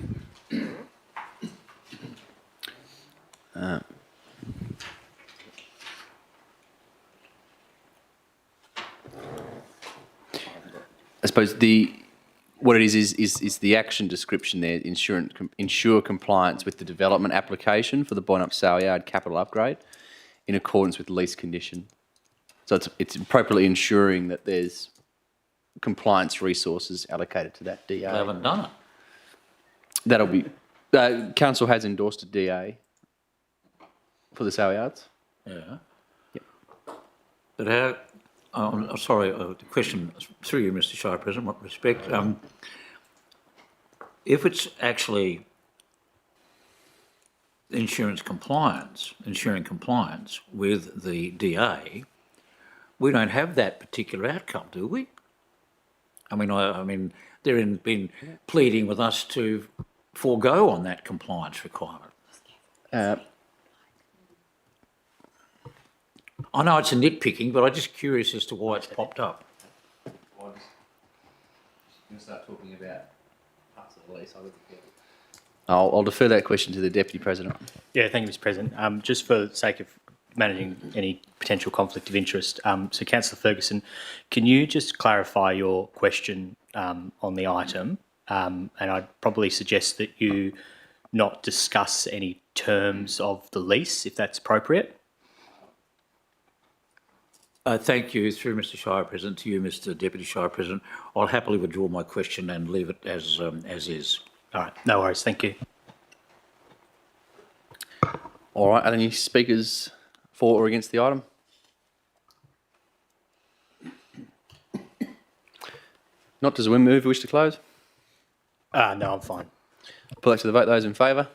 Speaker 1: I suppose what it is the action description there, ensure compliance with the development application for the Boyard Up Sale Yard capital upgrade in accordance with lease condition. So it's appropriately ensuring that there's compliance resources allocated to that DA.
Speaker 12: They haven't done it.
Speaker 1: That'll be council has endorsed a DA for the sale yards.
Speaker 12: Yeah.
Speaker 1: Yep.
Speaker 12: But how? I'm sorry, the question through you, Mr. Shire President, what respect? If it's actually ensuring compliance with the DA, we don't have that particular outcome, do we? I mean, they're been pleading with us to forego on that compliance requirement. I know it's a nitpicking, but I'm just curious as to why it's popped up.
Speaker 1: I'm going to start talking about parts of the lease. I'll defer that question to the Deputy President.
Speaker 15: Yeah, thank you, Mr. President. Just for the sake of managing any potential conflict of interest, so Councillor Ferguson, can you just clarify your question on the item? And I'd probably suggest that you not discuss any terms of the lease, if that's appropriate.
Speaker 12: Thank you, through Mr. Shire President, to you, Mr. Deputy Shire President. I'll happily withdraw my question and leave it as is.
Speaker 15: All right, no worries, thank you.
Speaker 1: All right, are there any speakers for or against the item? Not, does the mover wish to close?
Speaker 15: No, I'm fine.
Speaker 1: Put that to the vote. Those in favour?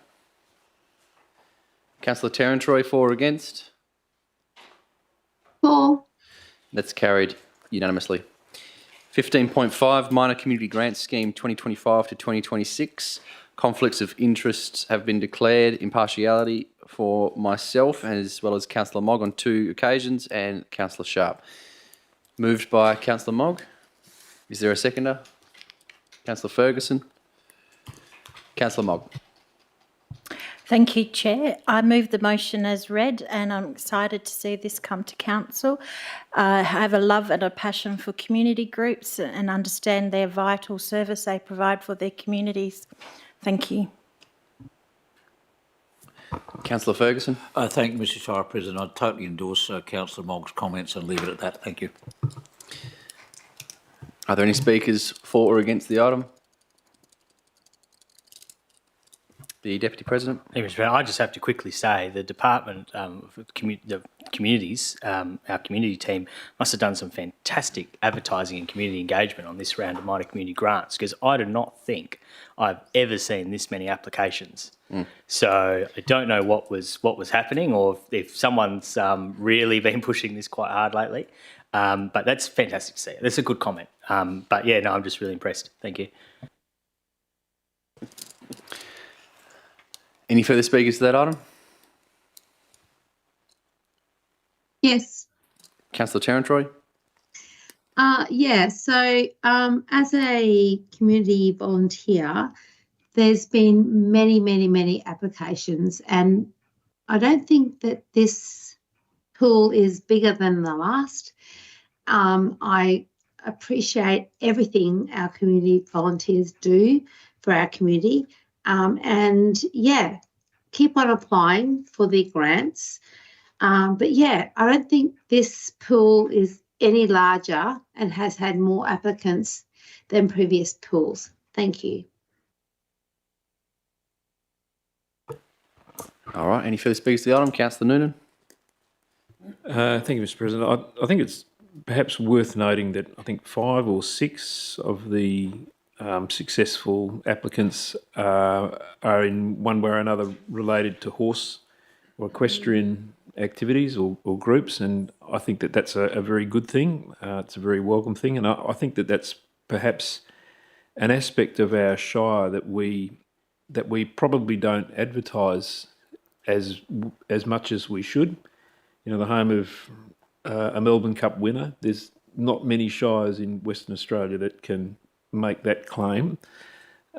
Speaker 1: Councillor Terran-Troy, for or against?
Speaker 13: For.
Speaker 1: That's carried unanimously. 15.5, Minor Community Grant Scheme 2025 to 2026. Conflicts of interest have been declared, impartiality for myself as well as Councillor Mogg on 2 occasions and Councillor Sharp. Moved by Councillor Mogg. Is there a seconder? Councillor Ferguson. Councillor Mogg.
Speaker 17: Thank you, Chair. I move the motion as read, and I'm excited to see this come to Council. I have a love and a passion for community groups and understand their vital service they provide for their communities. Thank you.
Speaker 1: Councillor Ferguson.
Speaker 12: Thank you, Mr. Shire President. I totally endorse Councillor Mogg's comments and leave it at that. Thank you.
Speaker 1: Are there any speakers for or against the item? The Deputy President.
Speaker 15: Thank you, Mr. President. I just have to quickly say the Department of the Communities, our community team, must have done some fantastic advertising and community engagement on this round of minor community grants, because I do not think I've ever seen this many applications. So I don't know what was happening, or if someone's really been pushing this quite hard lately. But that's fantastic to see. That's a good comment. But yeah, no, I'm just really impressed. Thank you.
Speaker 1: Any further speakers to that item?
Speaker 13: Yes.
Speaker 1: Councillor Terran-Troy.
Speaker 13: Yeah, so as a community volunteer, there's been many applications, and I don't think that this pool is bigger than the last. I appreciate everything our community volunteers do for our community, and yeah, keep on applying for the grants. But yeah, I don't think this pool is any larger and has had more applicants than previous pools. Thank you.
Speaker 1: All right, any further speakers to the item? Councillor Noonan.
Speaker 11: Thank you, Mr. President. I think it's perhaps worth noting that I think 5 or 6 of the successful applicants are in one way or another related to horse or equestrian activities or groups, and I think that that's a very good thing. It's a very welcome thing, and I think that that's perhaps an aspect of our shire that we probably don't advertise as much as we should. You know, the home of a Melbourne Cup winner. There's not many shires in Western Australia that can make that claim.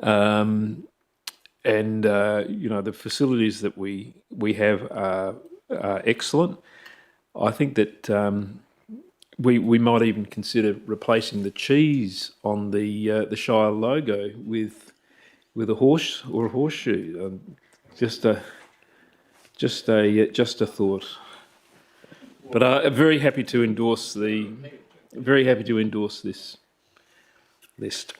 Speaker 11: You know, the facilities that we have are excellent. I think that we might even consider replacing the cheese on the Shire logo with a horse or a horseshoe. Just a thought. But I'm very happy to endorse this list.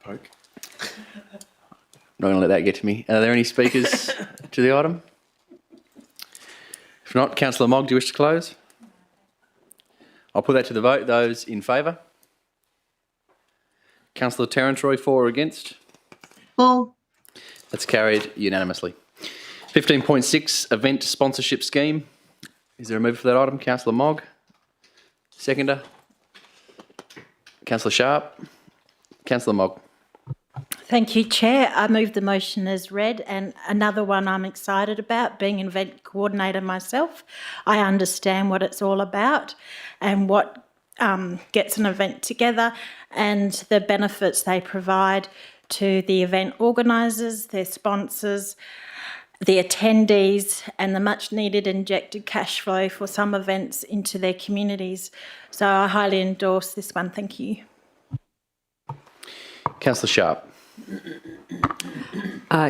Speaker 1: Poke. Not going to let that get to me. Are there any speakers to the item? If not, Councillor Mogg, do you wish to close? I'll put that to the vote. Those in favour? Councillor Terrantroy, for or against?
Speaker 13: For.
Speaker 1: That's carried unanimously. 15.6, Event Sponsorship Scheme. Is there a mover for that item? Councillor Mogg. Seconder? Councillor Sharp. Councillor Mogg.
Speaker 17: Thank you, Chair. I move the motion as read, and another one I'm excited about, being an event coordinator myself. I understand what it's all about and what gets an event together and the benefits they provide to the event organisers, their sponsors, the attendees, and the much needed injected cash flow for some events into their communities. So I highly endorse this one. Thank you.
Speaker 1: Councillor Sharp.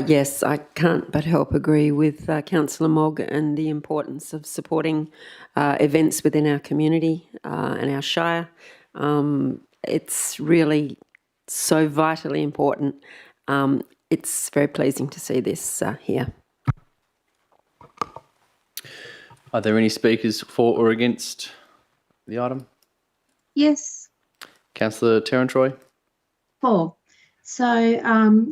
Speaker 14: Yes, I can't but help agree with Councillor Mogg and the importance of supporting events within our community and our shire. It's really so vitally important. It's very pleasing to see this here.
Speaker 1: Are there any speakers for or against the item?
Speaker 13: Yes.
Speaker 1: Councillor Terrantroy.
Speaker 13: For. So,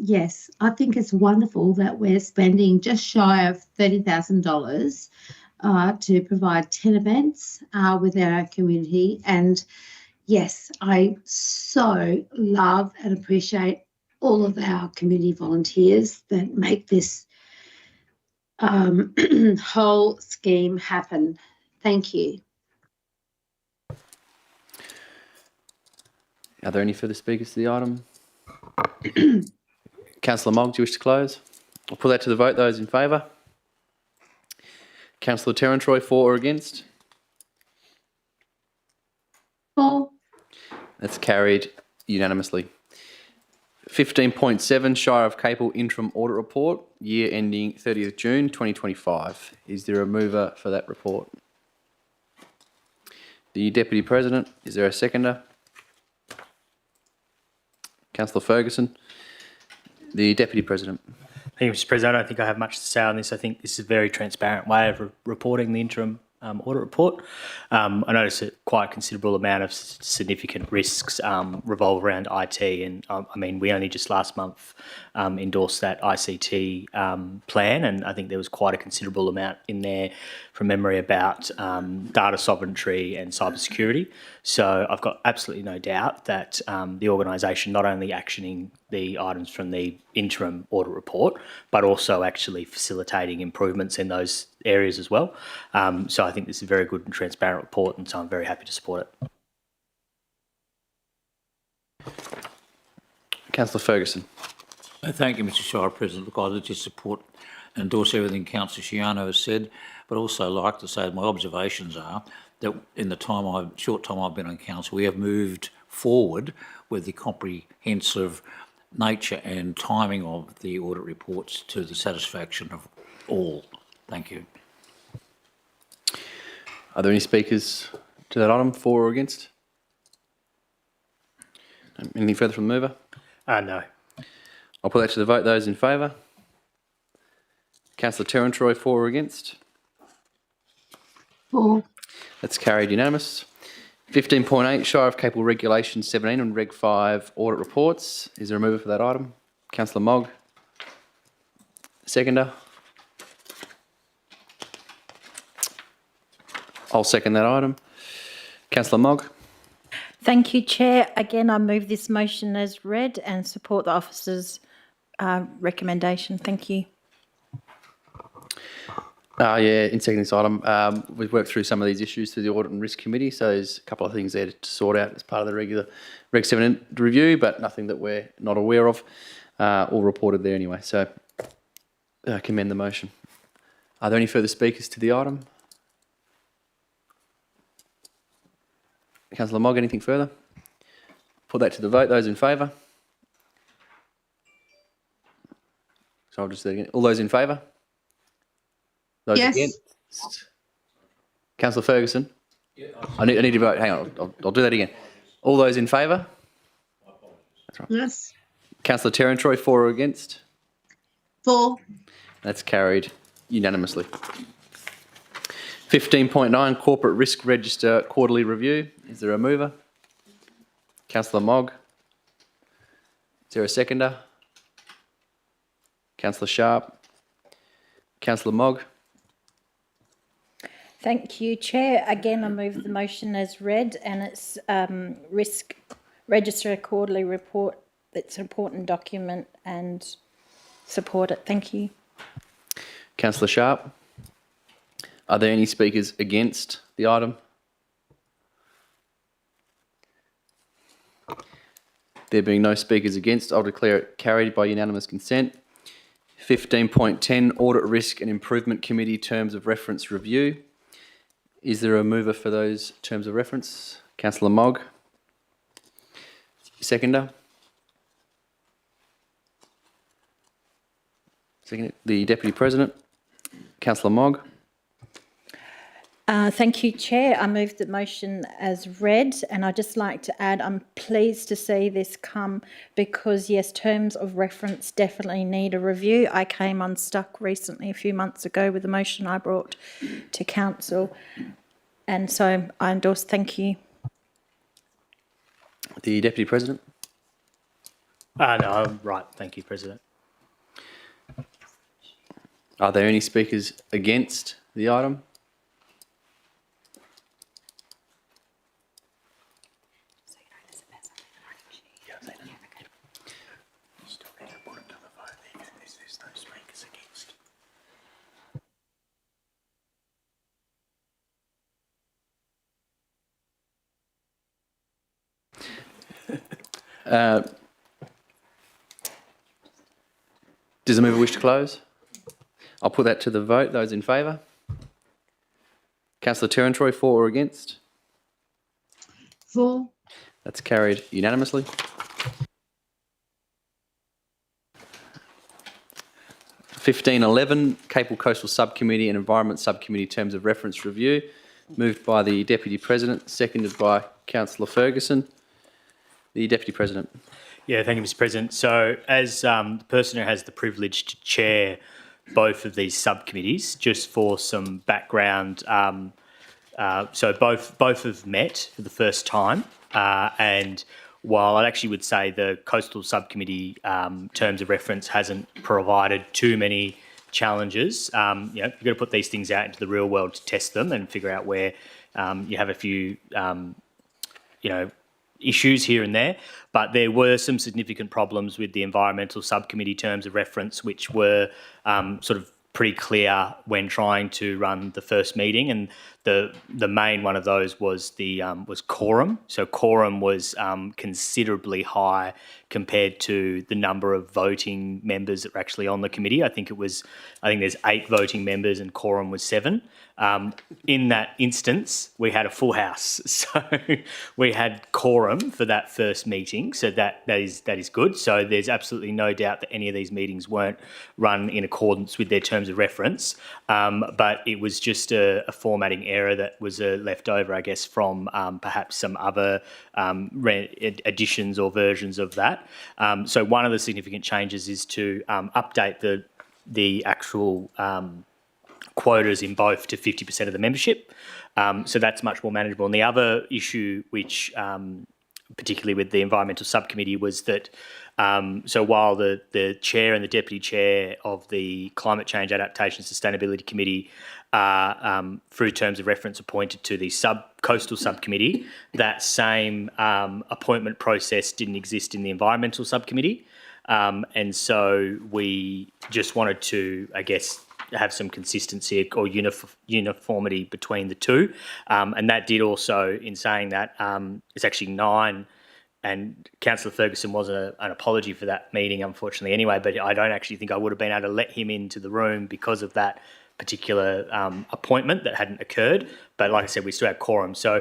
Speaker 13: yes, I think it's wonderful that we're spending just shy of $30,000 to provide 10 events within our community. And yes, I so love and appreciate all of our community volunteers that make this whole scheme happen. Thank you.
Speaker 1: Are there any further speakers to the item? Councillor Mogg, do you wish to close? I'll put that to the vote. Those in favour? Councillor Terrantroy, for or against?
Speaker 13: For.
Speaker 1: That's carried unanimously. 15.7, Shire of Capel Interim Audit Report, year ending 30th June 2025. Is there a mover for that report? The Deputy President, is there a seconder? Councillor Ferguson. The Deputy President.
Speaker 15: Thank you, Mr. President. I don't think I have much to say on this. I think this is a very transparent way of reporting the interim audit report. I notice that quite a considerable amount of significant risks revolve around IT, and I mean, we only just last month endorsed that ICT plan, and I think there was quite a considerable amount in there from memory about data sovereignty and cybersecurity. So I've got absolutely no doubt that the organisation not only actioning the items from the interim audit report, but also actually facilitating improvements in those areas as well. So I think this is a very good and transparent report, and so I'm very happy to support it.
Speaker 1: Councillor Ferguson.
Speaker 12: Thank you, Mr. Shire President. Look, I just support and endorse everything Councillor Shiano has said, but also like to say that my observations are that in the short time I've been on council, we have moved forward with the comprehensive nature and timing of the audit reports to the satisfaction of all. Thank you.
Speaker 1: Are there any speakers to that item, for or against? Anything further from the mover?
Speaker 15: No.
Speaker 1: I'll put that to the vote. Those in favour? Councillor Terrentroy, for or against?
Speaker 13: For.
Speaker 1: That's carried unanimous. 15.8, Shire of Capel Regulation 17 and Reg 5 audit reports. Is there a mover for that item? Councillor Mogg. Seconder. I'll second that item. Councillor Mogg.
Speaker 17: Thank you, Chair. Again, I move this motion as read and support the officer's recommendation. Thank you.
Speaker 1: In seconding this item, we've worked through some of these issues through the Audit and Risk Committee, so there's a couple of things there to sort out as part of the regular Reg 7 review, but nothing that we're not aware of, all reported there anyway. So commend the motion. Are there any further speakers to the item? Councillor Mogg, anything further? Put that to the vote. Those in favour? So I'll just say it again. All those in favour? Those
Speaker 13: Yes.
Speaker 1: against? Councillor Ferguson? I need to vote. Hang on, I'll do that again. All those in favour? That's right.
Speaker 13: Yes.
Speaker 1: Councillor Terrentroy, for or against?
Speaker 13: For.
Speaker 1: That's carried unanimously. 15.9, Corporate Risk Register Quarterly Review. Is there a mover? Councillor Mogg. Is there a seconder? Councillor Sharp. Councillor Mogg.
Speaker 17: Thank you, Chair. Again, I move the motion as read, and it's Risk Register Quarterly Report. It's an important document and support it. Thank you.
Speaker 1: Councillor Sharp. Are there any speakers against the item? There being no speakers against, I'll declare it carried by unanimous consent. 15.10, Audit Risk and Improvement Committee Terms of Reference Review. Is there a mover for those terms of reference? Councillor Mogg. Seconder. Second, the Deputy President. Councillor Mogg.
Speaker 17: Thank you, Chair. I move the motion as read, and I'd just like to add I'm pleased to see this come because, yes, terms of reference definitely need a review. I came unstuck recently a few months ago with a motion I brought to Council, and so I endorse. Thank you.
Speaker 1: The Deputy President.
Speaker 15: No, I'm right. Thank you, President.
Speaker 1: Are there any speakers against the item? Does the mover wish to close? I'll put that to the vote. Those in favour? Councillor Terrentroy, for or against?
Speaker 13: For.
Speaker 1: That's carried unanimously. 15.11, Capel Coastal Subcommittee and Environment Subcommittee Terms of Reference Review. Moved by the Deputy President, seconded by Councillor Ferguson. The Deputy President.
Speaker 15: Yeah, thank you, Mr. President. So as the person who has the privilege to chair both of these subcommittees, just for some background, so both have met for the first time, and while I actually would say the Coastal Subcommittee terms of reference hasn't provided too many challenges, you've got to put these things out into the real world to test them and figure out where you have a few, issues here and there, but there were some significant problems with the environmental subcommittee terms of reference, which were sort of pretty clear when trying to run the first meeting, and the main one of those was was quorum. So quorum was considerably high compared to the number of voting members that were actually on the committee. I think there's 8 voting members and quorum was 7. In that instance, we had a full house, so we had quorum for that first meeting. So that is good. So there's absolutely no doubt that any of these meetings weren't run in accordance with their terms terms of reference, but it was just a formatting error that was left over, I guess, from perhaps some other additions or versions of that. So one of the significant changes is to update the actual quotas in both to 50% of the membership. So that's much more manageable. And the other issue, which particularly with the environmental subcommittee, was that so while the chair and the deputy chair of the Climate Change Adaptation Sustainability Committee are, through terms of reference, appointed to the coastal subcommittee, that same appointment process didn't exist in the environmental subcommittee. And so we just wanted to, I guess, have some consistency or uniformity between the two. And that did also, in saying that, it's actually 9, and Councillor Ferguson was an apology for that meeting, unfortunately, anyway, but I don't actually think I would have been able to let him into the room because of that particular appointment that hadn't occurred. But like I said, we still have quorum. So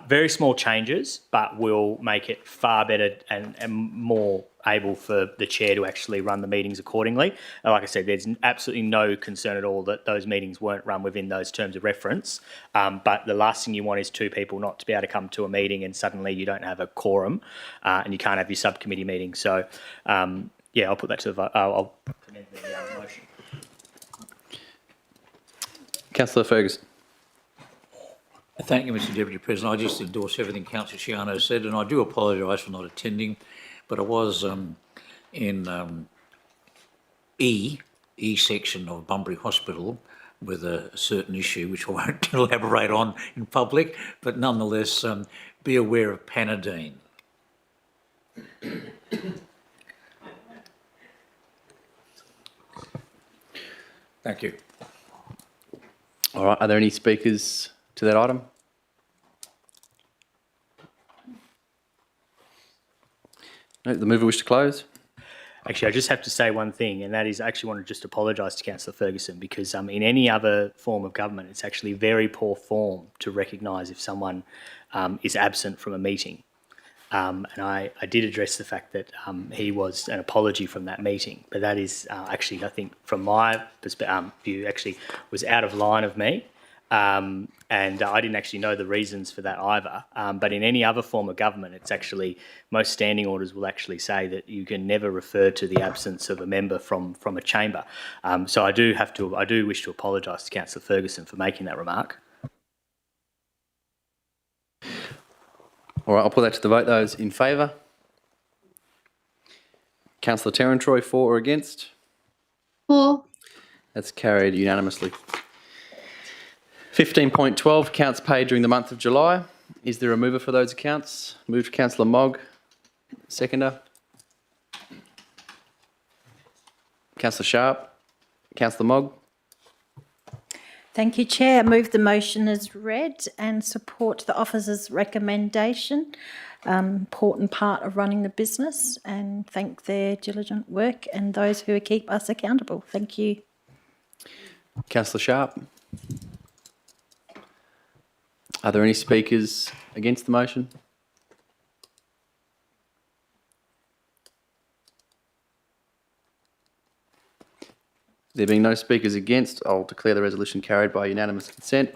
Speaker 15: very small changes, but will make it far better and more able for the chair to actually run the meetings accordingly. And like I said, there's absolutely no concern at all that those meetings weren't run within those terms of reference. But the last thing you want is 2 people not to be able to come to a meeting and suddenly you don't have a quorum and you can't have your subcommittee meeting. So yeah, I'll put that to the vote. I'll amend the motion.
Speaker 1: Councillor Ferguson.
Speaker 12: Thank you, Mr Deputy President. I just endorse everything Councillor Shiano said, and I do apologise for not attending, but I was in E section of Bunbury Hospital with a certain issue, which I won't elaborate on in public, but nonetheless, be aware of Panadine. Thank you.
Speaker 1: All right, are there any speakers to that item? No, the mover wish to close?
Speaker 15: Actually, I just have to say one thing, and that is I actually want to just apologise to Councillor Ferguson because in any other form of government, it's actually very poor form to recognise if someone is absent from a meeting. And I did address the fact that he was an apology from that meeting, but that is actually, I think, from my view, actually was out of line of me. And I didn't actually know the reasons for that either. But in any other form of government, it's actually, most standing orders will actually say that you can never refer to the absence of a member from a chamber. So I do wish to apologise to Councillor Ferguson for making that remark.
Speaker 1: All right, I'll put that to the vote. Those in favour? Councillor Terrentroy, for or against?
Speaker 13: For.
Speaker 1: That's carried unanimously. 15.12, accounts paid during the month of July. Is there a mover for those accounts? Moved Councillor Mogg. Seconder. Councillor Sharp. Councillor Mogg.
Speaker 17: Thank you, Chair. I move the motion as read and support the officer's recommendation. Important part of running the business, and thank their diligent work and those who keep us accountable. Thank you.
Speaker 1: Councillor Sharp. Are there any speakers against the motion? There being no speakers against, I'll declare the resolution carried by unanimous consent.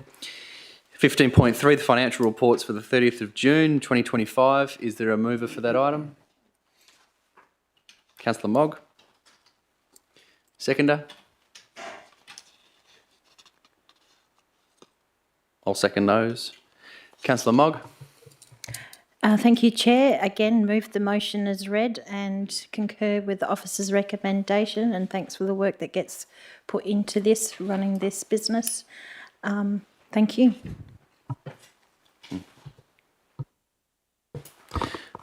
Speaker 1: 15.3, the financial reports for the 30th of June 2025. Is there a mover for that item? Councillor Mogg. Seconder. I'll second those. Councillor Mogg.
Speaker 17: Thank you, Chair. Again, move the motion as read and concur with the officer's recommendation, and thanks for the work that gets put into this, running this business. Thank you.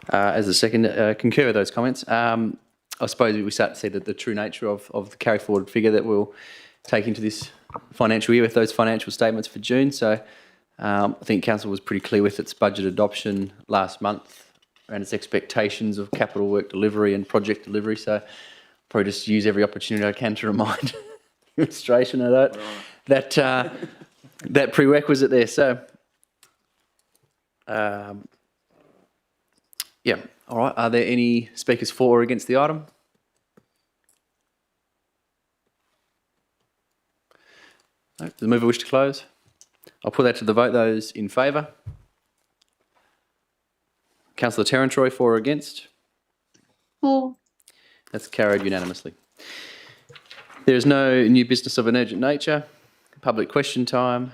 Speaker 1: As a second, concur with those comments. I suppose we start to see the true nature of the carry forward figure that we'll take into this financial year with those financial statements for June. So I think Council was pretty clear with its budget adoption last month around its expectations of capital work delivery and project delivery. So probably just use every opportunity I can to remind the administration of that prerequisite there. So yeah, all right. Are there any speakers for or against the item? No. Does the mover wish to close? I'll put that to the vote. Those in favour? Councillor Terrantroy, for or against?
Speaker 13: For.
Speaker 1: That's carried unanimously. There is no new business of an urgent nature. Public question time.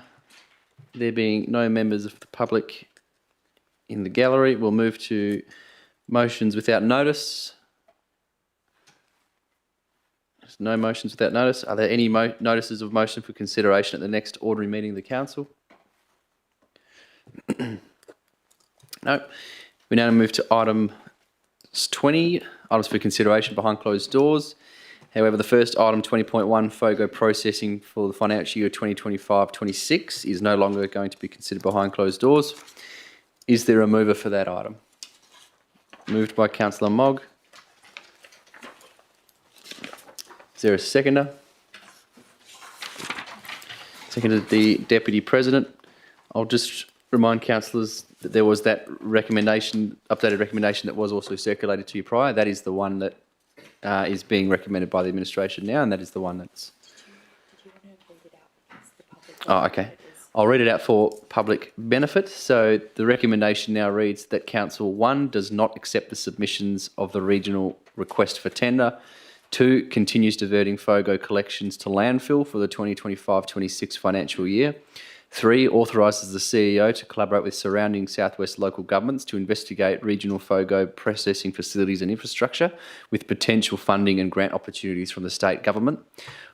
Speaker 1: There being no members of the public in the gallery, we'll move to motions without notice. There's no motions without notice. Are there any notices of motion for consideration at the next ordinary meeting of the council? No. We now move to item 20, items for consideration behind closed doors. However, the first item, 20.1, FOGO processing for the financial year 2025-26, is no longer going to be considered behind closed doors. Is there a mover for that item? Moved by Councillor Mogg. Is there a seconder? Seconded the Deputy President. I'll just remind councillors that there was that recommendation, updated recommendation that was also circulated to you prior. That is the one that is being recommended by the administration now, and that is the one that's... Oh, okay. I'll read it out for public benefit. So the recommendation now reads that Council 1 does not accept the submissions of the regional request for tender. 2, continues diverting FOGO collections to landfill for the 2025-26 financial year. 3, authorises the CEO to collaborate with surrounding southwest local governments to investigate regional FOGO processing facilities and infrastructure with potential funding and grant opportunities from the state government.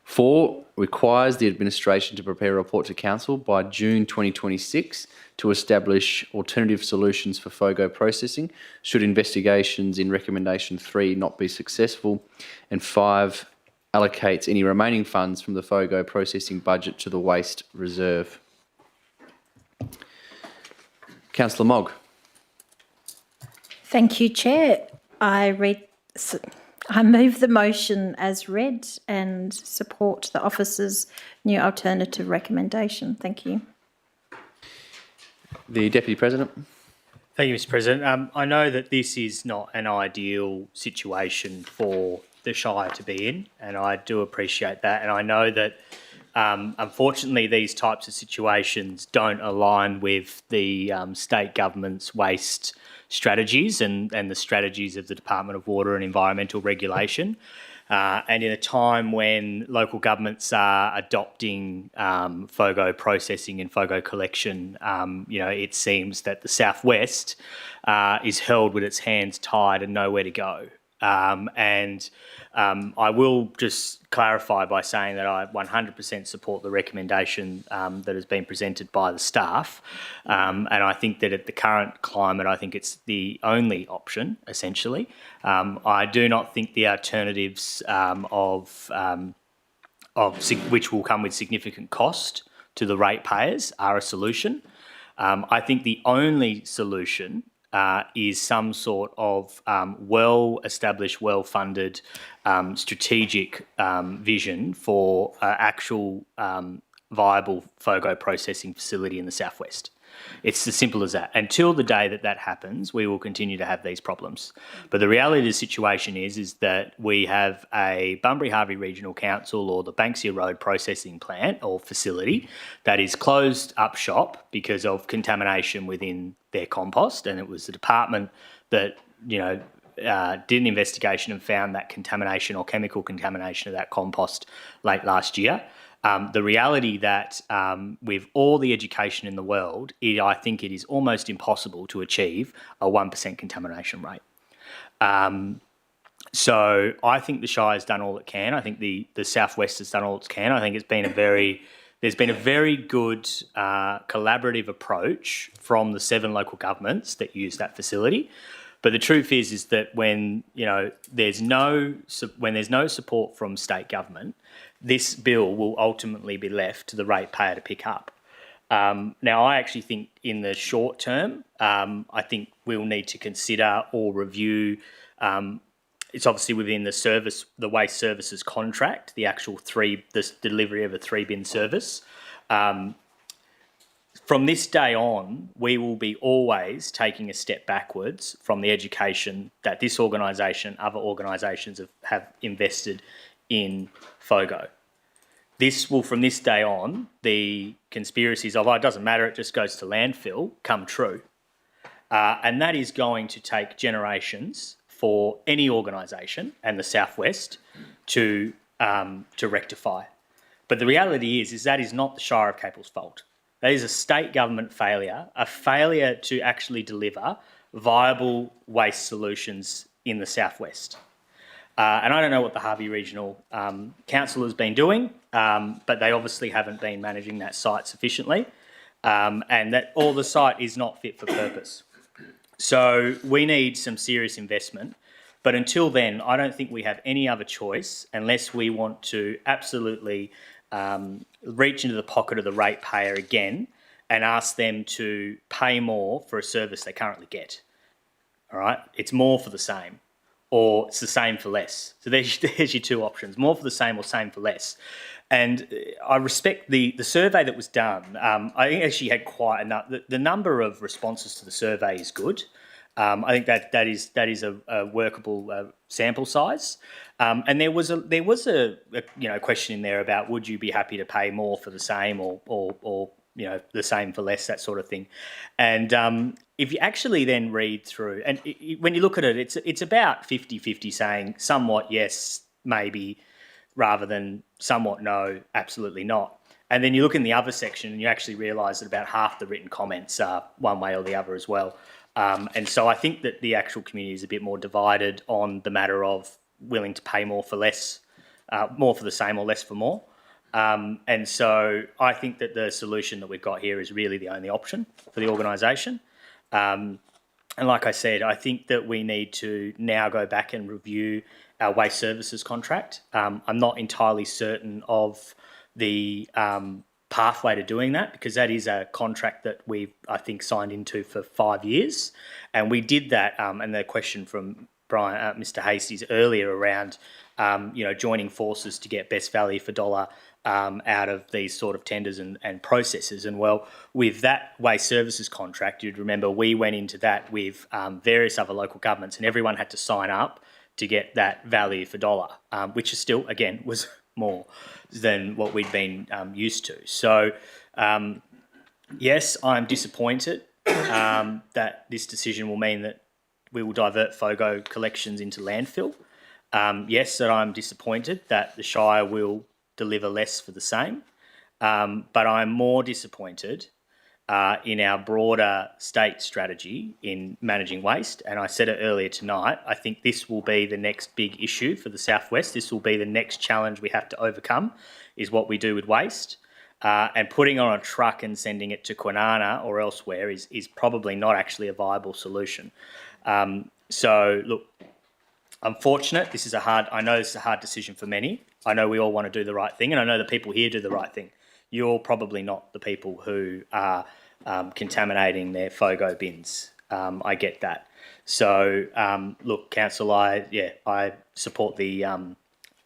Speaker 1: 4, requires the administration to prepare a report to council by June 2026 to establish alternative solutions for FOGO processing should investigations in recommendation 3 not be successful. And 5, allocates any remaining funds from the FOGO processing budget to the waste reserve. Councillor Mogg.
Speaker 17: Thank you, Chair. I move the motion as read and support the officer's new alternative recommendation. Thank you.
Speaker 1: The Deputy President.
Speaker 15: Thank you, Mr. President. I know that this is not an ideal situation for the Shire to be in, and I do appreciate that. And I know that unfortunately, these types of situations don't align with the state government's waste strategies and the strategies of the Department of Water and Environmental Regulation. And in a time when local governments are adopting FOGO processing and FOGO collection, it seems that the Southwest is held with its hands tied and nowhere to go. I will just clarify by saying that I 100% support the recommendation that has been presented by the staff. And I think that at the current climate, I think it's the only option, essentially. I do not think the alternatives which will come with significant cost to the ratepayers are a solution. I think the only solution is some sort of well-established, well-funded, strategic vision for actual viable FOGO processing facility in the southwest. It's as simple as that. Until the day that that happens, we will continue to have these problems. But the reality of the situation is that we have a Bunbury-Harvey Regional Council or the Banksia Road processing plant or facility that is closed up shop because of contamination within their compost, and it was the department that did an investigation and found that contamination or chemical contamination of that compost late last year. The reality that with all the education in the world, I think it is almost impossible to achieve a 1% contamination rate. So I think the Shire's done all it can. I think the Southwest has done all it can. I think there's been a very good collaborative approach from the 7 local governments that use that facility. But the truth is that when there's no support from state government, this bill will ultimately be left to the ratepayer to pick up. Now, I actually think in the short term, I think we'll need to consider or review. It's obviously within the waste services contract, the delivery of a 3-bin service. From this day on, we will be always taking a step backwards from the education that this organisation, other organisations have invested in FOGO. this will, from this day on, the conspiracies of, oh, it doesn't matter, it just goes to landfill, come true. And that is going to take generations for any organisation and the Southwest to rectify. But the reality is that is not the Shire of Capel's fault. That is a state government failure, a failure to actually deliver viable waste solutions in the Southwest. And I don't know what the Harvey Regional Council has been doing, but they obviously haven't been managing that site sufficiently, and that the site is not fit for purpose. So we need some serious investment. But until then, I don't think we have any other choice unless we want to absolutely reach into the pocket of the ratepayer again and ask them to pay more for a service they currently get. All right? It's more for the same, or it's the same for less. So there's your two options, more for the same or same for less. And I respect the survey that was done. I think actually had quite enough. The number of responses to the survey is good. I think that is a workable sample size. And there was a question in there about would you be happy to pay more for the same or the same for less, that sort of thing. And if you actually then read through, and when you look at it, it's about 50-50 saying somewhat yes, maybe, rather than somewhat no, absolutely not. And then you look in the other section and you actually realise that about half the written comments are one way or the other as well. And so I think that the actual community is a bit more divided on the matter of willing to pay more for less, more for the same or less for more. And so I think that the solution that we've got here is really the only option for the organisation. And like I said, I think that we need to now go back and review our waste services contract. I'm not entirely certain of the pathway to doing that, because that is a contract that we've, I think, signed into for 5 years. And we did that, and the question from Mr. Hastie's earlier around, joining forces to get best value for dollar out of these sort of tenders and processes. And well, with that waste services contract, you'd remember we went into that with various other local governments, and everyone had to sign up to get that value for dollar, which is still, again, was more than what we'd been used to. So, yes, I'm disappointed that this decision will mean that we will divert FOGO collections into landfill. Yes, that I'm disappointed that the Shire will deliver less for the same, but I'm more disappointed in our broader state strategy in managing waste. And I said it earlier tonight, I think this will be the next big issue for the Southwest. This will be the next challenge we have to overcome, is what we do with waste. And putting on a truck and sending it to Kwinana or elsewhere is probably not actually a viable solution. So, look, I'm fortunate. I know this is a hard decision for many. I know we all want to do the right thing, and I know the people here do the right thing. You're probably not the people who are contaminating their FOGO bins. I get that. So, look, Council, I support the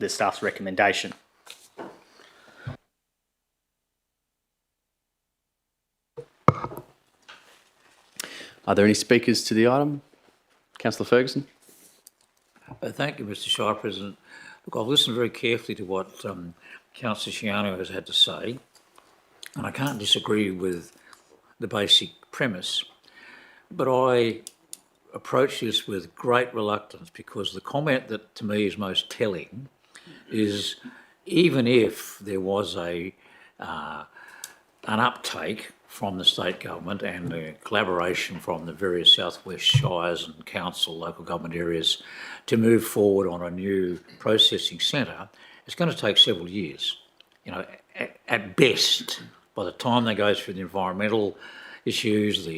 Speaker 15: staff's recommendation.
Speaker 1: Are there any speakers to the item? Councillor Ferguson.
Speaker 12: Thank you, Mr. Shire President. Look, I've listened very carefully to what Councillor Shiano has had to say, and I can't disagree with the basic premise, but I approach this with great reluctance, because the comment that to me is most telling is, even if there was an uptake from the state government and the collaboration from the various Southwest Shires and council local government areas to move forward on a new processing centre, it's going to take several years. At best, by the time they go through the environmental issues,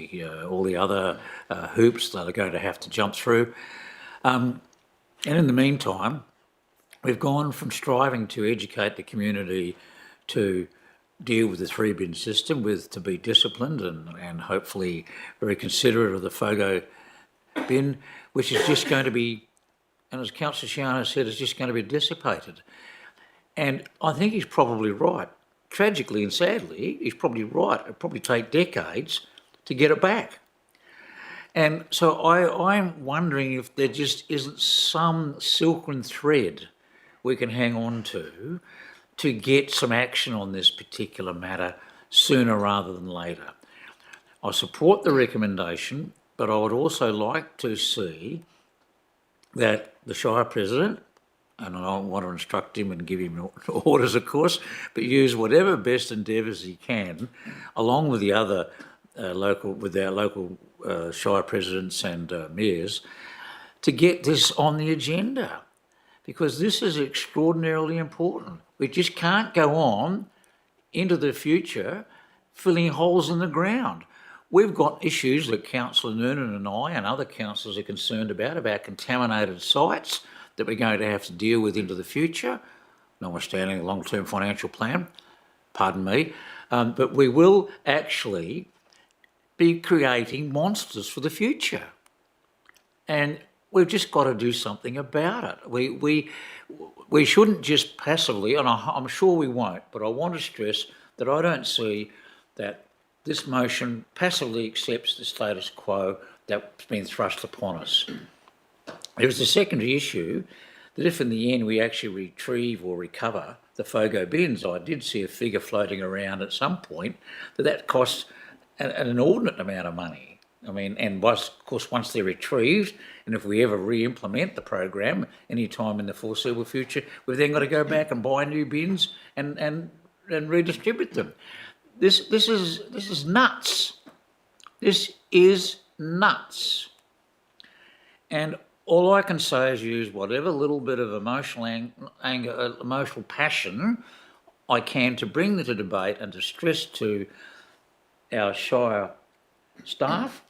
Speaker 12: all the other hoops that are going to have to jump through. And in the meantime, we've gone from striving to educate the community to deal with the 3-bin system, to be disciplined and hopefully very considerate of the FOGO bin, which is just going to be, and as Councillor Shiano said, is just going to be dissipated. And I think he's probably right. Tragically and sadly, he's probably right. It'll probably take decades to get it back. And so I'm wondering if there just isn't some silken thread we can hang on to to get some action on this particular matter sooner rather than later. I support the recommendation, but I would also like to see that the Shire President, and I don't want to instruct him and give him orders, of course, but use whatever best endeavours he can, along with the other our local Shire Presidents and mayors, to get this on the agenda, because this is extraordinarily important. We just can't go on into the future filling holes in the ground. We've got issues that Councillor Noonan and I and other councillors are concerned about contaminated sites that we're going to have to deal with into the future, notwithstanding the long-term financial plan, pardon me, but we will actually be creating monsters for the future. And we've just got to do something about it. We shouldn't just passively, and I'm sure we won't, but I want to stress that I don't see that this motion passively accepts the status quo that's been thrust upon us. There's the secondary issue that if in the end we actually retrieve or recover the FOGO bins, I did see a figure floating around at some point that costs an inordinate amount of money. I mean, and of course, once they're retrieved, and if we ever re-implement the program any time in the foreseeable future, we've then got to go back and buy new bins and redistribute them. This is nuts. This is nuts. And all I can say is use whatever little bit of emotional anger, emotional passion I can to bring the debate and to stress to our Shire staff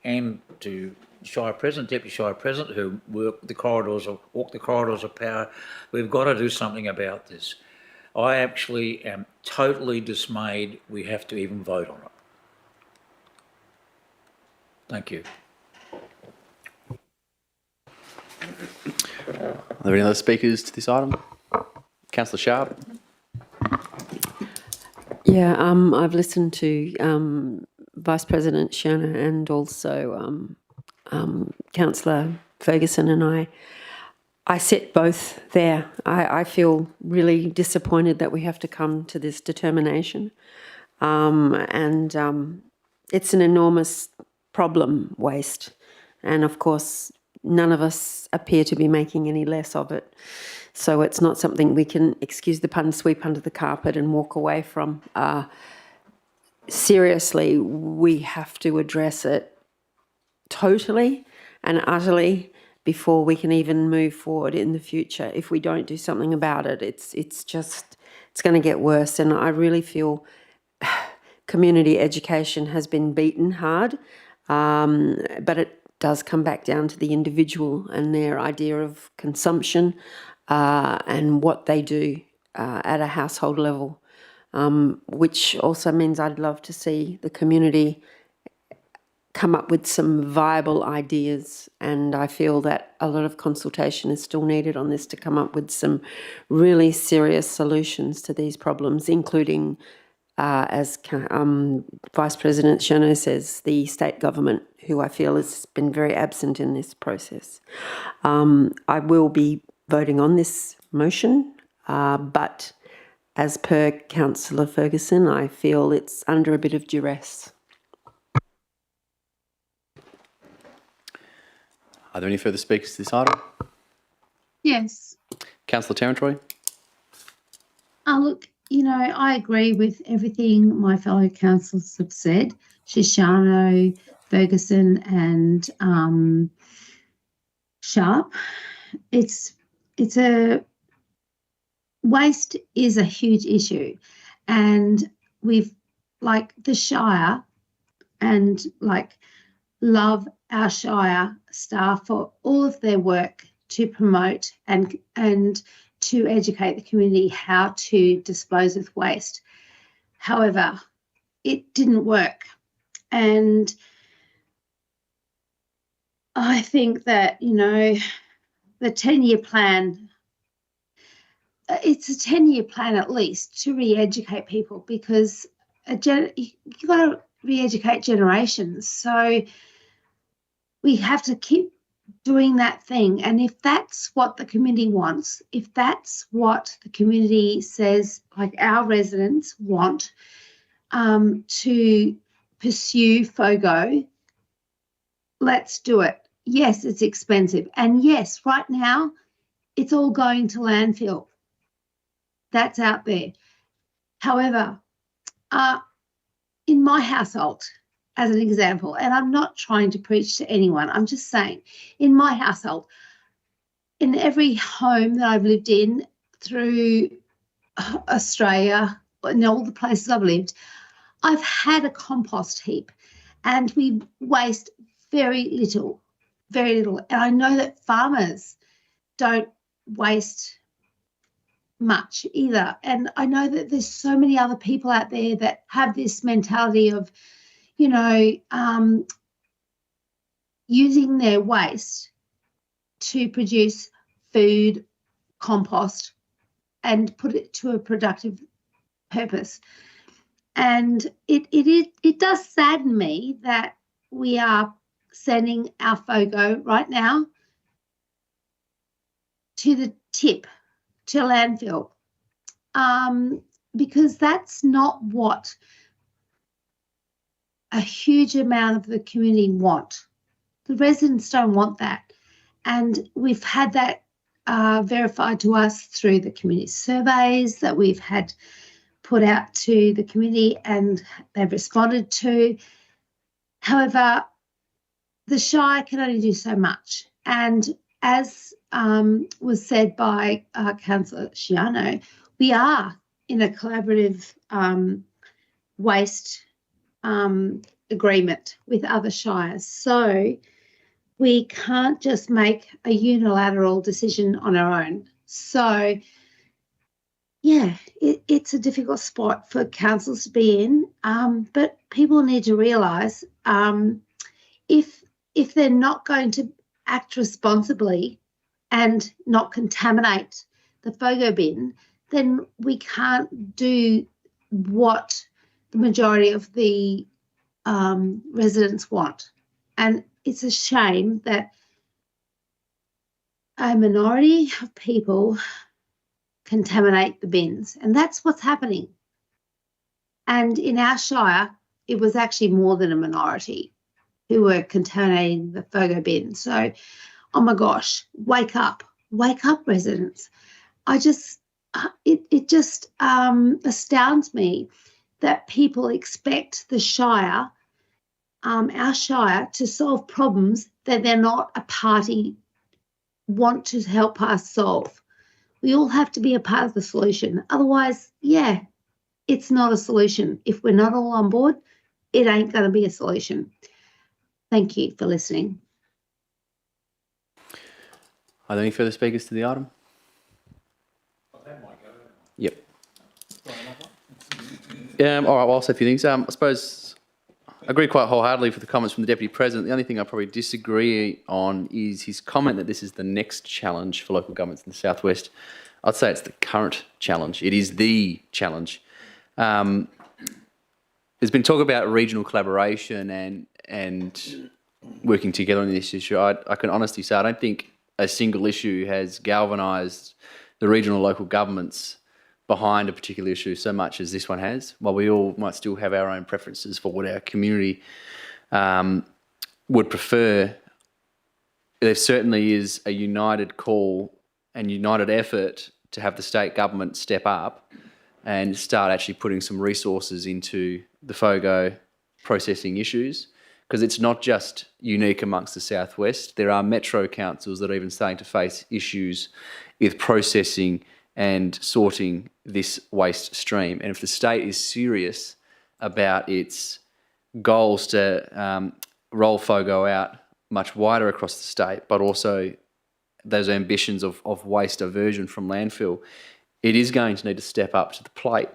Speaker 12: and to Shire President, Deputy Shire President, who walk the corridors of power. We've got to do something about this. I actually am totally dismayed we have to even vote on it. Thank you.
Speaker 1: Are there any other speakers to this item? Councillor Sharp.
Speaker 14: Yeah, I've listened to Vice President Shona and also Councillor Ferguson, and I sit both there. I feel really disappointed that we have to come to this determination, and it's an enormous problem, waste, and of course none of us appear to be making any less of it. So it's not something we can, excuse the pun, sweep under the carpet and walk away from. Seriously, we have to address it totally and utterly before we can even move forward in the future. If we don't do something about it, it's going to get worse. And I really feel community education has been beaten hard, but it does come back down to the individual and their idea of consumption and what they do at a household level, which also means I'd love to see the community come up with some viable ideas, and I feel that a lot of consultation is still needed on this to come up with some really serious solutions to these problems, including, as Vice President Shona says, the state government, who I feel has been very absent in this process. I will be voting on this motion, but as per Councillor Ferguson, I feel it's under a bit of duress.
Speaker 1: Are there any further speakers to this item?
Speaker 13: Yes.
Speaker 1: Councillor Tarantroy.
Speaker 13: Look, I agree with everything my fellow councillors have said. Shishano, Ferguson and Sharp. Waste is a huge issue, and we've, like, the Shire, and love our Shire staff for all of their work to promote and to educate the community how to dispose of waste. However, it didn't work, and I think that the 10-year plan, it's a 10-year plan at least to re-educate people, because you've got to re-educate generations. So we have to keep doing that thing. And if that's what the community wants, if that's what the community says, like our residents want, to pursue FOGO, let's do it. Yes, it's expensive. And yes, right now, it's all going to landfill. That's out there. However, in my household, as an example, and I'm not trying to preach to anyone, I'm just saying, in my household, in every home that I've lived in through Australia, in all the places I've lived, I've had a compost heap, and we waste very little, very little. And I know that farmers don't waste much either. And I know that there's so many other people out there that have this mentality of, you know, using their waste to produce food, compost, and put it to a productive purpose. And it does sadden me that we are sending our FOGO right now to the tip, to landfill, because that's not what a huge amount of the community want. The residents don't want that. And we've had that verified to us through the community surveys that we've had put out to the community and they've responded to. However, the Shire can only do so much. And as was said by Councillor Shiano, we are in a collaborative waste agreement with other shires. So we can't just make a unilateral decision on our own. So, yeah, it's a difficult spot for councils to be in, but people need to realise if they're not going to act responsibly and not contaminate the FOGO bin, then we can't do what the majority of the residents want. And it's a shame that a minority of people contaminate the bins, and that's what's happening. And in our Shire, it was actually more than a minority who were contaminating the FOGO bin. So, oh my gosh, wake up, residents. It just astounds me that people expect the Shire, our Shire, to solve problems that they're not a party want to help us solve. We all have to be a part of the solution. Otherwise, yeah, it's not a solution. If we're not all on board, it ain't going to be a solution. Thank you for listening.
Speaker 1: Are there any further speakers to the item? Yep. All right, well, I'll say a few things. I suppose I agree quite wholeheartedly with the comments from the Deputy President. The only thing I probably disagree on is his comment that this is the next challenge for local governments in the Southwest. I'd say it's the current challenge. It is the challenge. There's been talk about regional collaboration and working together on this issue. I can honestly say I don't think a single issue has galvanised the regional and local governments behind a particular issue so much as this one has. While we all might still have our own preferences for what our community would prefer, there certainly is a united call and united effort to have the state government step up and start actually putting some resources into the FOGO processing issues, because it's not just unique amongst the Southwest. There are metro councils that are even starting to face issues with processing and sorting this waste stream. And if the state is serious about its goals to roll FOGO out much wider across the state, but also those ambitions of waste diversion from landfill, it is going to need to step up to the plate.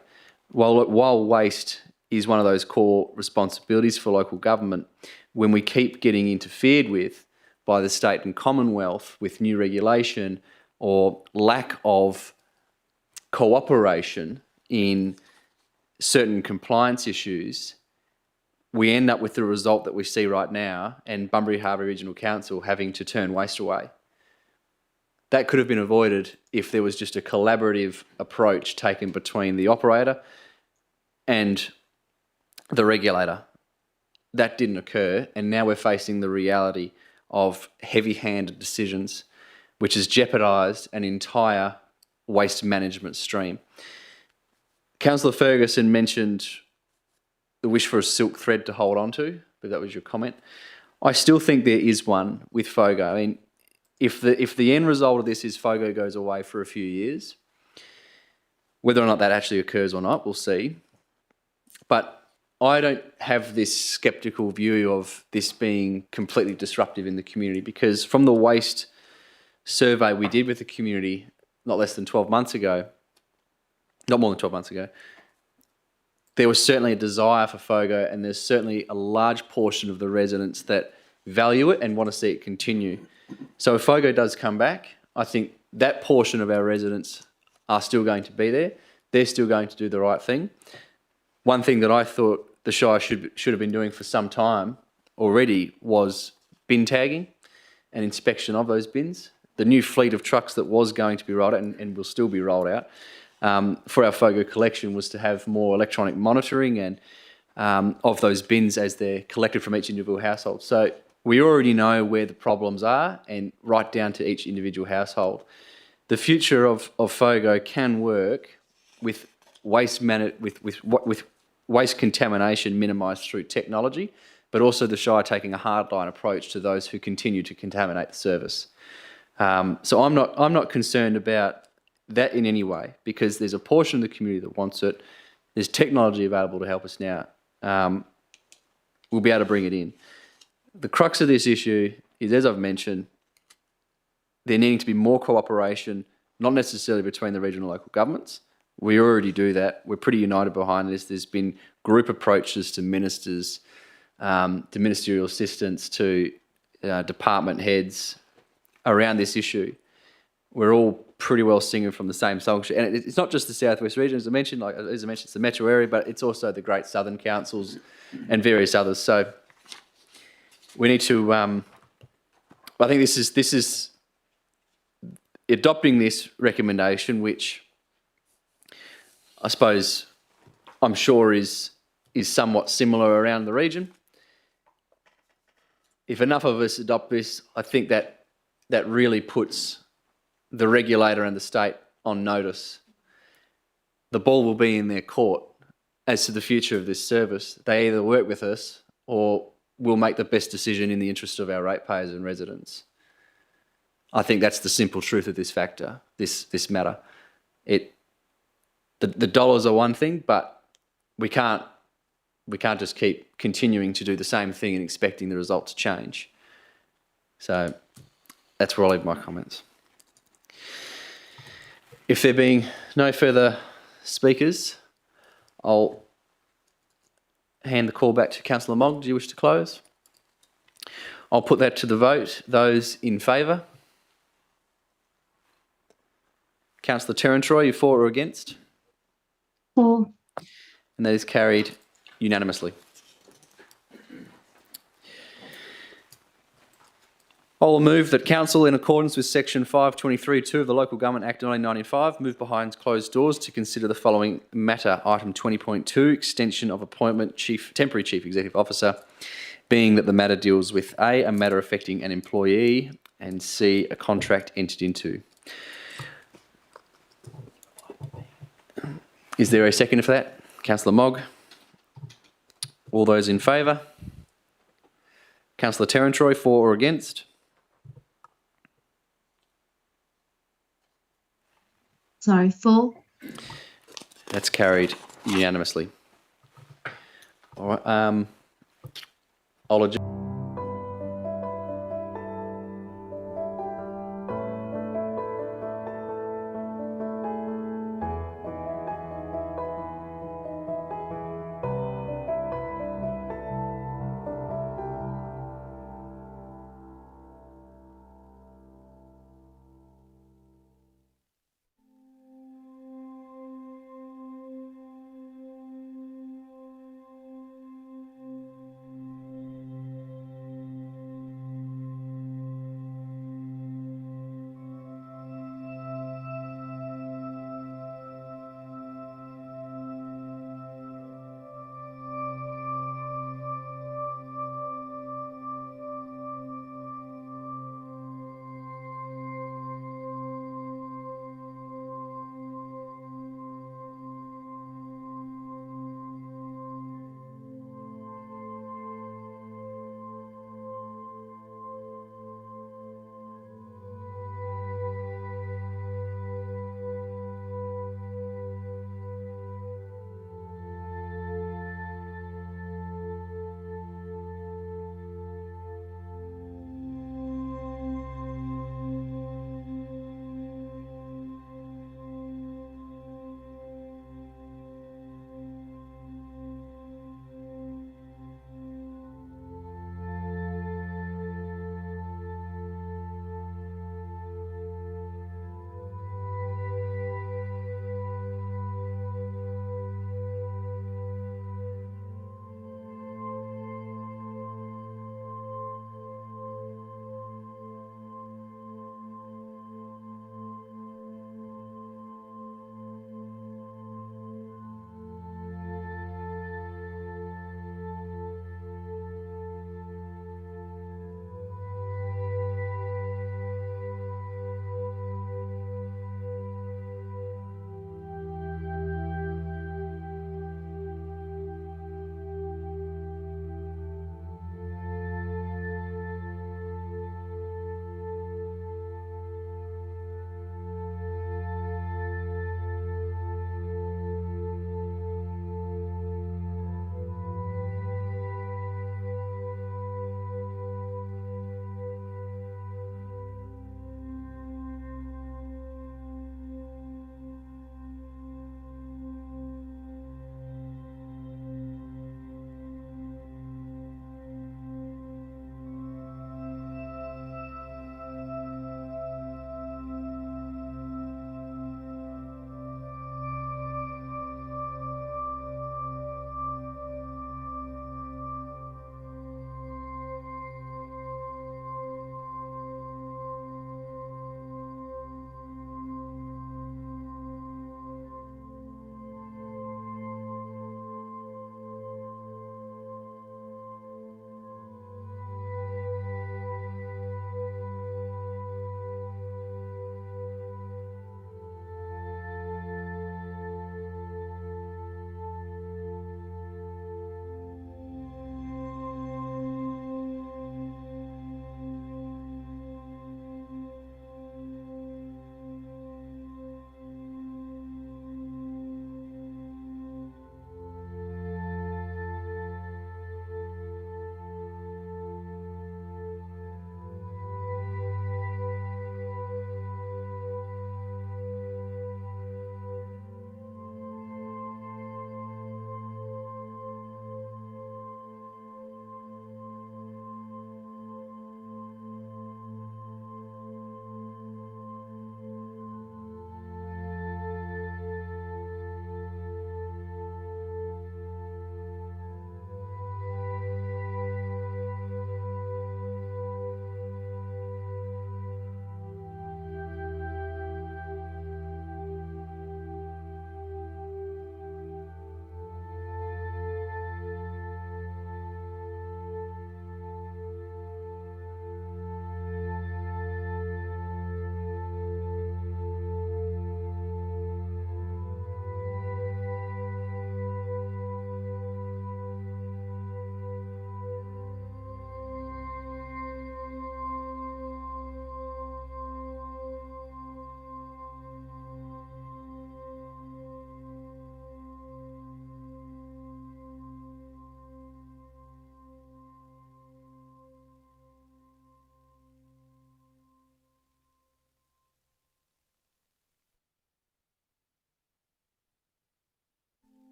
Speaker 1: While waste is one of those core responsibilities for local government, when we keep getting interfered with by the state and Commonwealth with new regulation or lack of cooperation in certain compliance issues, we end up with the result that we see right now and Bunbury Harbour Regional Council having to turn waste away. That could have been avoided if there was just a collaborative approach taken between the operator and the regulator. That didn't occur, and now we're facing the reality of heavy-handed decisions, which has jeopardised an entire waste management stream. Councillor Ferguson mentioned the wish for a silk thread to hold on to, but that was your comment. I still think there is one with FOGO. I mean, if the end result of this is FOGO goes away for a few years, whether or not that actually occurs or not, we'll see. But I don't have this sceptical view of this being completely disruptive in the community, because from the waste survey we did with the community not less than 12 months ago, not more than 12 months ago, there was certainly a desire for FOGO, and there's certainly a large portion of the residents that value it and want to see it continue. So if FOGO does come back, I think that portion of our residents are still going to be there. They're still going to do the right thing. One thing that I thought the Shire should have been doing for some time already was bin tagging and inspection of those bins. The new fleet of trucks that was going to be rolled out and will still be rolled out for our FOGO collection was to have more electronic monitoring and of those bins as they're collected from each individual household. So we already know where the problems are, and right down to each individual household. The future of FOGO can work with waste waste contamination minimised through technology, but also the Shire taking a hardline approach to those who continue to contaminate the service. So I'm not concerned about that in any way, because there's a portion of the community that wants it. There's technology available to help us now. We'll be able to bring it in. The crux of this issue is, as I've mentioned, there needing to be more cooperation, not necessarily between the regional and local governments. We already do that. We're pretty united behind this. There's been group approaches to ministers, to ministerial assistants, to department heads around this issue. We're all pretty well singing from the same song sheet. And it's not just the South West region, as I mentioned, it's the metro area, but it's also the great southern councils and various others. So we need to, I think this is adopting this recommendation, which I suppose I'm sure is somewhat similar around the region. If enough of us adopt this, I think that really puts the regulator and the state on notice. The ball will be in their court as to the future of this service. They either work with us or we'll make the best decision in the interest of our ratepayers and residents. I think that's the simple truth of this factor, this matter. The dollars are one thing, but we can't just keep continuing to do the same thing and expecting the result to change. So that's where I'll leave my comments. If there being no further speakers, I'll hand the call back to Councillor Mogg. Do you wish to close? I'll put that to the vote. Those in favour? Councillor Terrentroy, you for or against?
Speaker 13: For.
Speaker 1: And that is carried unanimously. I will move that Council, in accordance with Section 523(2) of the Local Government Act 1995, move behind closed doors to consider the following matter. Item 20.2, extension of appointment temporary Chief Executive Officer, being that the matter deals with A matter affecting an employee, and C, a contract entered into. Is there a second for that? Councillor Mogg. All those in favour? Councillor Terrentroy, for or against?
Speaker 13: Sorry, for.
Speaker 1: That's carried unanimously. All right. I'll adjourn.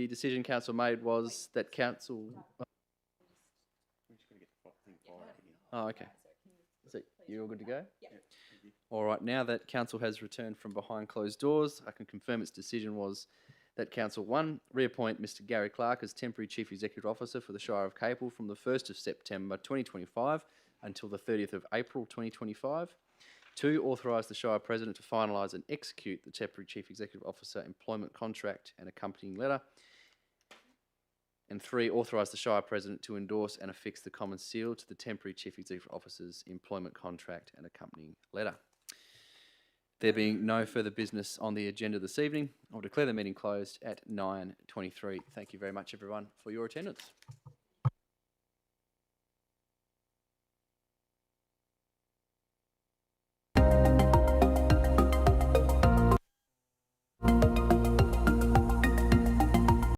Speaker 1: the decision council made was that council... Oh, okay. So you're all good to go? Yep. All right, now that council has returned from behind closed doors, I can confirm its decision was that Council 1, reappoint Mr Gary Clark as Temporary Chief Executive Officer for the Shire of Capel from the 1st of September 2025 until the 30th of April 2025. 2, authorise the Shire President to finalise and execute the Temporary Chief Executive Officer employment contract and accompanying letter. And 3, authorise the Shire President to endorse and affix the common seal to the Temporary Chief Executive Officer's employment contract and accompanying letter. There being no further business on the agenda this evening, I'll declare the meeting closed at 9:23. Thank you very much, everyone, for your attendance.